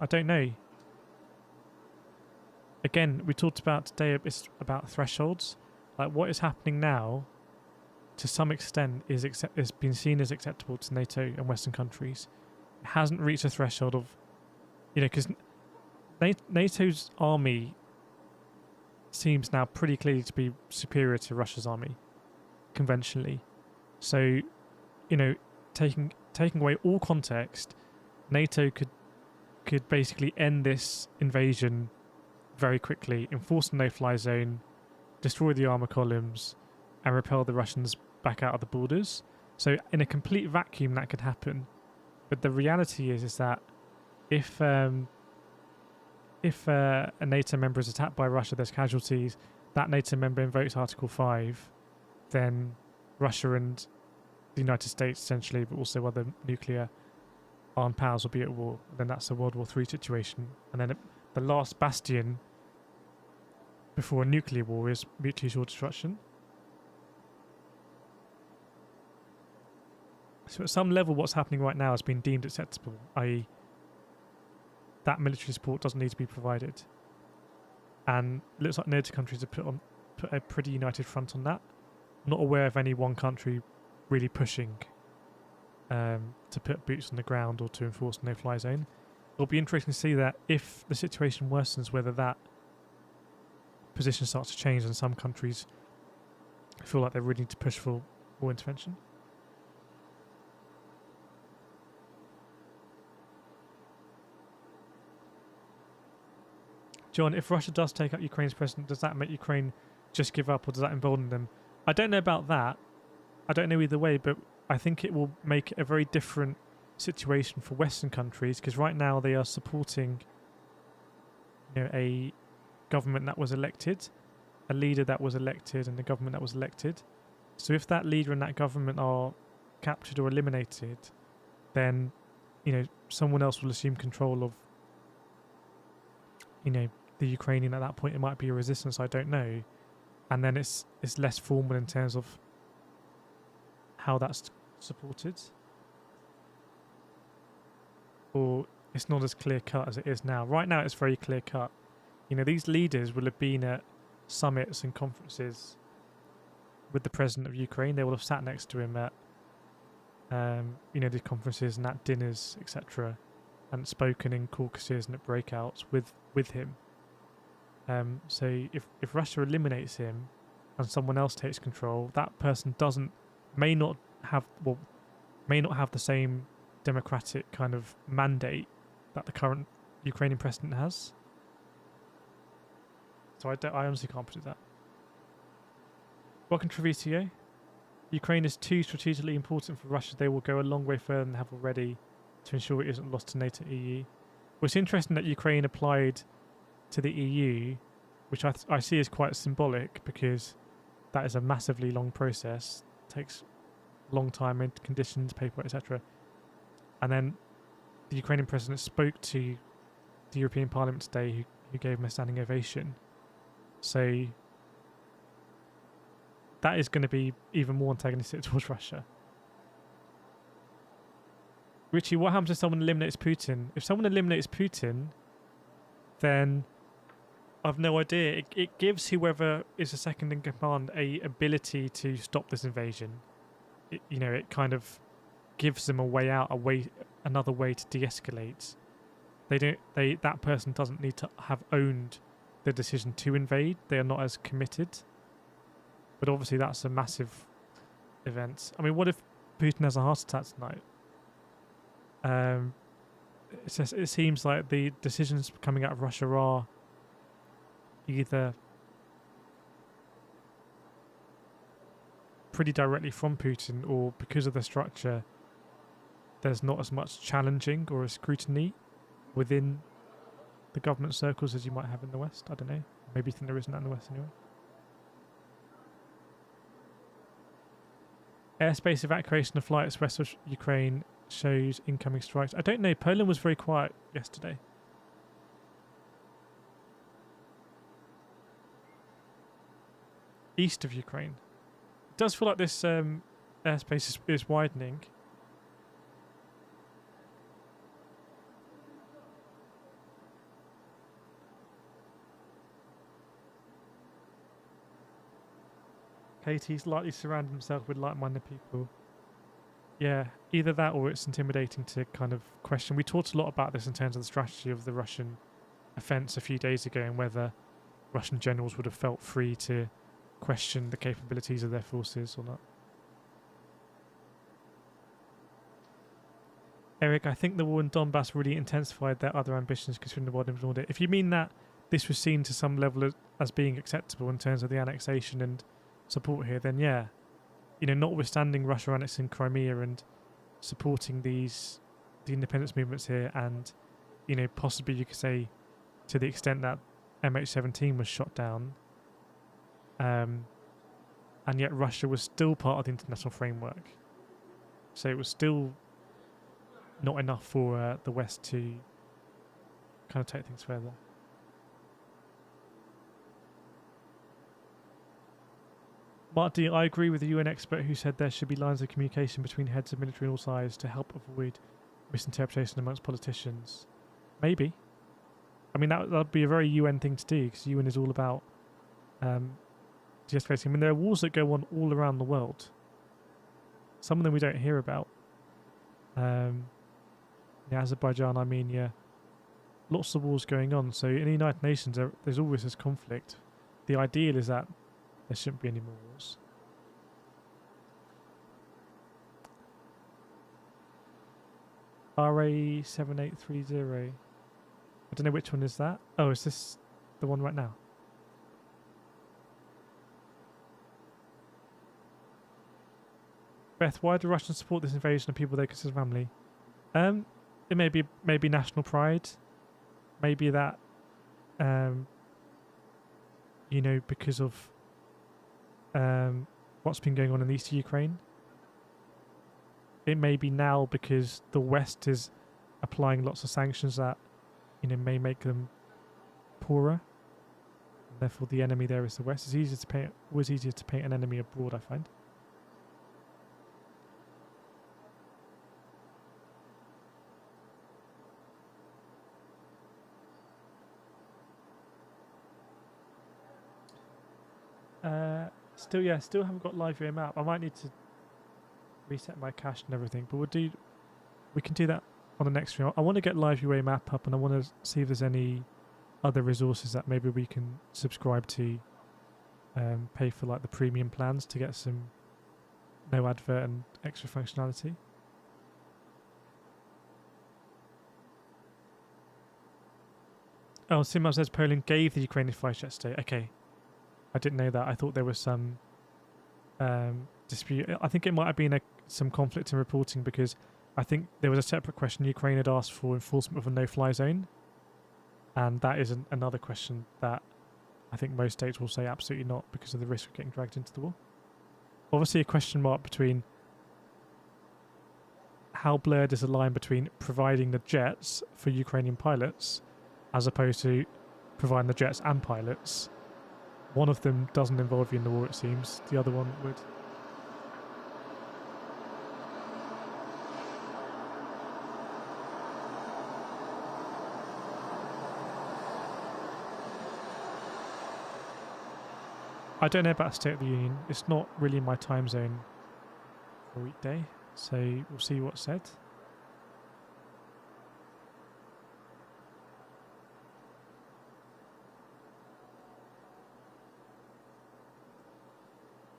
I don't know. Again, we talked about today, it's about thresholds. Like what is happening now, to some extent, is been seen as acceptable to NATO and Western countries. It hasn't reached a threshold of, because NATO's army seems now pretty clearly to be superior to Russia's army, conventionally. So, taking away all context, NATO could basically end this invasion very quickly, enforce the no-fly zone, destroy the armor columns, and repel the Russians back out of the borders. So in a complete vacuum that could happen. But the reality is that if a NATO member is attacked by Russia, there's casualties, that NATO member invokes Article 5, then Russia and the United States essentially, but also other nuclear armed powers will be at war. Then that's a World War III situation. And then the last bastion before a nuclear war is mutually assured destruction. So at some level, what's happening right now has been deemed acceptable, i.e. that military support doesn't need to be provided. And it looks like NATO countries have put a pretty united front on that. I'm not aware of any one country really pushing to put boots on the ground or to enforce a no-fly zone. It'll be interesting to see that if the situation worsens, whether that position starts to change and some countries feel like they really need to push for more intervention. John, if Russia does take out Ukraine's president, does that make Ukraine just give up, or does that embolden them? I don't know about that. I don't know either way, but I think it will make a very different situation for Western countries, because right now they are supporting, a government that was elected, a leader that was elected, and a government that was elected. So if that leader and that government are captured or eliminated, then, someone else will assume control of, the Ukrainian at that point. It might be a resistance, I don't know. And then it's less formal in terms of how that's supported. Or it's not as clear cut as it is now. Right now it's very clear cut. These leaders will have been at summits and conferences with the president of Ukraine. They will have sat next to him at the conferences and at dinners, etc., and spoken in caucuses and at breakouts with him. So if Russia eliminates him and someone else takes control, that person may not have the same democratic kind of mandate that the current Ukrainian president has. So I honestly can't predict that. Welcome to Trevitio. Ukraine is too strategically important for Russia. They will go a long way further than they have already to ensure it isn't lost to NATO EU. Well, it's interesting that Ukraine applied to the EU, which I see as quite symbolic, because that is a massively long process. It takes a long time and conditions, paperwork, etc. And then the Ukrainian president spoke to the European Parliament today, who gave him a standing ovation. So that is going to be even more antagonistic towards Russia. Richie, what happens if someone eliminates Putin? If someone eliminates Putin, then I've no idea. It gives whoever is a second in command a ability to stop this invasion. It kind of gives them a way out, another way to de-escalate. That person doesn't need to have owned the decision to invade. They are not as committed. But obviously that's a massive event. I mean, what if Putin has a heart attack tonight? It seems like the decisions coming out of Russia are either pretty directly from Putin, or because of the structure, there's not as much challenging or a scrutiny within the government circles as you might have in the West. I don't know. Maybe you think there isn't that in the West anyway. Airspace evacuation of flights west of Ukraine shows incoming strikes. I don't know. Poland was very quiet yesterday. East of Ukraine. It does feel like this airspace is widening. Katie's likely surrounded himself with like-minded people. Yeah, either that or it's intimidating to kind of question. We talked a lot about this in terms of the strategy of the Russian offence a few days ago, and whether Russian generals would have felt free to question the capabilities of their forces or not. Eric, I think the war in Donbass really intensified their other ambitions, considering the world ignored it. If you mean that this was seen to some level as being acceptable in terms of the annexation and support here, then yeah. Notwithstanding Russia annexing Crimea and supporting the independence movements here, and, possibly you could say to the extent that MH17 was shot down, and yet Russia was still part of the international framework. So it was still not enough for the West to kind of take things further. Mark D, I agree with the UN expert who said there should be lines of communication between heads of military and all sides to help avoid misinterpretation amongst politicians. Maybe. I mean, that'd be a very UN thing to do, because UN is all about de-escalating. I mean, there are wars that go on all around the world. Some of them we don't hear about. Azerbaijan, Armenia, lots of wars going on. So in the United Nations, there's always this conflict. The ideal is that there shouldn't be any more wars. RA7830. I don't know which one is that. Oh, is this the one right now? Beth, why do Russians support this invasion of people they consider family? It may be national pride. Maybe that, because of what's been going on in the east of Ukraine. It may be now because the West is applying lots of sanctions that, may make them poorer. And therefore, the enemy there is the West. It's always easier to paint an enemy abroad, I find. Still haven't got live UA map. I might need to reset my cache and everything, but we can do that on the next stream. I want to get live UA map up, and I want to see if there's any other resources that maybe we can subscribe to, pay for like the premium plans to get some no advert and extra functionality. Oh, Simon says Poland gave the Ukrainian fighter jet state. Okay. I didn't know that. I thought there was some dispute. I think it might have been some conflict in reporting, because I think there was a separate question Ukraine had asked for enforcement of a no-fly zone, and that is another question that I think most states will say absolutely not, because of the risk of getting dragged into the war. Obviously, a question mark between how blurred is the line between providing the jets for Ukrainian pilots as opposed to providing the jets and pilots. One of them doesn't involve you in the war, it seems. The other one would. I don't know about State of the Union. It's not really my time zone for a weekday, so we'll see what's said.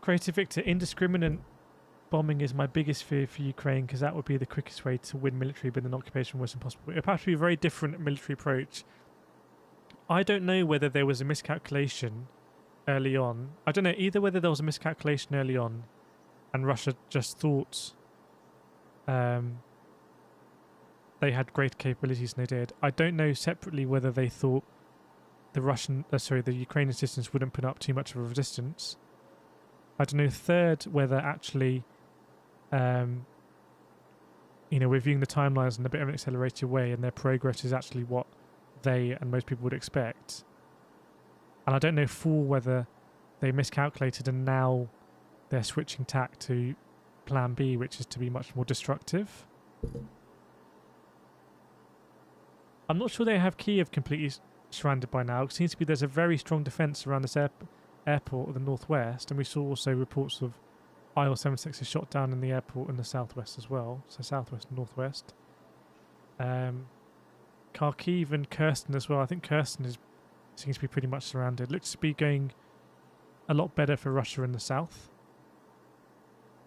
Creative Victor, indiscriminate bombing is my biggest fear for Ukraine, because that would be the quickest way to win military, but an occupation was impossible. It would have to be a very different military approach. I don't know whether there was a miscalculation early on. I don't know either whether there was a miscalculation early on and Russia just thought they had great capabilities and they did. I don't know separately whether they thought the Ukrainian citizens wouldn't put up too much of a resistance. I don't know, third, whether actually, we're viewing the timelines in a bit of an accelerated way and their progress is actually what they and most people would expect. And I don't know, four, whether they miscalculated and now they're switching tack to plan B, which is to be much more destructive. I'm not sure they have Kyiv completely surrounded by now. It seems to be there's a very strong defence around this airport of the northwest, and we saw also reports of IL-76 is shot down in the airport in the southwest as well, so southwest and northwest. Kharkiv and Kherson as well. I think Kherson seems to be pretty much surrounded. Looks to be going a lot better for Russia in the south,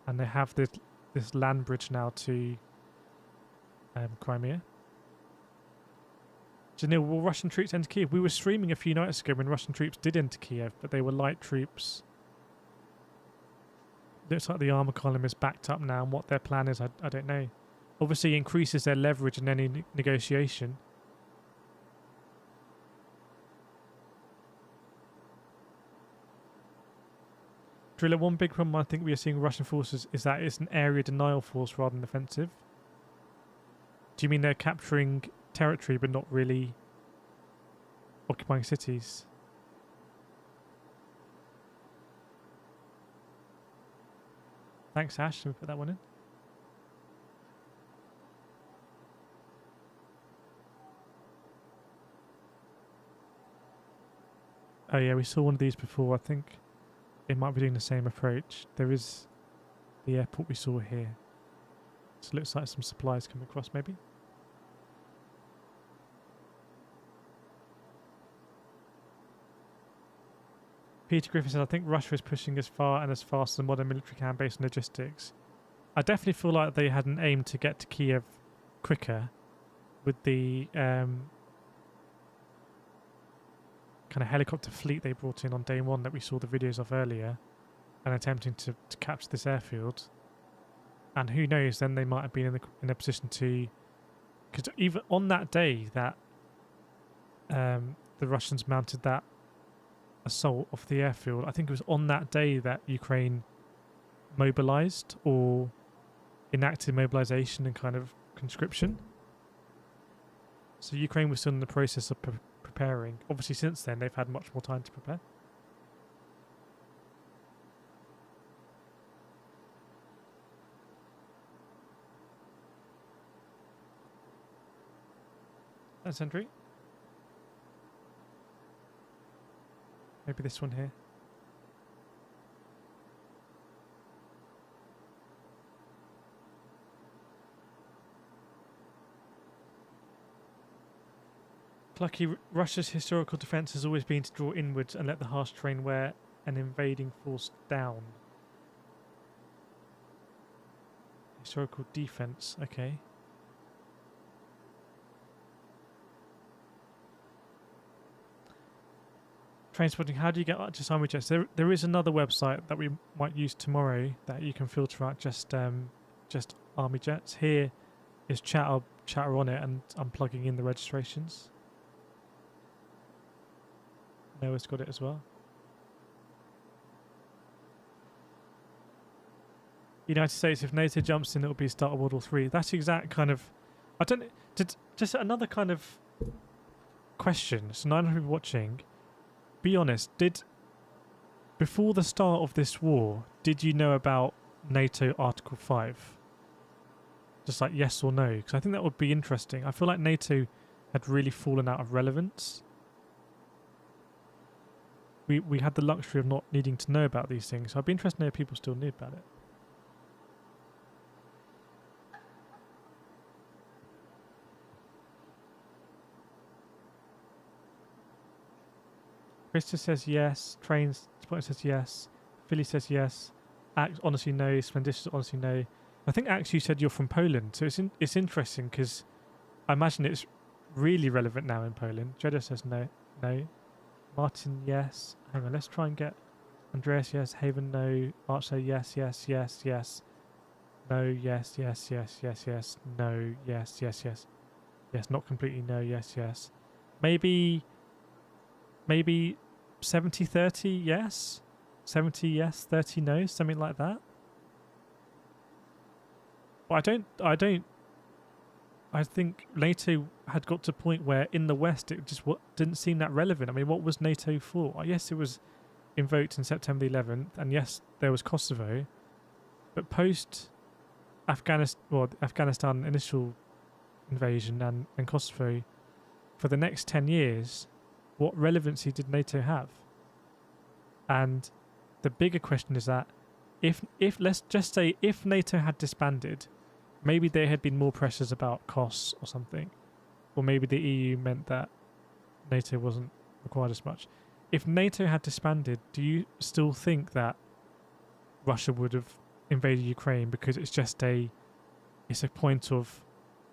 and they have this land bridge now to Crimea. Janil, will Russian troops enter Kyiv? We were streaming a few nights ago when Russian troops did enter Kyiv, but they were light troops. Looks like the armour column is backed up now, and what their plan is, I don't know. Obviously increases their leverage in any negotiation. Driller, one big problem I think we are seeing Russian forces is that it's an area denial force rather than offensive. Do you mean they're capturing territory but not really occupying cities? Thanks, Ash. Let me put that one in. Oh yeah, we saw one of these before. I think it might be doing the same approach. There is the airport we saw here. So it looks like some supplies coming across maybe. Peter Griffin said, I think Russia is pushing as far and as fast as a modern military can based on logistics. I definitely feel like they had an aim to get to Kyiv quicker with the kind of helicopter fleet they brought in on day one that we saw the videos of earlier, and attempting to capture this airfield. And who knows, then they might have been in a position to, because even on that day that the Russians mounted that assault off the airfield, I think it was on that day that Ukraine mobilized or enacted mobilization and kind of conscription. So Ukraine was still in the process of preparing. Obviously since then they've had much more time to prepare. Thanks, Andrew. Maybe this one here. Lucky, Russia's historical defence has always been to draw inwards and let the harsh terrain wear an invading force down. Historical defence, okay. Trainspotting, how do you get just army jets? There is another website that we might use tomorrow that you can filter out just army jets. Here is chatter on it, and I'm plugging in the registrations. Noah's got it as well. United States, if NATO jumps in, it will be start of World War III. That's the exact kind of... I don't... Just another kind of question. So 900 people watching. Be honest, before the start of this war, did you know about NATO Article 5? Just like yes or no? Because I think that would be interesting. I feel like NATO had really fallen out of relevance. We had the luxury of not needing to know about these things. So I'd be interested to know if people still knew about it. Krista says yes. Trains says yes. Philly says yes. Axe honestly no. Splendicious honestly no. I think Axe, you said you're from Poland, so it's interesting because I imagine it's really relevant now in Poland. Jeddah says no. Martin yes. Hang on, let's try and get Andreas yes. Haven no. March say yes. No yes. No yes. Yes, not completely no. Yes. Maybe 70-30 yes, 70 yes, 30 no, something like that. But I think NATO had got to a point where in the West it just didn't seem that relevant. I mean, what was NATO for? Yes, it was invoked in September the 11th, and yes, there was Kosovo, but post Afghanistan initial invasion and Kosovo, for the next 10 years, what relevancy did NATO have? And the bigger question is that if let's just say if NATO had disbanded, maybe there had been more pressures about costs or something, or maybe the EU meant that NATO wasn't required as much. If NATO had disbanded, do you still think that Russia would have invaded Ukraine because it's a point of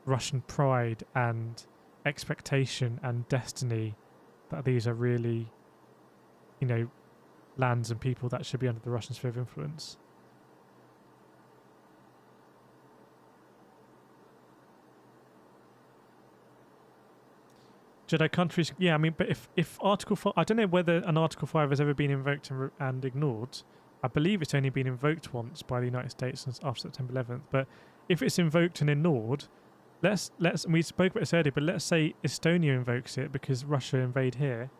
Russian pride and expectation and destiny that these are really, lands and people that should be under the Russian sphere of influence? Jedi countries, yeah, I mean, but if Article 5, I don't know whether an Article 5 has ever been invoked and ignored. I believe it's only been invoked once by the United States since after September 11th. But if it's invoked and ignored, let's and we spoke about this earlier, but let's say Estonia invokes it because Russia invade here.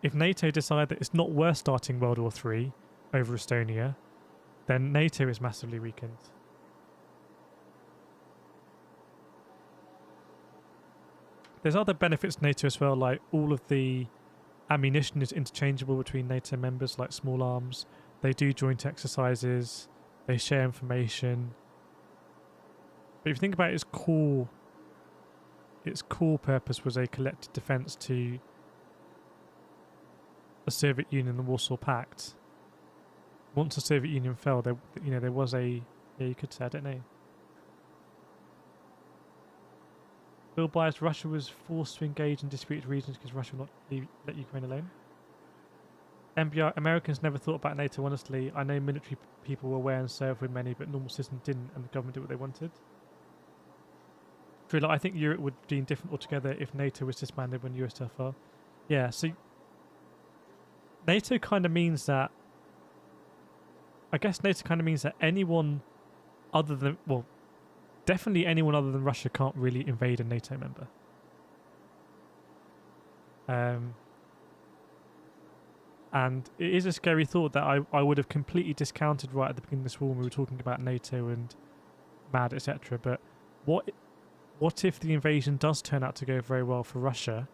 If NATO decide that it's not worth starting World War III over Estonia, then NATO is massively weakened. There's other benefits to NATO as well, like all of the ammunition is interchangeable between NATO members, like small arms. They do joint exercises. They share information. But if you think about its core purpose was a collective defense to the Soviet Union and the Warsaw Pact. Once the Soviet Union fell, there was a, yeah, you could say, I don't know. Bill Byers, Russia was forced to engage in disputed regions because Russia would not let Ukraine alone. MBR, Americans never thought about NATO, honestly. I know military people were aware and served with many, but normal citizens didn't, and the government did what they wanted. True, like, I think Europe would be different altogether if NATO was disbanded when USSR fell. Yeah, so NATO kind of means that, I guess NATO kind of means that anyone other than, well, definitely anyone other than Russia can't really invade a NATO member. And it is a scary thought that I would have completely discounted right at the beginning of this war when we were talking about NATO and MAD, etc. But what if the invasion does turn out to go very well for Russia?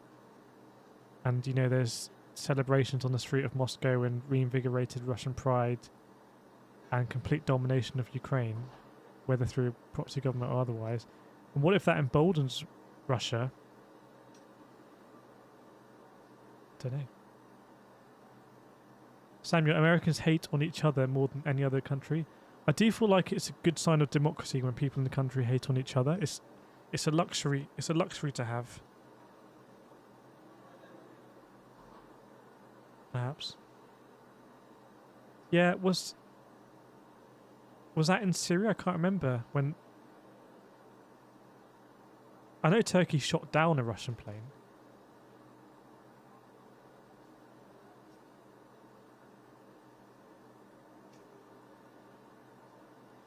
And, you know, there's celebrations on the street of Moscow and reinvigorated Russian pride and complete domination of Ukraine, whether through a proxy government or otherwise. And what if that emboldens Russia? Don't know. Samuel, Americans hate on each other more than any other country. I do feel like it's a good sign of democracy when people in the country hate on each other. It's a luxury. It's a luxury to have. Perhaps. Yeah, was that in Syria? I can't remember when. I know Turkey shot down a Russian plane.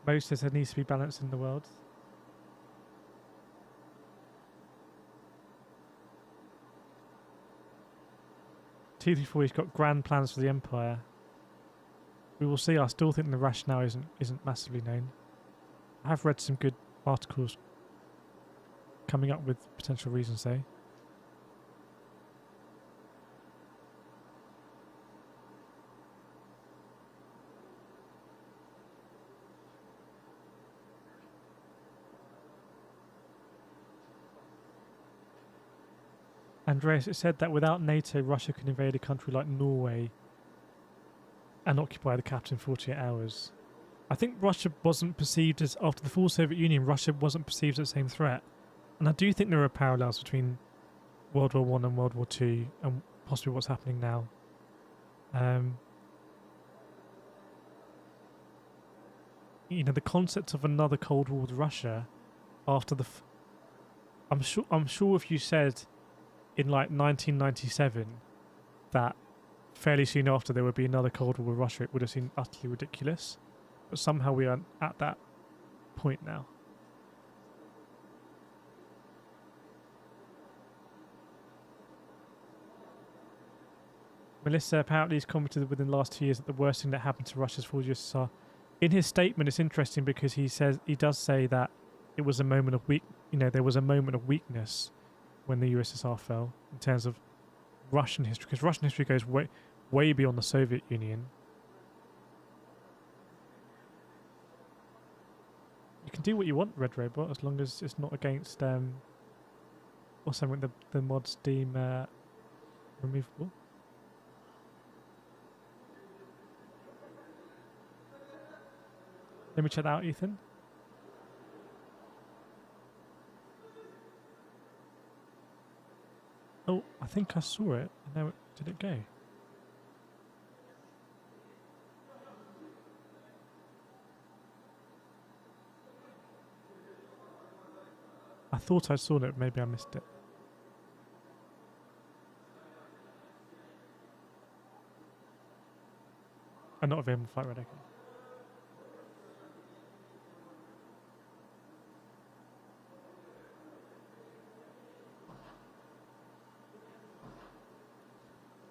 Mo says there needs to be balance in the world. T34's got grand plans for the Empire. We will see. I still think the rationale isn't massively known. I have read some good articles coming up with potential reasons though. Andreas, it said that without NATO, Russia could invade a country like Norway and occupy the capital in 48 hours. I think Russia wasn't perceived as, after the fall of the Soviet Union, Russia wasn't perceived as the same threat. And I do think there are parallels between World War I and World War II and possibly what's happening now. You know, the concept of another Cold War with Russia after the... I'm sure if you said in like 1997 that fairly soon after there would be another Cold War with Russia, it would have seemed utterly ridiculous. But somehow we are at that point now. Melissa apparently has commented within the last 2 years that the worst thing that happened to Russia's fall to USSR. In his statement, it's interesting because he does say that it was a moment of there was a moment of weakness when the USSR fell in terms of Russian history, because Russian history goes way beyond the Soviet Union. You can do what you want, Red Robot, as long as it's not against or something the mods deem removable. Let me check that out, Ethan. Oh, I think I saw it. And now did it go? I thought I saw it. Maybe I missed it. Not available flight red. Okay.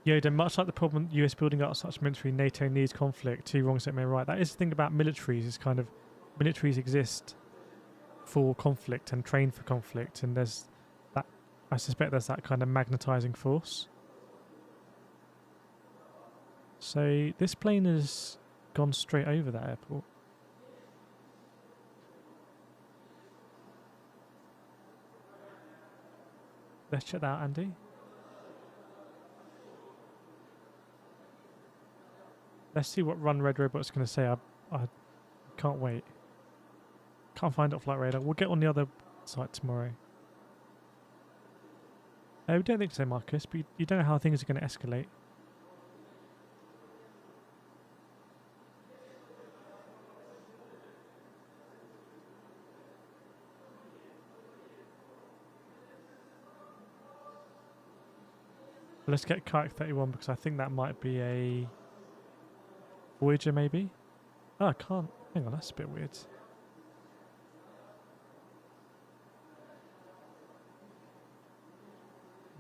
Yoda, much like the problem US building up such military, NATO needs conflict. Two wrongs don't make right. That is the thing about militaries, is kind of militaries exist for conflict and train for conflict, and there's that, I suspect there's that kind of magnetizing force. So this plane has gone straight over that airport. Let's check that out, Andy. Let's see what Run Red Robot's going to say. I can't wait. Can't find it off Flight Radar. We'll get on the other site tomorrow. We don't think so, Marcus, but you don't know how things are going to escalate. Let's get Kayak 31 because I think that might be a Voyager, maybe? Oh, I can't. Hang on, that's a bit weird.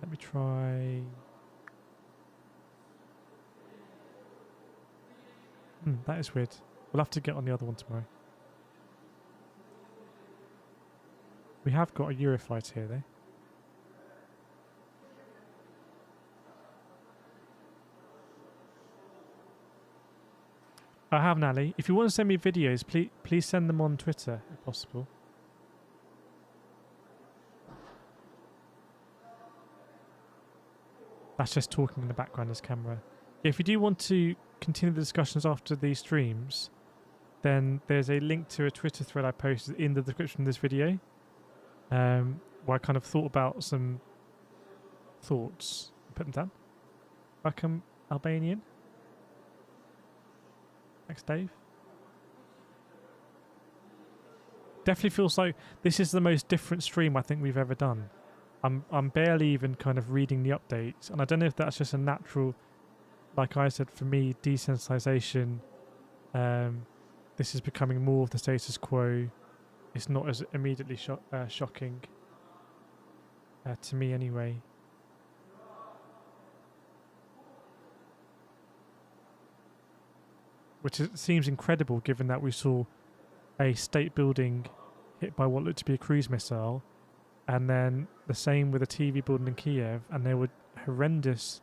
Let me try. That is weird. We'll have to get on the other one tomorrow. We have got a Eurofighter here, though. I have, Nally. If you want to send me videos, please send them on Twitter, if possible. That's just talking in the background as camera. If you do want to continue the discussions after these streams, then there's a link to a Twitter thread I posted in the description of this video, where I kind of thought about some thoughts. Put them down. Welcome, Albanian. Thanks, Dave. Definitely feels like this is the most different stream I think we've ever done. I'm barely even kind of reading the updates, and I don't know if that's just a natural, like I said, for me, desensitization. This is becoming more of the status quo. It's not as immediately shocking to me anyway. Which seems incredible given that we saw a state building hit by what looked to be a cruise missile, and then the same with a TV building in Kyiv, and there were horrendous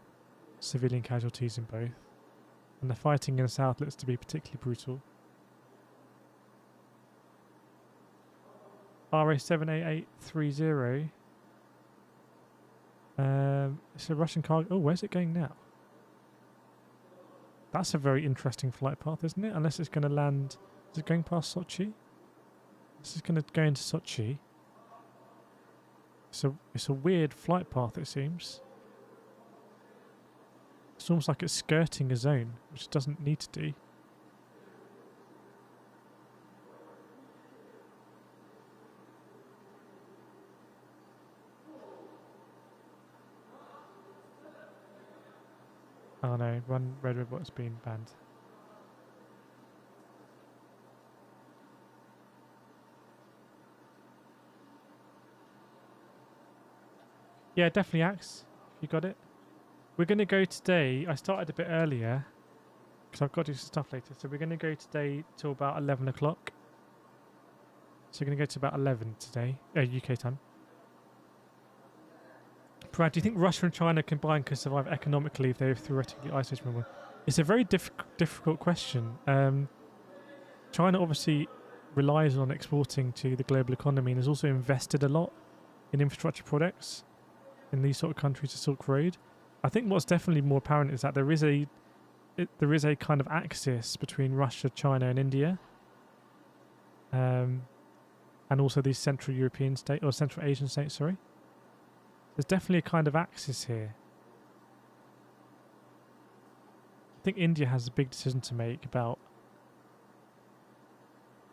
civilian casualties in both. And the fighting in the south looks to be particularly brutal. RA78830. It's a Russian cargo. Oh, where's it going now? That's a very interesting flight path, isn't it? Unless it's going to land... Is it going past Sochi? This is going to go into Sochi. It's a weird flight path, it seems. It's almost like it's skirting a zone, which it doesn't need to do. Oh no, Run Red Robot's been banned. Yeah, definitely, Axe. You got it. We're going to go today. I started a bit earlier because I've got to do some stuff later. So we're going to go today till about 11 o'clock. So we're going to go to about 11 today, UK time. Brad, do you think Russia and China combined could survive economically if they were theoretically isolated from one? It's a very difficult question. China obviously relies on exporting to the global economy and has also invested a lot in infrastructure products in these sort of countries, the Silk Road. I think what's definitely more apparent is that there is a kind of axis between Russia, China, and India, and also these Central European states or Central Asian states. Sorry. There's definitely a kind of axis here. I think India has a big decision to make about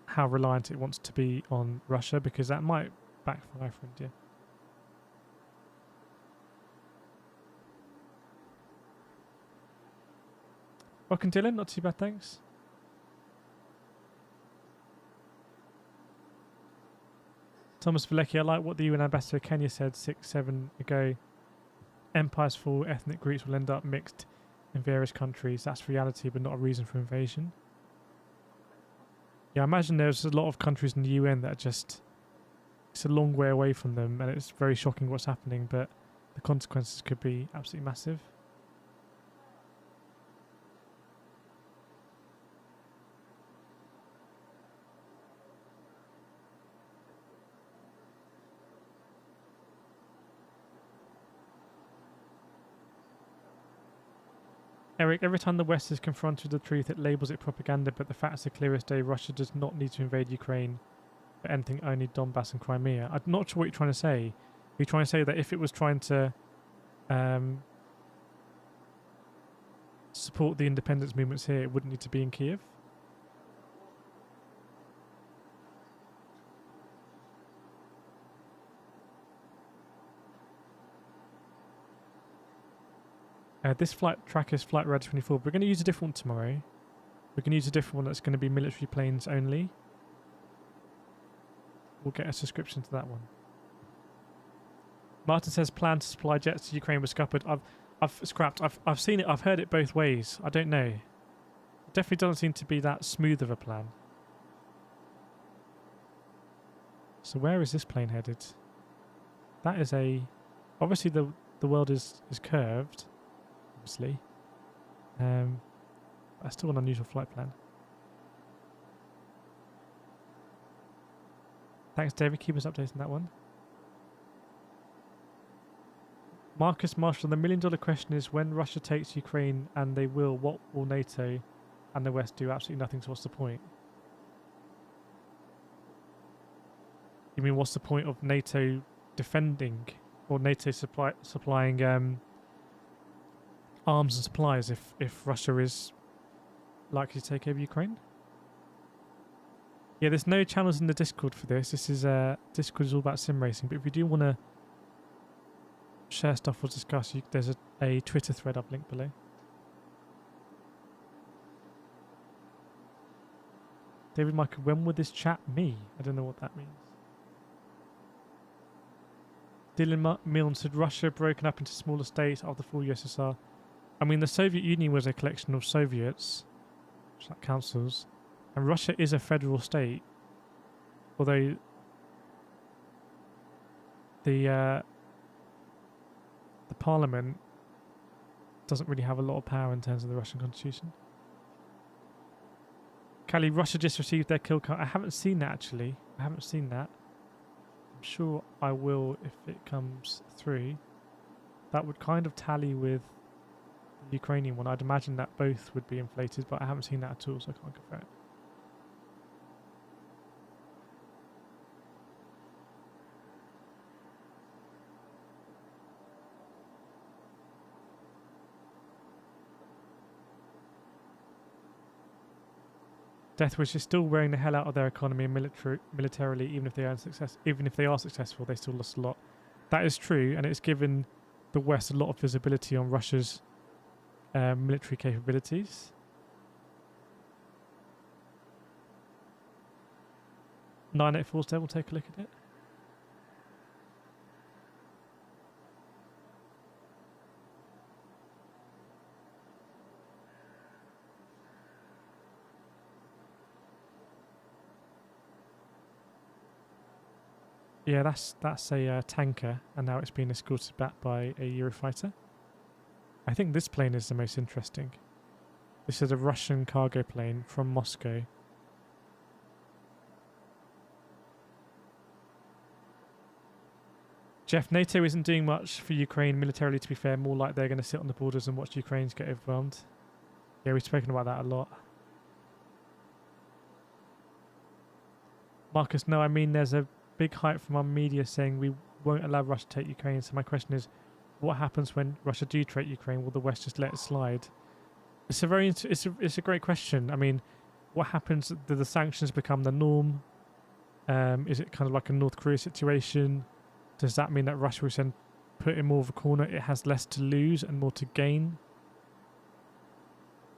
how reliant it wants to be on Russia, because that might backfire for India. Welcome, Dylan. Not too bad, thanks. Thomas Valecki, I like what the UN ambassador Kenya said 6-7 ago. Empires fall, ethnic groups will end up mixed in various countries. That's reality, but not a reason for invasion. Yeah, I imagine there's a lot of countries in the UN that are just... It's a long way away from them, and it's very shocking what's happening, but the consequences could be absolutely massive. Eric, every time the West is confronted with the truth, it labels it propaganda, but the facts are clear as day. Russia does not need to invade Ukraine for anything, only Donbass and Crimea. I'm not sure what you're trying to say. Are you trying to say that if it was trying to support the independence movements here, it wouldn't need to be in Kyiv? This flight track is Flight Red 24. We're going to use a different one tomorrow. We're going to use a different one that's going to be military planes only. We'll get a subscription to that one. Martin says plan to supply jets to Ukraine was scuppered. I've scrapped. I've seen it. I've heard it both ways. I don't know. It definitely doesn't seem to be that smooth of a plan. So where is this plane headed? That is a... Obviously the world is curved. Obviously. That's still an unusual flight plan. Thanks, David. Keep us updated on that one. Marcus Marshall, the $1 million question is when Russia takes Ukraine, and they will, what will NATO and the West do? Absolutely nothing, so what's the point? You mean what's the point of NATO defending or NATO supplying arms and supplies if Russia is likely to take over Ukraine? Yeah, there's no channels in the Discord for this. This is Discord is all about sim racing, but if you do want to share stuff or discuss, there's a Twitter thread I've linked below. David Michael, when would this chat me? I don't know what that means. Dylan Milne said Russia broken up into smaller states of the full USSR. I mean, the Soviet Union was a collection of Soviets, like councils, and Russia is a federal state, although the parliament doesn't really have a lot of power in terms of the Russian constitution. Callie, Russia just received their kill count. I haven't seen that actually. I haven't seen that. I'm sure I will if it comes through. That would kind of tally with the Ukrainian one. I'd imagine that both would be inflated, but I haven't seen that at all, so I can't confirm it. Deathwish is still wearing the hell out of their economy militarily, even if they are successful, they still lost a lot. That is true, and it's given the West a lot of visibility on Russia's military capabilities. $984's there, we'll take a look at it. Yeah, that's a tanker, and now it's being escorted back by a Eurofighter. I think this plane is the most interesting. This is a Russian cargo plane from Moscow. Jeff, NATO isn't doing much for Ukraine militarily, to be fair. More like they're going to sit on the borders and watch Ukrainians get overwhelmed. Yeah, we've spoken about that a lot. Marcus, no, I mean there's a big hype from our media saying we won't allow Russia to take Ukraine. So my question is, what happens when Russia do take Ukraine? Will the West just let it slide? It's a great question. I mean, what happens? Do the sanctions become the norm? Is it kind of like a North Korea situation? Does that mean that Russia is then put in more of a corner? It has less to lose and more to gain.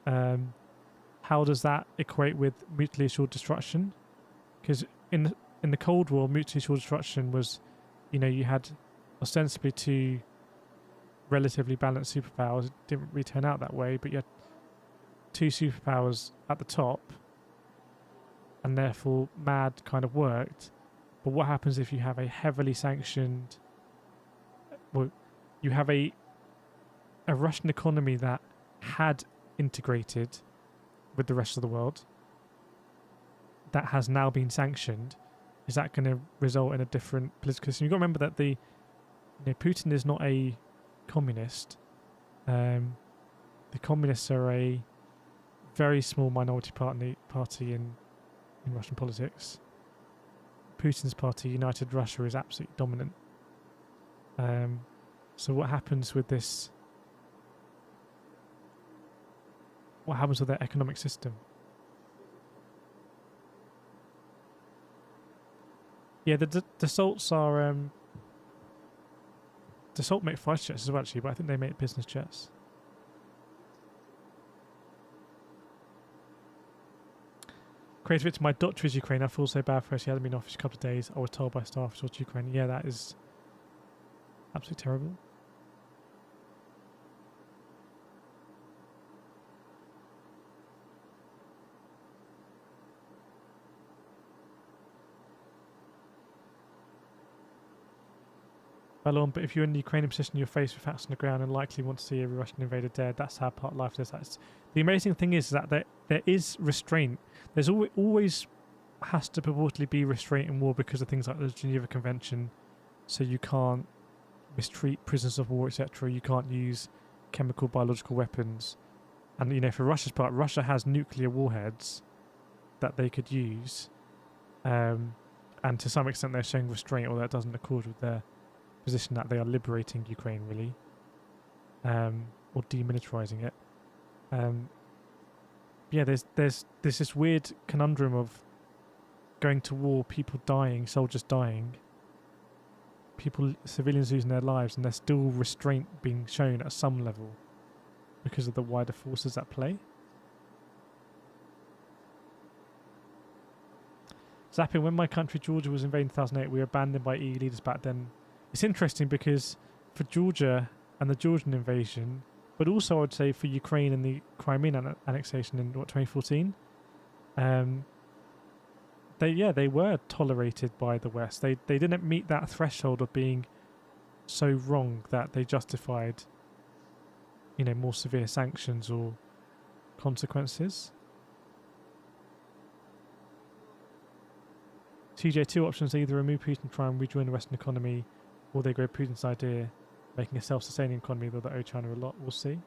how does that equate with mutually assured destruction? Because in the Cold War, mutually assured destruction was, you had ostensibly two relatively balanced superpowers. It didn't really turn out that way, but you had two superpowers at the top, and therefore MAD kind of worked. But what happens if you have a heavily sanctioned, well, you have a Russian economy that had integrated with the rest of the world, that has now been sanctioned? Is that going to result in a different political system? You've got to remember that Putin is not a communist. The communists are a very small minority party in Russian politics. Putin's party, United Russia, is absolutely dominant. So what happens with this? What happens with their economic system? Yeah, the Dassaults are Dassault make fighter jets as well, actually, but I think they make business jets. Creative to my doctor is Ukraine. I feel so bad for her. She hadn't been off for a couple of days. I was told by staff she was Ukraine. Yeah, that is absolutely terrible. Well on, but if you're in the Ukrainian position, you're faced with facts on the ground and likely want to see every Russian invader dead. That's how part of life is. That's the amazing thing is that there is restraint. There's always has to purportedly be restraint in war because of things like the Geneva Convention. So you can't mistreat prisoners of war, etc. You can't use chemical, biological weapons. And for Russia's part, Russia has nuclear warheads that they could use, and to some extent they're showing restraint, although that doesn't accord with their position that they are liberating Ukraine, really, or demilitarizing it. Yeah, there's this weird conundrum of going to war, people dying, soldiers dying, civilians losing their lives, and there's still restraint being shown at some level because of the wider forces at play. Zapping, when my country Georgia was invaded in 2008, we were abandoned by EU leaders back then. It's interesting because for Georgia and the Georgian invasion, but also I would say for Ukraine and the Crimean annexation in 2014, they were tolerated by the West. They didn't meet that threshold of being so wrong that they justified, more severe sanctions or consequences. TJ, two options: they either remove Putin, try and rejoin the Western economy, or they go Putin's idea, making a self-sustaining economy that owe China a lot. We'll see.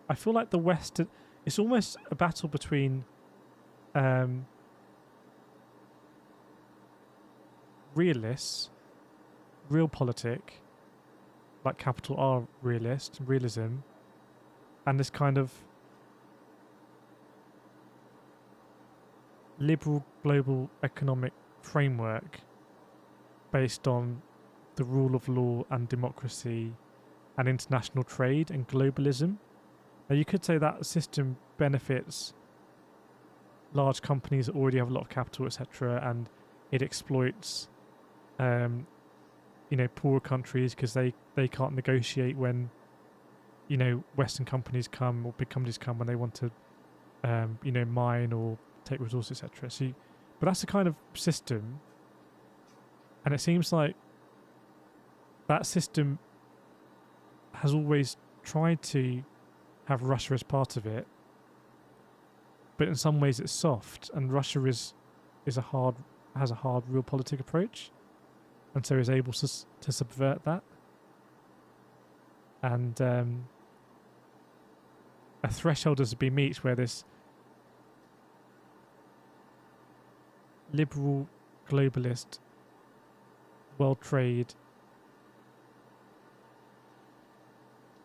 I feel like the West, it's almost a battle between realists, realpolitik, like capital R realism, and this kind of liberal global economic framework based on the rule of law and democracy and international trade and globalism. Now you could say that system benefits large companies that already have a lot of capital, etc., and it exploits poorer countries because they can't negotiate when Western companies come or big companies come when they want to mine or take resources, etc. So but that's the kind of system, and it seems like that system has always tried to have Russia as part of it, but in some ways it's soft, and Russia has a hard realpolitik approach, and so is able to subvert that. And a threshold has to be reached where this liberal, globalist, world trade,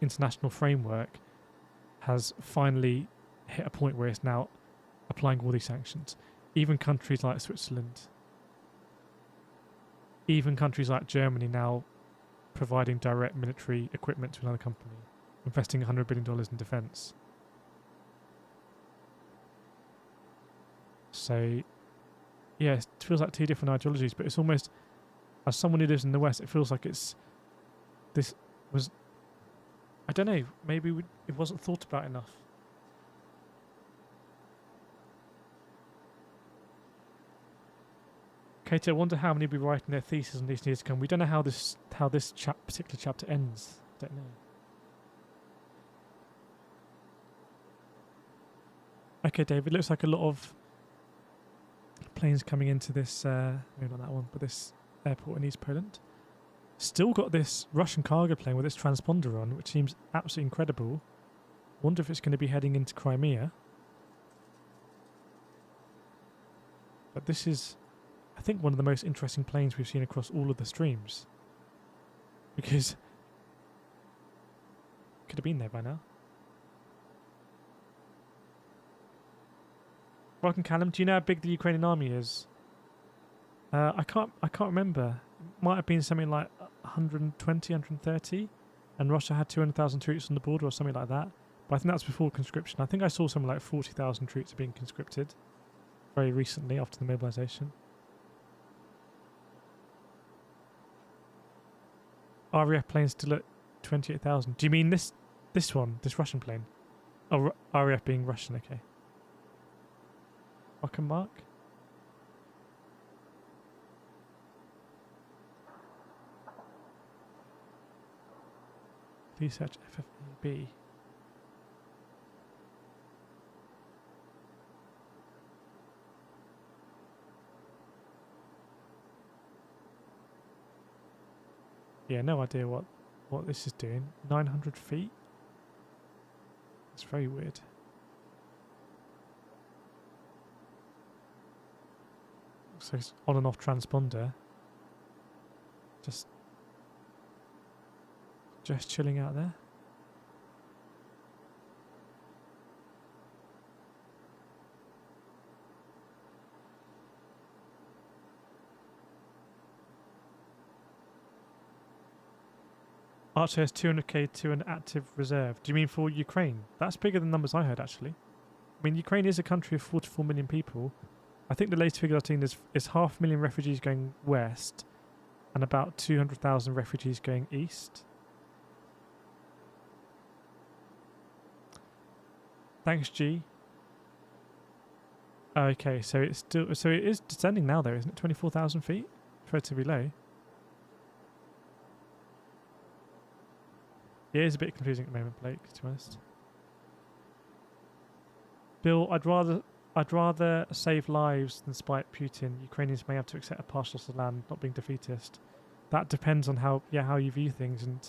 international framework has finally hit a point where it's now applying all these sanctions. Even countries like Switzerland, even countries like Germany now providing direct military equipment to another company. investing $100 billion in defence. So, yeah, it feels like two different ideologies, but it's almost, as someone who lives in the West, it feels like this was, I don't know, maybe it wasn't thought about enough. Katie, I wonder how many will be writing their thesis on these years to come. We don't know how this particular chapter ends. Don't know. Okay, David. Looks like a lot of planes coming into this. Maybe not that one, but this airport in East Poland. Still got this Russian cargo plane with its transponder on, which seems absolutely incredible. Wonder if it's going to be heading into Crimea. But this is, I think, one of the most interesting planes we've seen across all of the streams. Because could have been there by now. Welcome, Callum. Do you know how big the Ukrainian army is? I can't remember. It might have been something like 120, 130, and Russia had 200,000 troops on the border or something like that. But I think that's before conscription. I think I saw something like 40,000 troops being conscripted very recently after the mobilization. RAF plane still at 28,000. Do you mean this one, this Russian plane? Oh, RAF being Russian, okay. Welcome, Mark. Please search FFAB. Yeah, no idea what this is doing. 900 feet? It's very weird. So it's on and off transponder. Just chilling out there. Archer has 200k to an active reserve. Do you mean for Ukraine? That's bigger than numbers I heard, actually. I mean, Ukraine is a country of 44 million people. I think the latest figure I've seen is 500,000 refugees going west and about 200,000 refugees going east. Thanks, G. Okay, so it is descending now, though, isn't it? 24,000 feet? Relatively low. Yeah, it is a bit confusing at the moment, Blake, to be honest. Bill, I'd rather save lives than spite Putin. Ukrainians may have to accept a partial loss of land, not being defeatist. That depends on how you view things, and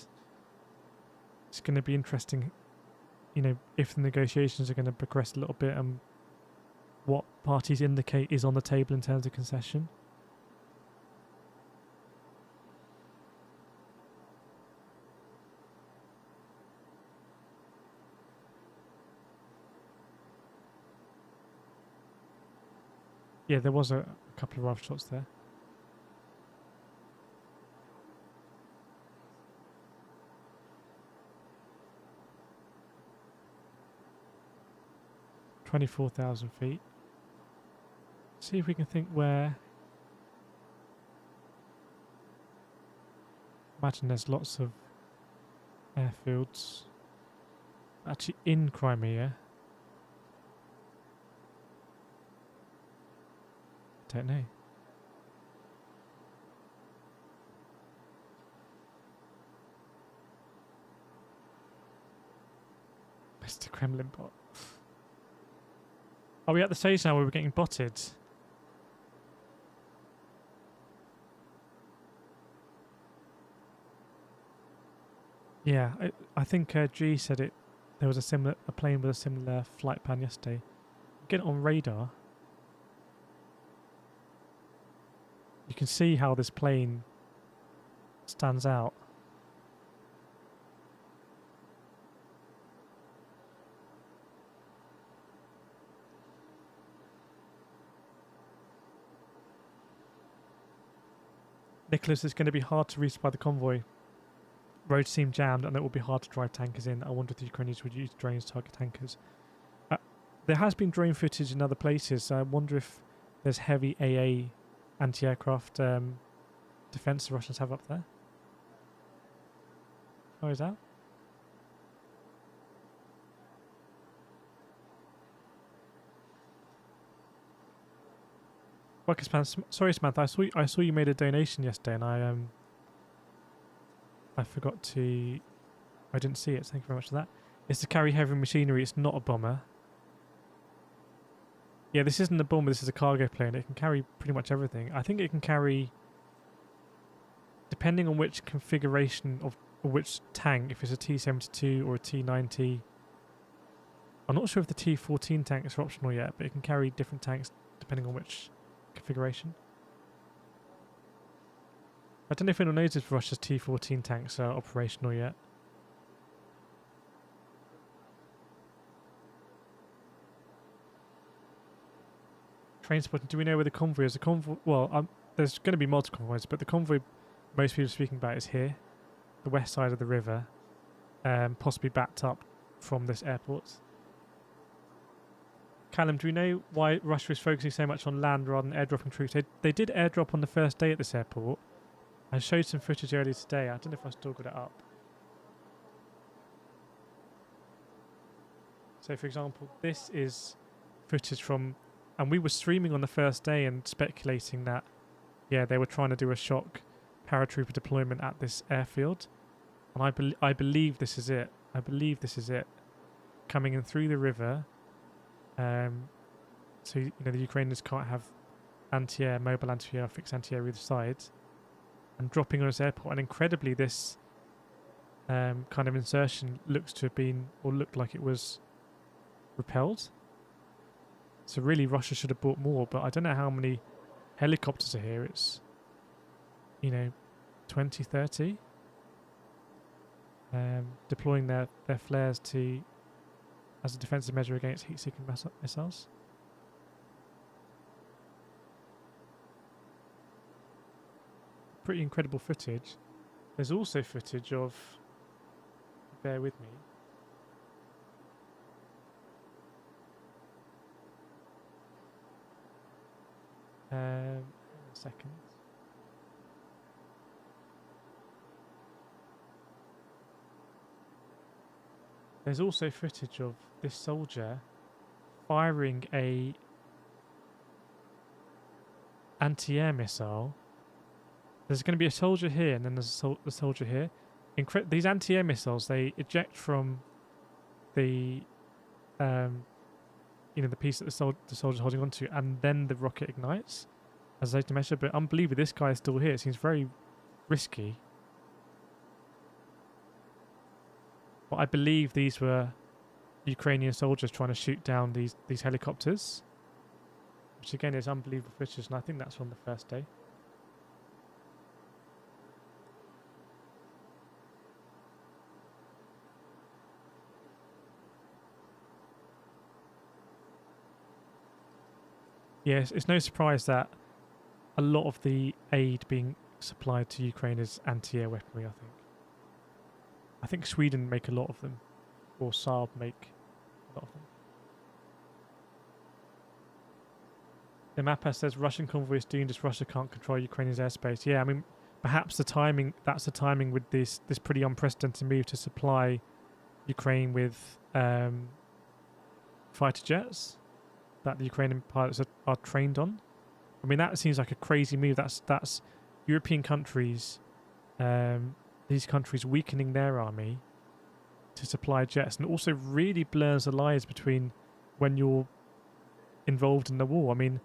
it's going to be interesting, you know, if the negotiations are going to progress a little bit and what parties indicate is on the table in terms of concession. Yeah, there was a couple of rifle shots there. "24,000 feet. See if we can think where. Imagine there's lots of airfields. Actually, in Crimea. Don't know. Mr. Kremlin bot. Are we at the stage now where we're getting botted? Yeah, I think G said it. There was a plane with a similar flight plan yesterday. Get it on radar. You can see how this plane stands out. Nicholas, it's going to be hard to resupply the convoy. roads seem jammed and it will be hard to drive tankers in. I wonder if the Ukrainians would use drones to target tankers. There has been drone footage in other places, so I wonder if there's heavy AA anti-aircraft defense the Russians have up there. Oh, is that? Sorry, Samantha. I saw you made a donation yesterday, and I forgot to. I didn't see it. Thank you very much for that. It's to carry heavy machinery. It's not a bomber. Yeah, this isn't a bomber. This is a cargo plane. It can carry pretty much everything. I think it can carry, depending on which configuration of or which tank. If it's a T-72 or a T-90. I'm not sure if the T-14 tanks are optional yet, but it can carry different tanks depending on which configuration. I don't know if anyone knows if Russia's T-14 tanks are operational yet. Train spotting. Do we know where the convoy is? The convoy. Well, there's going to be multiple convoys, but the convoy most people are speaking about is here, the west side of the river, possibly backed up from this airport. Callum, do we know why Russia is focusing so much on land rather than airdropping troops? They did airdrop on the first day at this airport. I showed some footage earlier today. I don't know if I still got it up. So, for example, this is footage from. And we were streaming on the first day and speculating that, yeah, they were trying to do a shock paratrooper deployment at this airfield. And I believe this is it. I believe this is it. Coming in through the river. So, you know, the Ukrainians can't have anti-air, mobile anti-air, fixed anti-air either side. And dropping on this airport. And incredibly, this kind of insertion looks to have been, or looked like it was repelled. So really, Russia should have bought more, but I don't know how many helicopters are here. It's, you know, 20, 30. Deploying their flares to as a defensive measure against heat-seeking missiles. Pretty incredible footage. There's also footage of, bear with me, a second. There's also footage of this soldier firing a anti-air missile. There's going to be a soldier here, and then there's a soldier here. These anti-air missiles, they eject from the you know, the piece that the soldier's holding onto, and then the rocket ignites as a safety measure. But unbelievably, this guy is still here. It seems very risky. But I believe these were Ukrainian soldiers trying to shoot down these helicopters, which again is unbelievable footage, and I think that's on the first day. Yes, it's no surprise that a lot of the aid being supplied to Ukraine is anti-air weaponry, I think Sweden make a lot of them, or Saab make a lot of them. The mapper says Russian convoy is doomed as Russia can't control Ukrainian's airspace. Yeah, I mean, perhaps that's the timing with this pretty unprecedented move to supply Ukraine with fighter jets that the Ukrainian pilots are trained on. I mean, that seems like a crazy move. That's European countries, these countries weakening their army to supply jets, and also really blurs the lines between when you're involved in the war. I mean,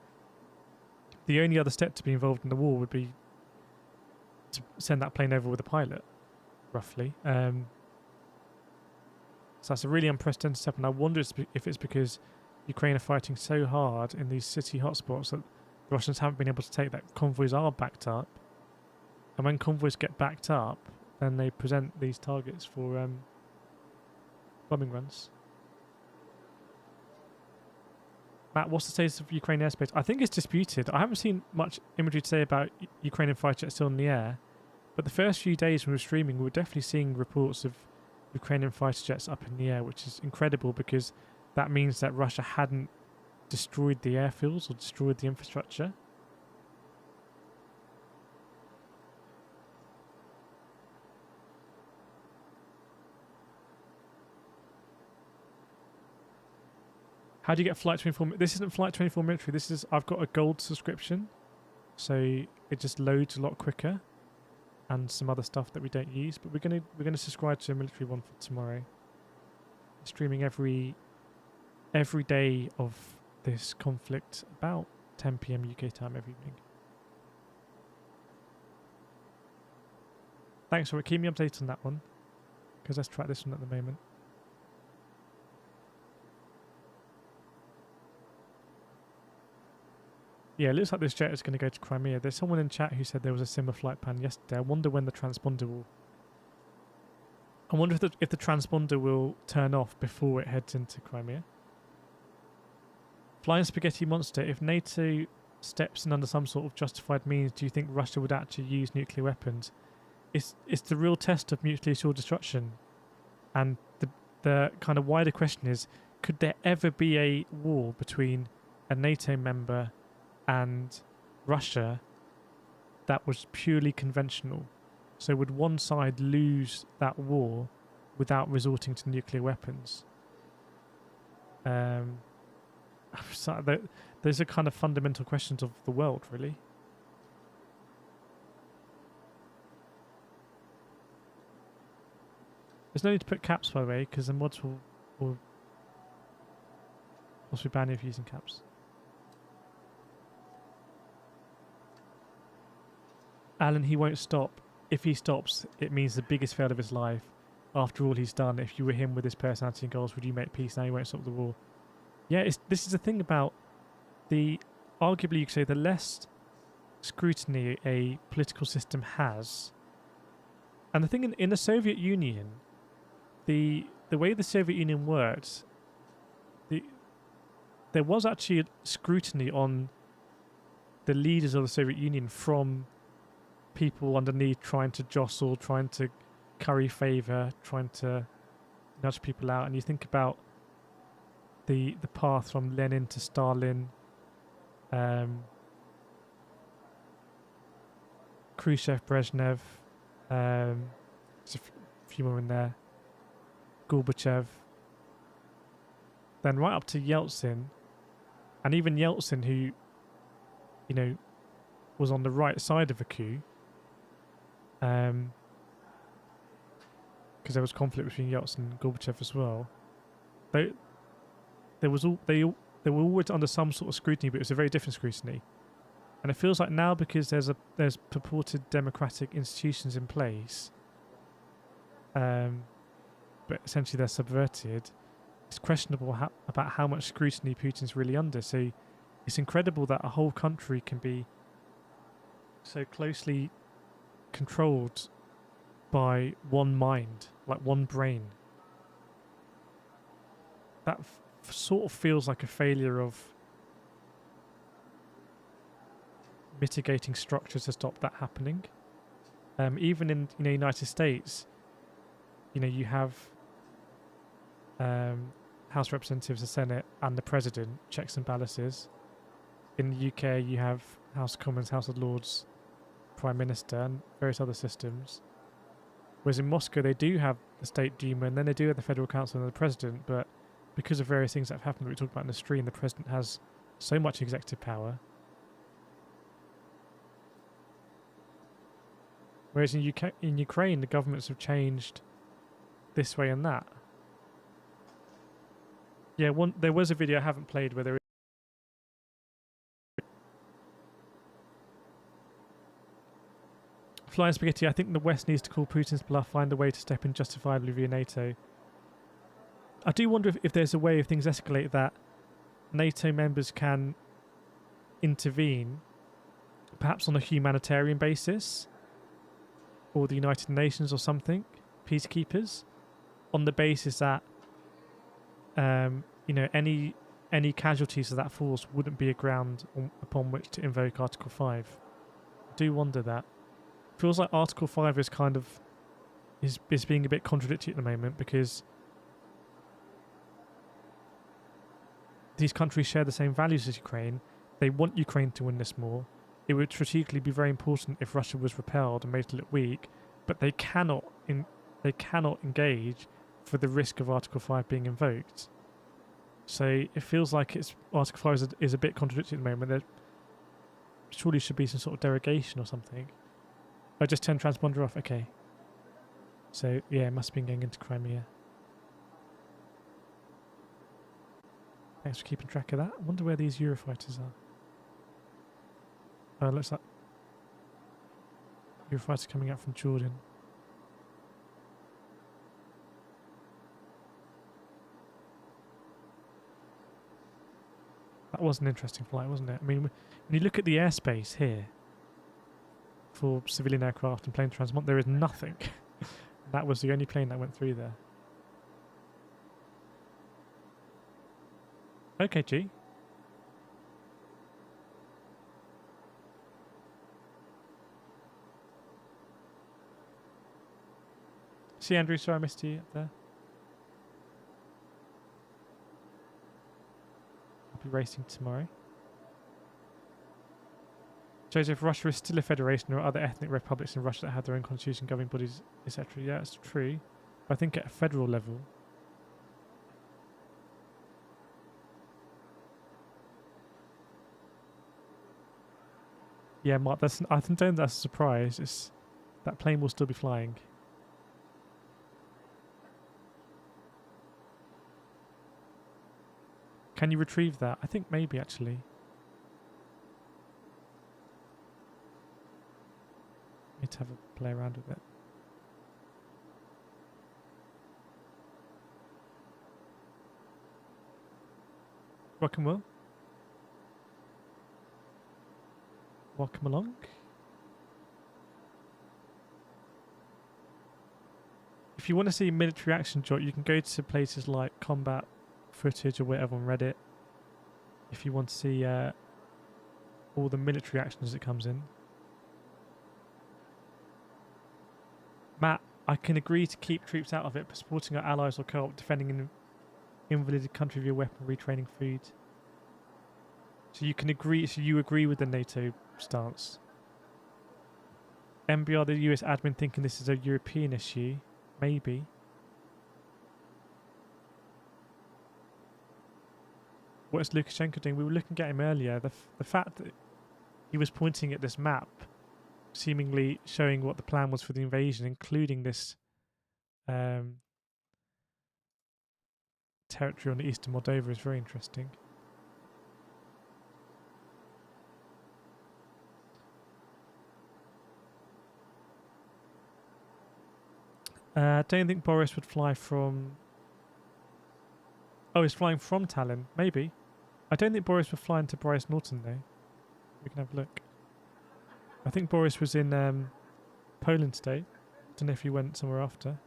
the only other step to be involved in the war would be to send that plane over with a pilot, roughly. So that's a really unprecedented step, and I wonder if it's because Ukraine are fighting so hard in these city hotspots that the Russians haven't been able to take that. Convoys are backed up, and when convoys get backed up, then they present these targets for bombing runs. Matt, what's the status of Ukraine airspace? I think it's disputed. I haven't seen much imagery today about Ukrainian fighter jets still in the air, But the first few days when we were streaming, we were definitely seeing reports of Ukrainian fighter jets up in the air, which is incredible because that means that Russia hadn't destroyed the airfields or destroyed the infrastructure. How do you get Flight 24? This isn't Flight 24 military. This is, I've got a gold subscription, so it just loads a lot quicker, and some other stuff that we don't use. But we're gonna subscribe to a military one for tomorrow. Streaming every day of this conflict about 10 p.m. UK time every evening. Thanks for it. Keep me updated on that one, because let's track this one at the moment. Yeah, it looks like this jet is going to go to Crimea. There's someone in chat who said there was a similar flight plan yesterday. I wonder when the transponder will... I wonder if the transponder will turn off before it heads into Crimea. Flying Spaghetti Monster, if NATO steps in under some sort of justified means, do you think Russia would actually use nuclear weapons? It's the real test of mutually assured destruction. And the kind of wider question is, could there ever be a war between a NATO member and Russia that was purely conventional? So would one side lose that war without resorting to nuclear weapons? So those are kind of fundamental questions of the world, really. There's no need to put caps, by the way, because the mods will also ban you for using caps. Alan, he won't stop. If he stops, it means the biggest fail of his life. After all he's done, if you were him with his personality and goals, would you make peace? Now he won't stop the war. Yeah, this is the thing about arguably you could say the less scrutiny a political system has. And the thing in the Soviet Union, the way the Soviet Union worked, there was actually scrutiny on the leaders of the Soviet Union from people underneath trying to jostle, trying to curry favour, trying to nudge people out. And you think about the path from Lenin to Stalin, Khrushchev, Brezhnev, there's a few more in there, Gorbachev, then right up to Yeltsin, and even Yeltsin, who, you know, was on the right side of a coup, because there was conflict between Yeltsin and Gorbachev as well. They were always under some sort of scrutiny, but it was a very different scrutiny. And it feels like now, because there's purported democratic institutions in place, but essentially they're subverted, it's questionable about how much scrutiny Putin's really under. So it's incredible that a whole country can be so closely controlled by one mind, like one brain. That sort of feels like a failure of mitigating structures to stop that happening. Even in the United States, you have House of Representatives, the Senate, and the President, checks and balances. In the UK, you have House of Commons, House of Lords, Prime Minister, and various other systems. Whereas in Moscow, they do have the State Duma, and then they do have the Federal Council and the President, but because of various things that have happened that we talked about in the stream, the President has so much executive power. Whereas in Ukraine, the governments have changed this way and that. Yeah, there was a video I haven't played where there is Flying Spaghetti. I think the West needs to call Putin's bluff, find a way to step in justifiably via NATO. I do wonder if there's a way if things escalate that NATO members can intervene, perhaps on a humanitarian basis, or the United Nations or something, peacekeepers, on the basis that any casualties of that force wouldn't be a ground upon which to invoke Article 5. I do wonder that. feels like Article 5 is kind of is being a bit contradictory at the moment, because these countries share the same values as Ukraine. They want Ukraine to win this war. It would strategically be very important if Russia was repelled and made to look weak, but they cannot engage for the risk of Article 5 being invoked. So it feels like Article 5 is a bit contradictory at the moment. There surely should be some sort of derogation or something. I just turned transponder off. Okay. So yeah, it must have been going into Crimea. Thanks for keeping track of that. I wonder where these Eurofighters are. Oh, looks like Eurofighters coming out from Jordan. That was an interesting flight, wasn't it? I mean, when you look at the airspace here for civilian aircraft and plane transport, there is nothing. That was the only plane that went through there. Okay, G. See, Andrew, sorry I missed you up there. I'll be racing tomorrow. Joseph, Russia is still a federation. There are other ethnic republics in Russia that have their own constitution, governing bodies, etc. Yeah, it's true. But I think at a federal level, yeah, Mark, I don't think that's a surprise. It's that plane will still be flying. Can you retrieve that? I think maybe, actually. Need to have a play around with it. Welcome, Will. Welcome along. If you want to see military action, Jot, you can go to places like combat footage or whatever on Reddit. If you want to see all the military action as it comes in. Matt, I can agree to keep troops out of it, but supporting our allies or co-op, defending an invalidated country via weaponry, training, food. So you can agree. So you agree with the NATO stance. MBR, the US admin, thinking this is a European issue. Maybe. What is Lukashenko doing? We were looking at him earlier. The fact that he was pointing at this map, seemingly showing what the plan was for the invasion, including this territory on the eastern Moldova, is very interesting. Don't think Boris would fly from... Oh, he's flying from Tallinn. Maybe. I don't think Boris would fly into Boris Norton, though. We can have a look. I think Boris was in Poland today. Don't know if he went somewhere after.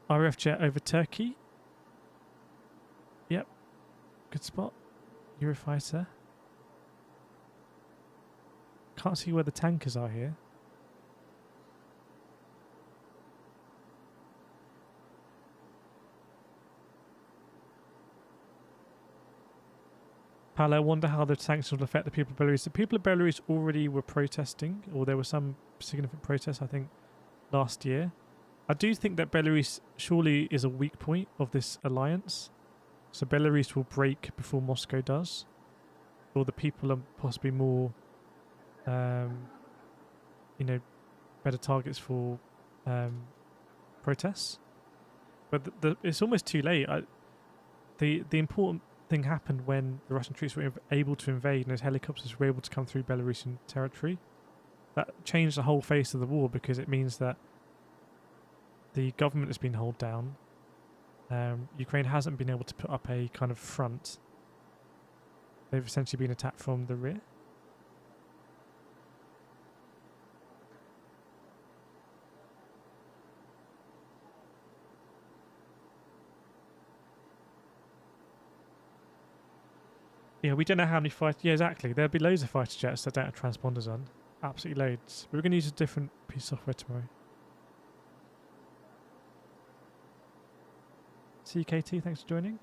RF jet over Turkey. Yep. Good spot. Eurofighter. Can't see where the tankers are here. Paolo, I wonder how the sanctions will affect the people of Belarus. The people of Belarus already were protesting, or there were some significant protests, I think, last year. I do think that Belarus surely is a weak point of this alliance. So Belarus will break before Moscow does. Or the people are possibly more, better targets for protests. But it's almost too late. The important thing happened when the Russian troops were able to invade and those helicopters were able to come through Belarusian territory. That changed the whole face of the war, because it means that the government has been held down. Ukraine hasn't been able to put up a kind of front. They've essentially been attacked from the rear. Yeah, we don't know how many fighter. Yeah, exactly. There'll be loads of fighter jets that don't have transponders on. Absolutely loads. We're going to use a different piece of software tomorrow. CKT, thanks for joining.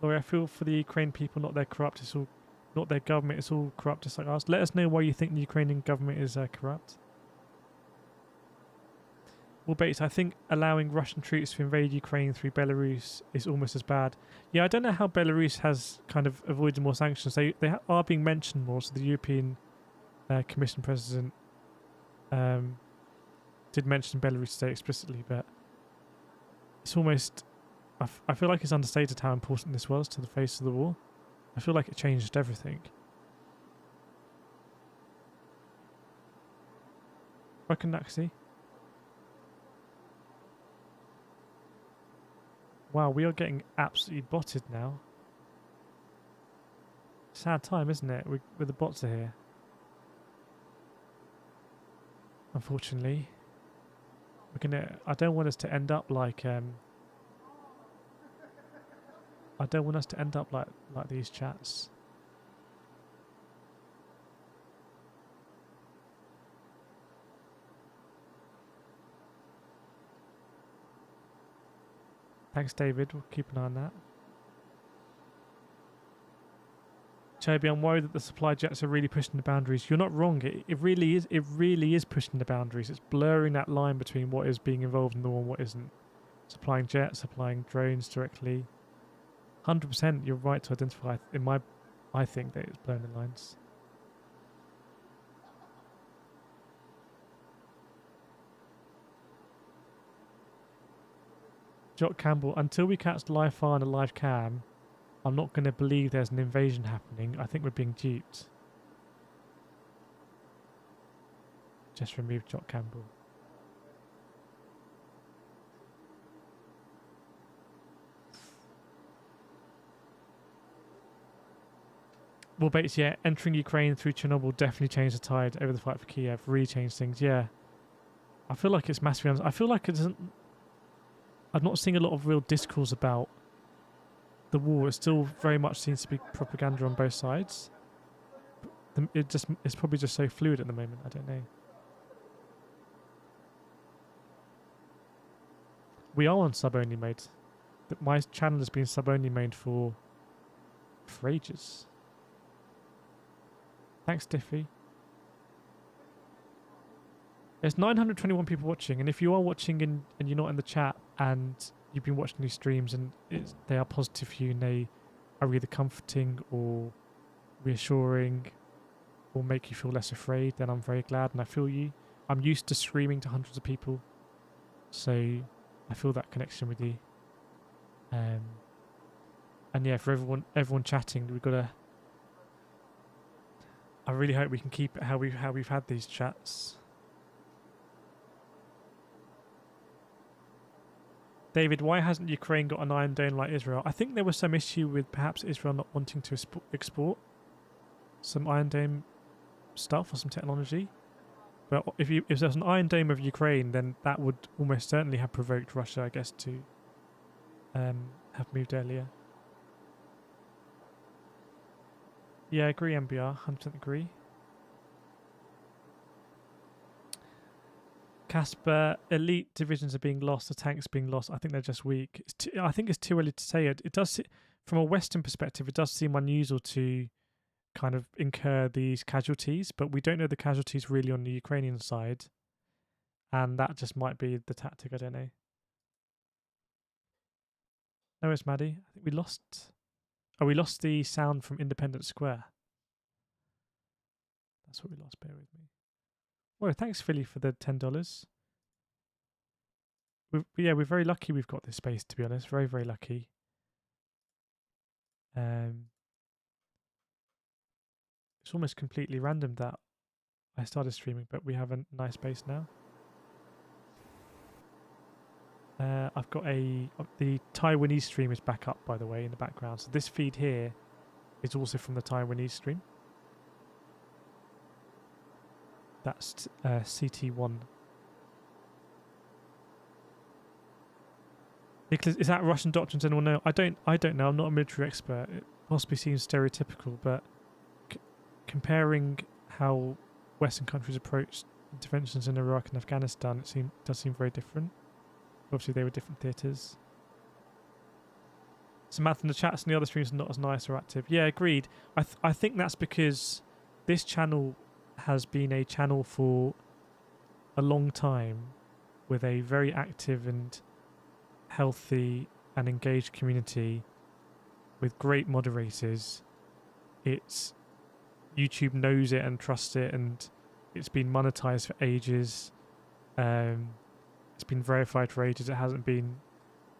Laurie, I feel for the Ukraine people, not their corrupt. It's all, not their government. It's all corrupt, just like ours. Let us know why you think the Ukrainian government is corrupt. Well, Bates, I think allowing Russian troops to invade Ukraine through Belarus is almost as bad. Yeah, I don't know how Belarus has kind of avoided more sanctions. They are being mentioned more. So the European Commission President did mention Belarus today explicitly, but it's almost... I feel like it's understated how important this was to the face of the war. I feel like it changed everything. Fucking Naxi. Wow, we are getting absolutely botted now. Sad time, isn't it? With the bots are here. Unfortunately. I don't want us to end up like I don't want us to end up like these chats. Thanks, David. We'll keep an eye on that. Toby, I'm worried that the supply jets are really pushing the boundaries. You're not wrong. It really is. It really is pushing the boundaries. It's blurring that line between what is being involved in the war and what isn't. Supplying jets, supplying drones directly. 100%. You're right to identify. I think that it's blurring the lines. Jock Campbell, until we catch live fire on a live cam, I'm not going to believe there's an invasion happening. I think we're being duped. Just remove Jock Campbell. Well, Bates, yeah, entering Ukraine through Chernobyl definitely changed the tide over the fight for Kyiv. Really changed things, yeah. I feel like it's massively... I feel like it doesn't... I'm not seeing a lot of real discourse about the war. It still very much seems to be propaganda on both sides. It's probably just so fluid at the moment. I don't know. We are on sub-only mode. My channel has been sub-only mode for ages. Thanks, Diffie. There's 921 people watching, and if you are watching and you're not in the chat and you've been watching these streams and they are positive for you and they are either comforting or reassuring or make you feel less afraid, then I'm very glad and I feel you. I'm used to screaming to hundreds of people, so I feel that connection with you. And yeah, for everyone chatting, we've got to... I really hope we can keep it how we've had these chats. David, why hasn't Ukraine got an Iron Dome like Israel? I think there was some issue with perhaps Israel not wanting to export some Iron Dome stuff or some technology. But if there's an Iron Dome of Ukraine, then that would almost certainly have provoked Russia, I guess, to have moved earlier. Yeah, I agree, MBR. 100% agree. Casper, elite divisions are being lost. The tanks being lost. I think they're just weak. I think it's too early to say it. It does, from a Western perspective, it does seem unusual to kind of incur these casualties, but we don't know the casualties really on the Ukrainian side, and that just might be the tactic. I don't know. No, it's Maddie. I think we lost. Oh, we lost the sound from Independence Square. That's what we lost. Bear with me. Well, thanks, Philly, for the $10. We're very lucky we've got this space, to be honest. Very, very lucky. It's almost completely random that I started streaming, but we have a nice space now. I've got the Taiwanese stream is back up, by the way, in the background. So this feed here is also from the Taiwanese stream. That's CT1. Nicholas, is that Russian doctrine? Does anyone know? I don't know. I'm not a military expert. It possibly seems stereotypical, but comparing how Western countries approached interventions in Iraq and Afghanistan, does seem very different. Obviously, they were different theatres. Samantha in the chats and the other streams are not as nice or active. Yeah, agreed. I think that's because this channel has been a channel for a long time with a very active and healthy and engaged community with great moderators. It's YouTube knows it and trusts it, and it's been monetized for ages. It's been verified for ages. It hasn't been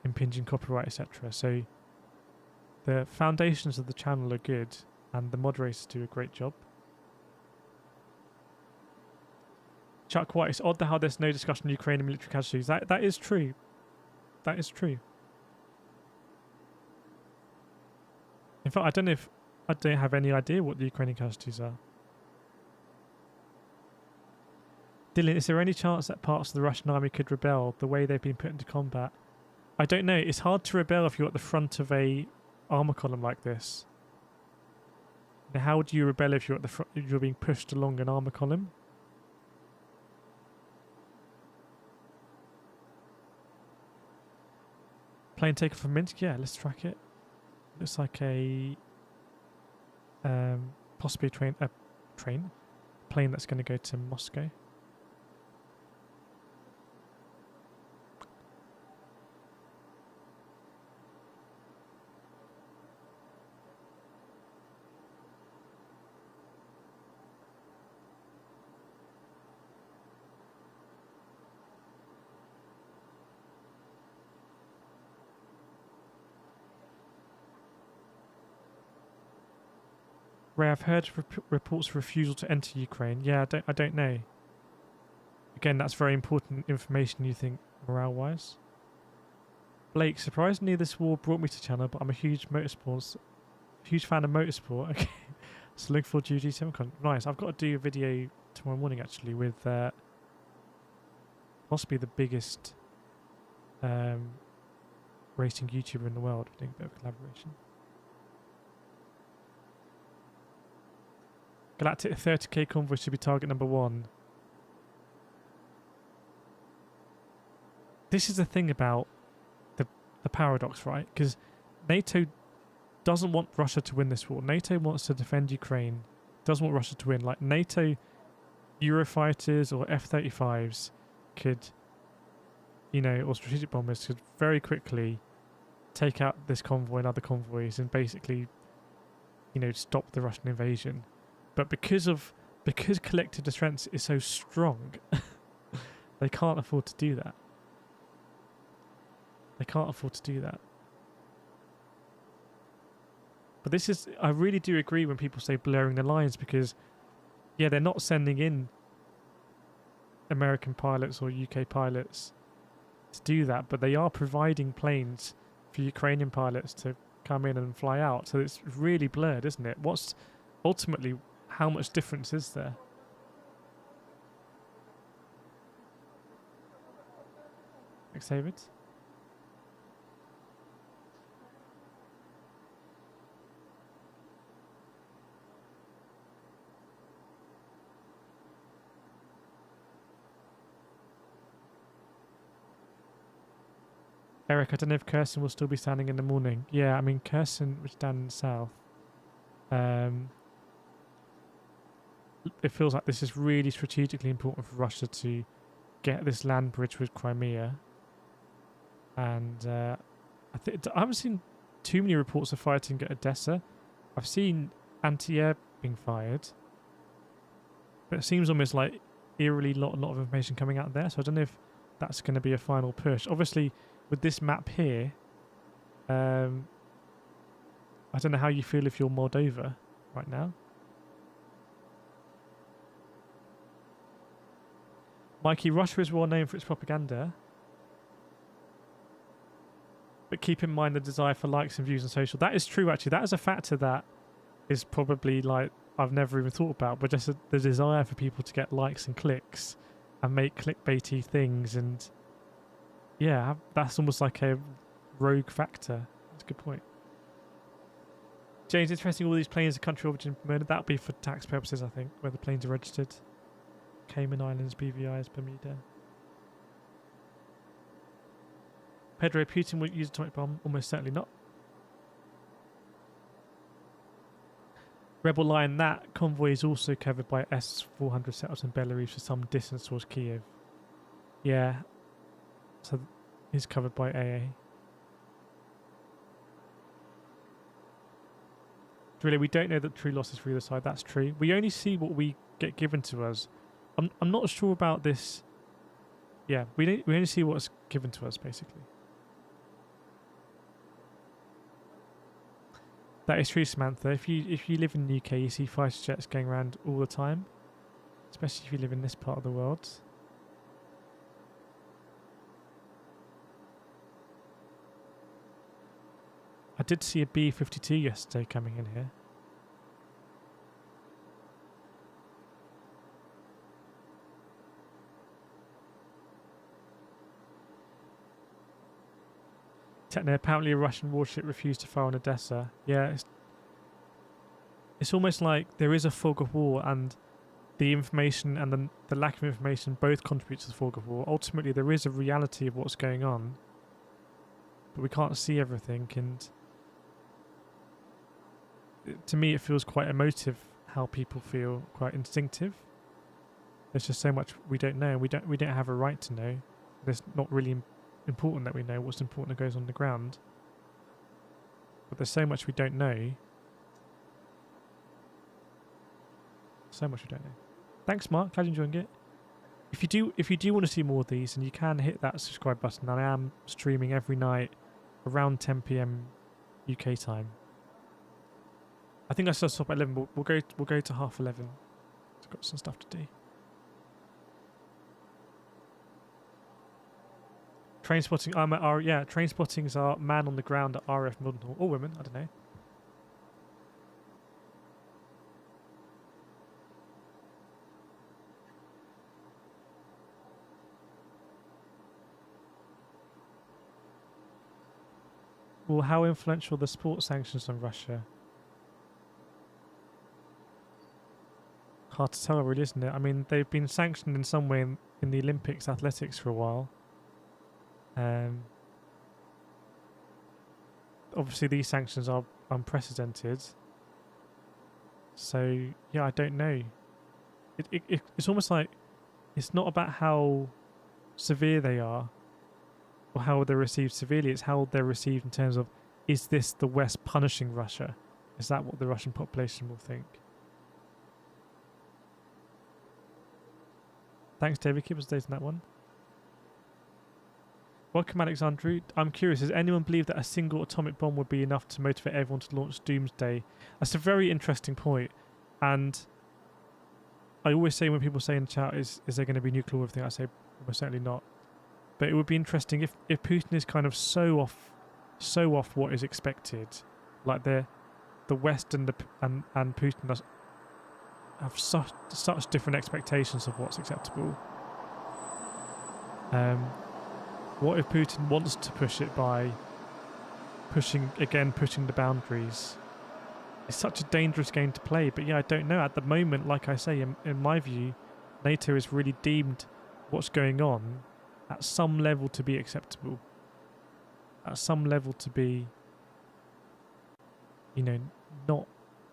impinging copyright, etc. So the foundations of the channel are good, and the moderators do a great job. Chuck White, it's odd how there's no discussion of Ukrainian military casualties. That is true. That is true. In fact, I don't have any idea what the Ukrainian casualties are. Dylan, is there any chance that parts of the Russian army could rebel the way they've been put into combat? I don't know. It's hard to rebel if you're at the front of a armor column like this. Now, how do you rebel if you're at the front? If you're being pushed along an armor column? Plane takeoff from Minsk? Yeah, let's track it. Looks like a possibly a plane that's going to go to Moscow. Ray, I've heard reports of refusal to enter Ukraine. Yeah, I don't know. Again, that's very important information, you think, morale-wise. Blake, surprisingly, this war brought me to channel, but I'm a huge fan of motorsport. Okay, so look forward to UG7 content. Nice. I've got to do a video tomorrow morning actually with possibly the biggest racing YouTuber in the world. We're doing a bit of collaboration. Galactic 30k convoy should be target number 1. This is the thing about the paradox, right? Because NATO doesn't want Russia to win this war. NATO wants to defend Ukraine. Doesn't want Russia to win. Like NATO Eurofighters or F-35s could, or strategic bombers could very quickly take out this convoy and other convoys and basically, stop the Russian invasion. But because collective defense is so strong, they can't afford to do that. They can't afford to do that. But I really do agree when people say blurring the lines, because, yeah, they're not sending in American pilots or UK pilots to do that, but they are providing planes for Ukrainian pilots to come in and fly out. So it's really blurred, isn't it? What's ultimately, how much difference is there? Thanks, David. Eric, I don't know if Kherson will still be standing in the morning. Yeah, I mean, Kherson, which is down in the south, it feels like this is really strategically important for Russia to get this land bridge with Crimea. And I haven't seen too many reports of fighting at Odessa. I've seen anti-air being fired, but it seems almost like eerily lot of information coming out there. So I don't know if that's going to be a final push. Obviously, with this map here, I don't know how you feel if you're Moldova right now. Mikey, Russia is well known for its propaganda, but keep in mind the desire for likes and views on social. That is true, actually. That is a factor that is probably like I've never even thought about, but just the desire for people to get likes and clicks and make clickbaity things. And yeah, that's almost like a rogue factor. That's a good point. James, interesting. All these planes are country origin murdered. That'll be for tax purposes, I think, where the planes are registered. Cayman Islands, BVI's, Bermuda. Pedro, Putin will use atomic bomb? Almost certainly not. Rebel line, that convoy is also covered by S-400 setups in Belarus for some distance towards Kyiv. Yeah, so it's covered by AA. Really, we don't know the true losses for either side. That's true. We only see what we get given to us. I'm not sure about this. Yeah, we only see what's given to us, basically. That is true, Samantha. If you live in the UK, you see fighter jets going around all the time, especially if you live in this part of the world. I did see a B-52 yesterday coming in here. Techno, apparently a Russian warship refused to fire on Odessa. Yeah, it's almost like there is a fog of war, and the information and the lack of information both contribute to the fog of war. Ultimately, there is a reality of what's going on, but we can't see everything, and to me it feels quite emotive how people feel, quite instinctive. There's just so much we don't know, and we don't have a right to know. It's not really important that we know. What's important that goes on the ground, but there's so much we don't know. So much we don't know. Thanks, Mark. Glad you're enjoying it. If you do want to see more of these, and you can hit that subscribe button. And I am streaming every night around 10 p.m. UK time. I think I still stop at 11. But we'll go to half 11. I've got some stuff to do. Train spotting. I'm at train spottings are man on the ground at RF Mildenhall, or women. I don't know. Well, how influential are the sports sanctions on Russia? Hard to tell, really, isn't it? I mean, they've been sanctioned in some way in the Olympics athletics for a while. Obviously, these sanctions are unprecedented. So, yeah, I don't know. It's almost like it's not about how severe they are or how they're received severely. It's how they're received in terms of, is this the West punishing Russia? Is that what the Russian population will think? Thanks, David. Keep us updated on that one. Welcome, Alexandru. I'm curious, does anyone believe that a single atomic bomb would be enough to motivate everyone to launch Doomsday? That's a very interesting point. And I always say when people say in chat, is there going to be nuclear war? I say, almost certainly not. But it would be interesting if Putin is kind of so off what is expected, like the West and Putin have such different expectations of what's acceptable. What if Putin wants to push it by pushing the boundaries? It's such a dangerous game to play. But yeah, I don't know. At the moment, like I say, in my view, NATO has really deemed what's going on at some level to be acceptable. At some level to be, not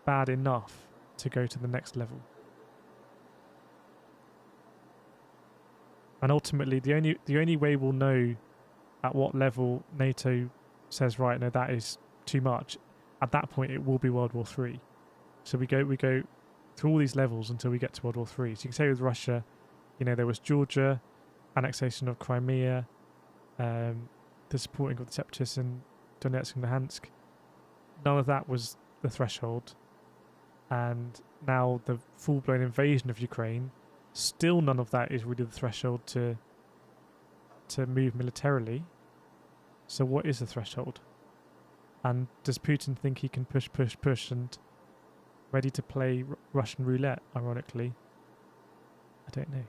bad enough to go to the next level. And ultimately, the only way we'll know at what level NATO says, right, no, that is too much. At that point, it will be World War III. So we go through all these levels until we get to World War III. So you can say with Russia, there was Georgia, annexation of Crimea, the supporting of the separatists in Donetsk and Luhansk. None of that was the threshold. And now the full-blown invasion of Ukraine, still none of that is really the threshold to move militarily. So what is the threshold? And does Putin think he can push and ready to play Russian roulette, ironically? I don't know.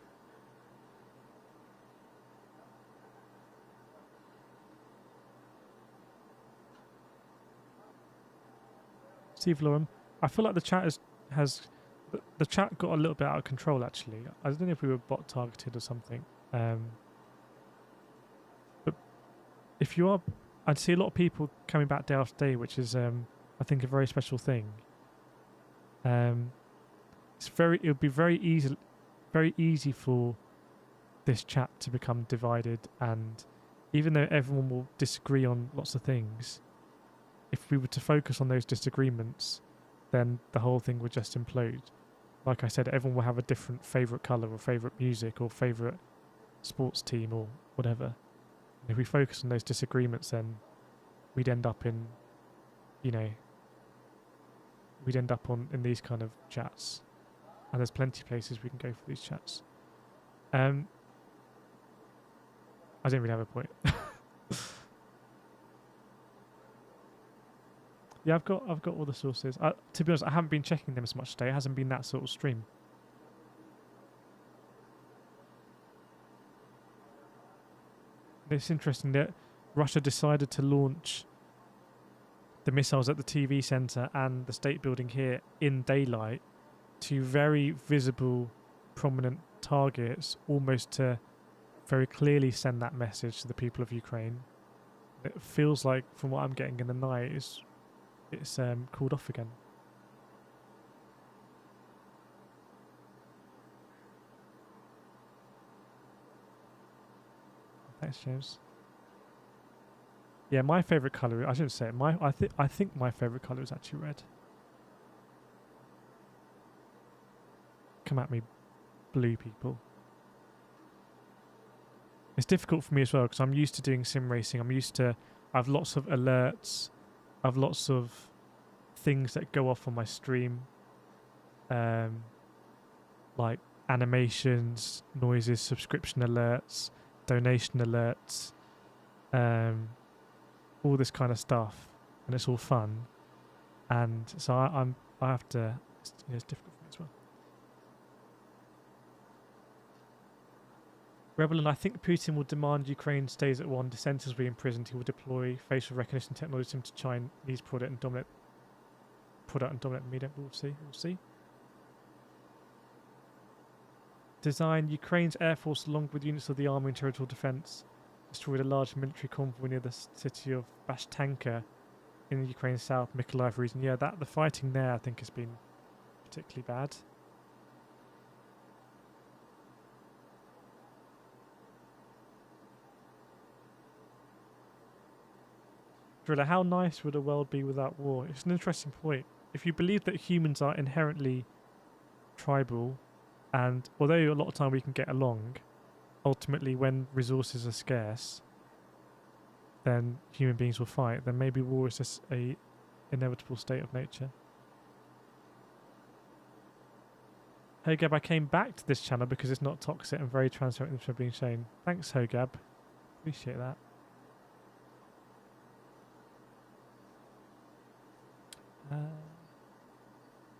Steve Lorem. I feel like the chat the chat got a little bit out of control actually. I don't know if we were bot targeted or something. But if you are, I'd see a lot of people coming back day after day, which is I think a very special thing. It would be very easy for this chat to become divided, and even though everyone will disagree on lots of things, if we were to focus on those disagreements, then the whole thing would just implode. Like I said, everyone will have a different favourite colour or favourite music or favourite sports team or whatever. And if we focus on those disagreements, then we'd end up in, in these kind of chats. And there's plenty of places we can go for these chats. I didn't really have a point. Yeah, I've got all the sources. To be honest, I haven't been checking them as much today. It hasn't been that sort of stream. It's interesting that Russia decided to launch the missiles at the TV centre and the state building here in daylight, to very visible, prominent targets, almost to very clearly send that message to the people of Ukraine. It feels like, from what I'm getting in the night, it's cooled off again. Thanks, James. Yeah, my favourite colour, I shouldn't say it, I think my favourite colour is actually red. Come at me, blue people. It's difficult for me as well because I'm used to doing sim racing. I have lots of alerts. I have lots of things that go off on my stream. Like animations, noises, subscription alerts, donation alerts, all this kind of stuff. And it's all fun. And so I have to, it's difficult for me as well. Rebel, and I think Putin will demand Ukraine stays at one. Dissenters will be imprisoned. He will deploy facial recognition technology to Chinese product and dominate the media. We'll see. We'll see. Design: Ukraine's air force, along with units of the army and territorial defence, destroyed a large military convoy near the city of Bashtanka in the Ukraine's south, Mykolaiv region. Yeah, the fighting there I think has been particularly bad. Driller, how nice would a world be without war? It's an interesting point. If you believe that humans are inherently tribal, and although a lot of time we can get along, ultimately when resources are scarce, then human beings will fight. Then maybe war is just a inevitable state of nature. Hogab, I came back to this channel because it's not toxic and very transparent for being shown. Thanks, Hogab. Appreciate that.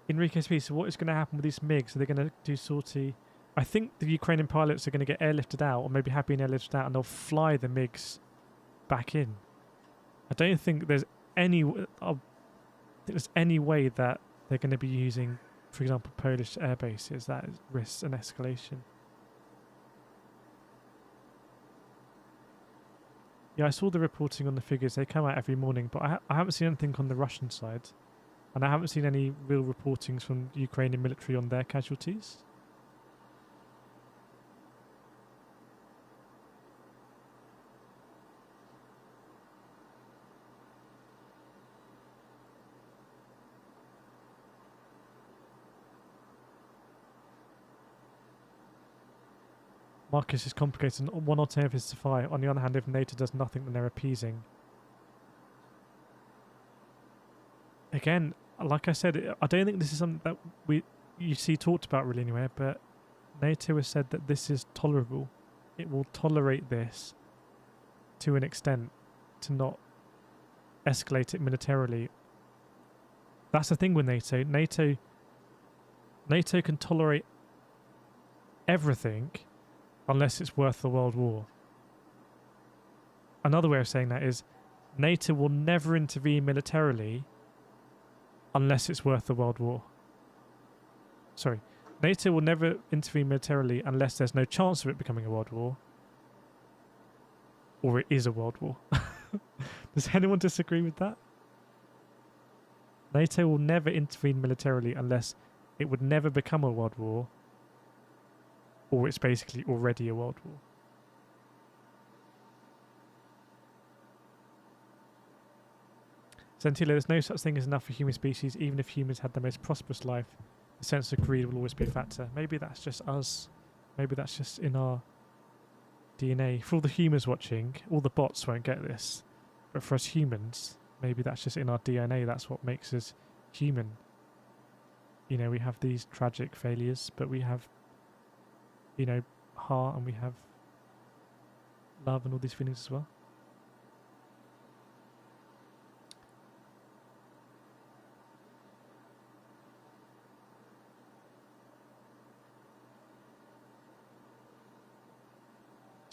Enrique's piece, so what is going to happen with these MiGs? Are they going to do sortie? I think the Ukrainian pilots are going to get airlifted out, or maybe have been airlifted out, and they'll fly the MiGs back in. I don't think there's any way that they're going to be using, for example, Polish air bases. That risks an escalation. Yeah, I saw the reporting on the figures. They come out every morning, but I haven't seen anything on the Russian side. And I haven't seen any real reportings from the Ukrainian military on their casualties. Marcus is complicated. One alternative is to fire. On the other hand, if NATO does nothing, then they're appeasing. Again, like I said, I don't think this is something that you see talked about really anywhere, but NATO has said that this is tolerable. It will tolerate this to an extent to not escalate it militarily. That's the thing with NATO. NATO can tolerate everything unless it's worth the world war. Another way of saying that is NATO will never intervene militarily unless it's worth the world war. Sorry. NATO will never intervene militarily unless there's no chance of it becoming a world war. Or it is a world war. Does anyone disagree with that? NATO will never intervene militarily unless it would never become a world war, or it's basically already a world war. Sentilo, there's no such thing as enough for human species, even if humans had the most prosperous life. The sense of greed will always be a factor. Maybe that's just us. Maybe that's just in our DNA. For all the humans watching, all the bots won't get this. But for us humans, maybe that's just in our DNA. That's what makes us human. You know, we have these tragic failures, but we have, you know, heart, and we have love and all these feelings as well.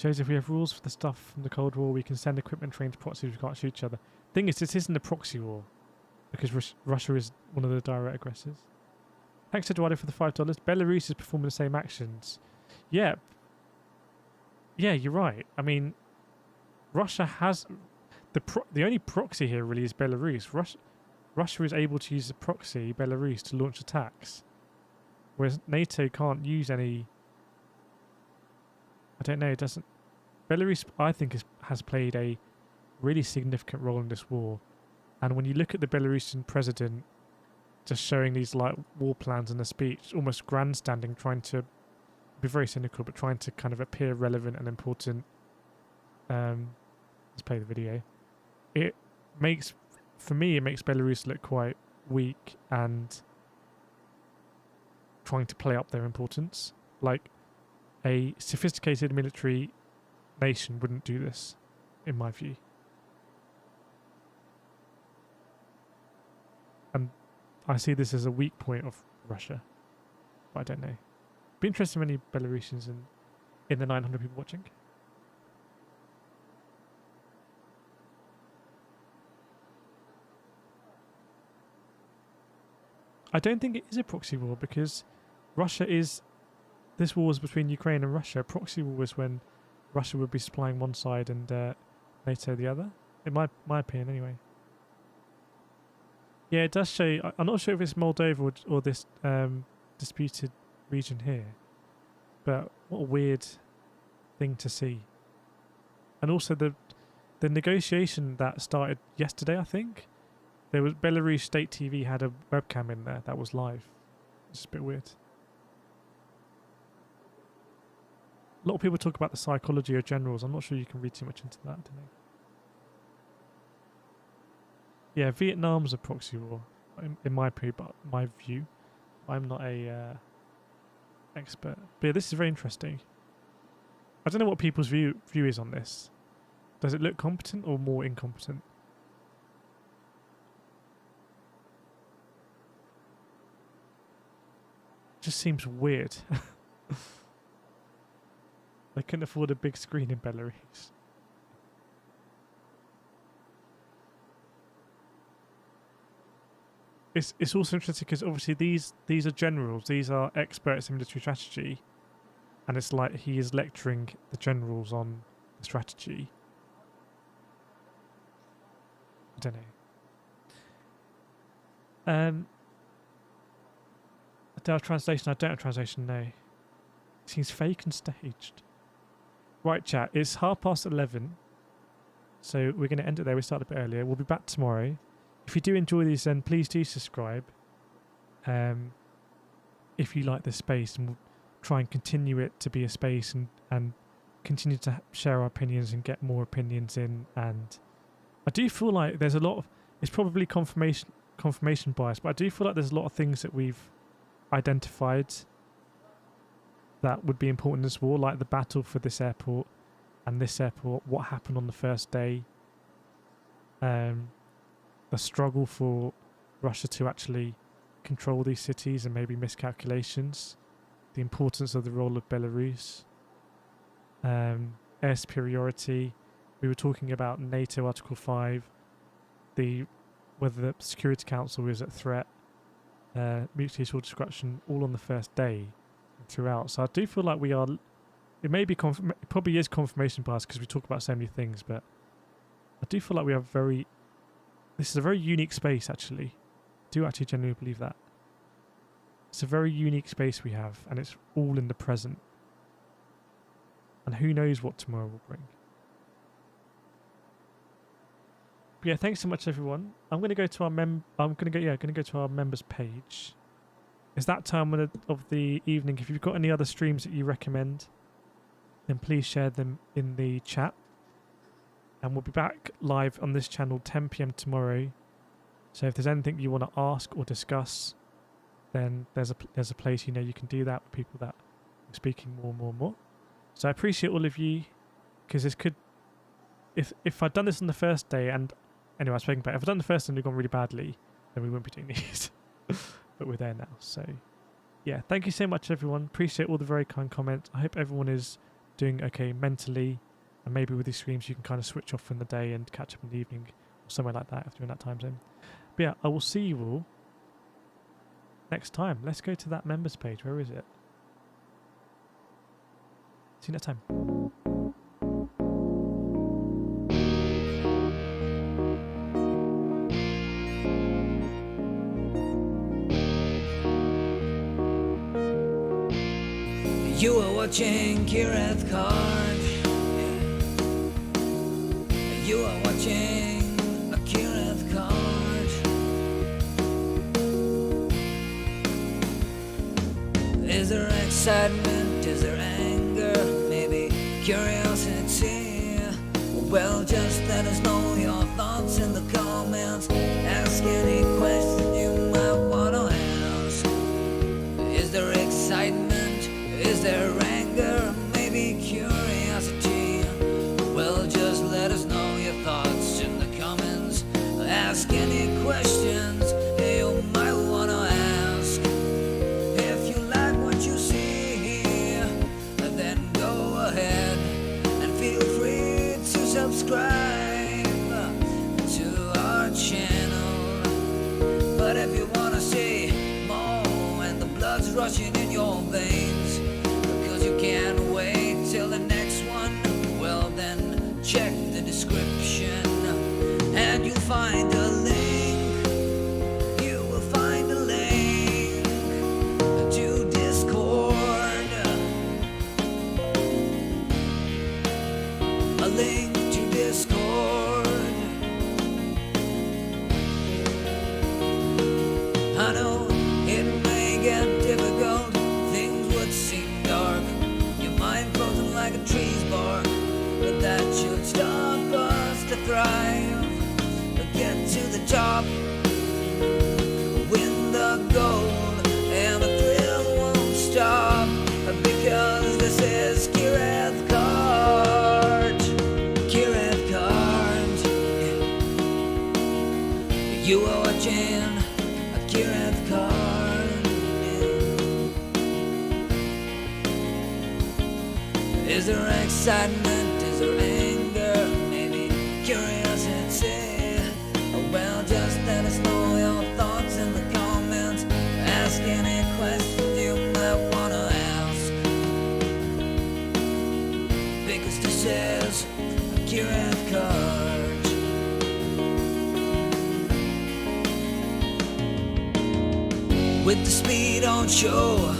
Shows if we have rules for the stuff from the Cold War, we can send equipment trained proxies who can't shoot each other. Thing is, this isn't a proxy war, because Russia is one of the direct aggressors. Thanks to Eduardo for the $5. Belarus is performing the same actions. Yeah. Yeah, you're right. I mean, Russia has... The only proxy here really is Belarus. Russia is able to use the proxy, Belarus, to launch attacks. Whereas NATO can't use any... I don't know, it doesn't... Belarus, I think, has played a really significant role in this war. And when you look at the Belarusian president just showing these like war plans in a speech, almost grandstanding, trying to be very cynical, but trying to kind of appear relevant and important. Let's play the video. It makes Belarus look quite weak and trying to play up their importance. Like, a sophisticated military nation wouldn't do this, in my view. And I see this as a weak point of Russia, but I don't know. Be interested in many Belarusians in the 900 people watching. I don't think it is a proxy war, because Russia is... This war was between Ukraine and Russia. Proxy war was when Russia would be supplying one side and NATO the other. In my opinion, anyway. Yeah, it does show... I'm not sure if it's Moldova or this disputed region here. But what a weird thing to see. And also the negotiation that started yesterday, I think. There was Belarus State TV had a webcam in there that was live. It's a bit weird. A lot of people talk about the psychology of generals. I'm not sure you can read too much into that, do they? Yeah, Vietnam's a proxy war, in my view. I'm not a expert. But yeah, this is very interesting. I don't know what people's view is on this. Does it look competent or more incompetent? Just seems weird. They couldn't afford a big screen in Belarus. It's also interesting because obviously these are generals, these are experts in military strategy, and it's like he is lecturing the generals on the strategy. I don't know. Do I have translation? I don't have translation, no. It seems fake and staged. Right, chat, it's 11:30, so we're going to end it there. We started a bit earlier. We'll be back tomorrow. If you do enjoy these, then please do subscribe. If you like this space, and we'll try and continue it to be a space and continue to share our opinions and get more opinions in. And I do feel like there's a lot of... It's probably confirmation bias, but I do feel like there's a lot of things that we've identified that would be important in this war, like the battle for this airport and this airport, what happened on the first day, the struggle for Russia to actually control these cities and maybe miscalculations, the importance of the role of Belarus, air superiority. We were talking about NATO Article 5, the whether the Security Council is at threat, mutually assured destruction, all on the first day throughout. So I do feel like we are. It may be it probably is confirmation bias because we talk about so many things, but I do feel like we are very. This is a very unique space, actually. I do actually genuinely believe that. It's a very unique space we have, and it's all in the present. And who knows what tomorrow will bring. But yeah, thanks so much, everyone. I'm going to go to our going to go to our members page. It's that time of the evening. If you've got any other streams that you recommend, then please share them in the chat. And we'll be back live on this channel 10 p.m. tomorrow. So if there's anything you want to ask or discuss, then there's a place you can do that with people that are speaking more and more. So I appreciate all of you, because this could, if I'd done this on the first day, and anyway, I was speaking about, if I'd done the first and it had gone really badly, then we wouldn't be doing these. But we're there now. So yeah, thank you so much, everyone. Appreciate all the very kind comments. I hope everyone is doing okay mentally, and maybe with these streams you can kind of switch off in the day and catch up in the evening or somewhere like that if you're in that time zone. But yeah, I will see you all next time. Let's go to that members page. Where is it? See you next time. You are watching Kyiv card. You are watching a Kyiv card. Is there excitement? Is there anger? Maybe curiosity? Well, just let us know your thoughts in the comments. Ask any question you might want to ask. Is there excitement? Is there anger, maybe curiosity? Well, just let us know your thoughts in the comments. Ask any questions you might want to ask. If you like what you see, then go ahead and feel free to subscribe to our channel. But if you want to see more and the blood's rushing in your veins, you can't wait till the next one, well then check the description and you'll find a link. You will find a link to Discord, a link to Discord. I know it may get difficult, things would seem dark, your mind frozen like a tree's bark, but that should stop us to thrive. Get to the top, win the gold, and the thrill won't stop, because this is Kyiv card. Kyiv card. You are watching a Kyiv card. Is there excitement? Is there anger? Maybe curiosity? Well, just let us know your thoughts in the comments. Ask any questions you might want to ask, because this is a Kyiv card. With the speed on show,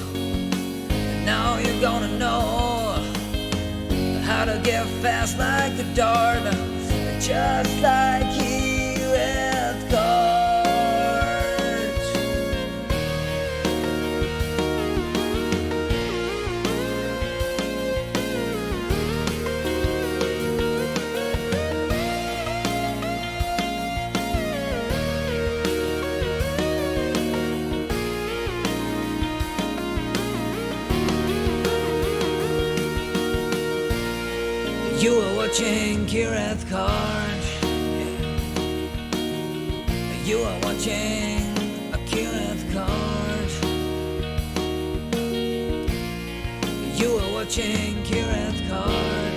now you're gonna know how to get fast like a dart, just like Kyiv card. You are watching Kyiv card. You are watching a Kyiv card. You are watching Kyiv card.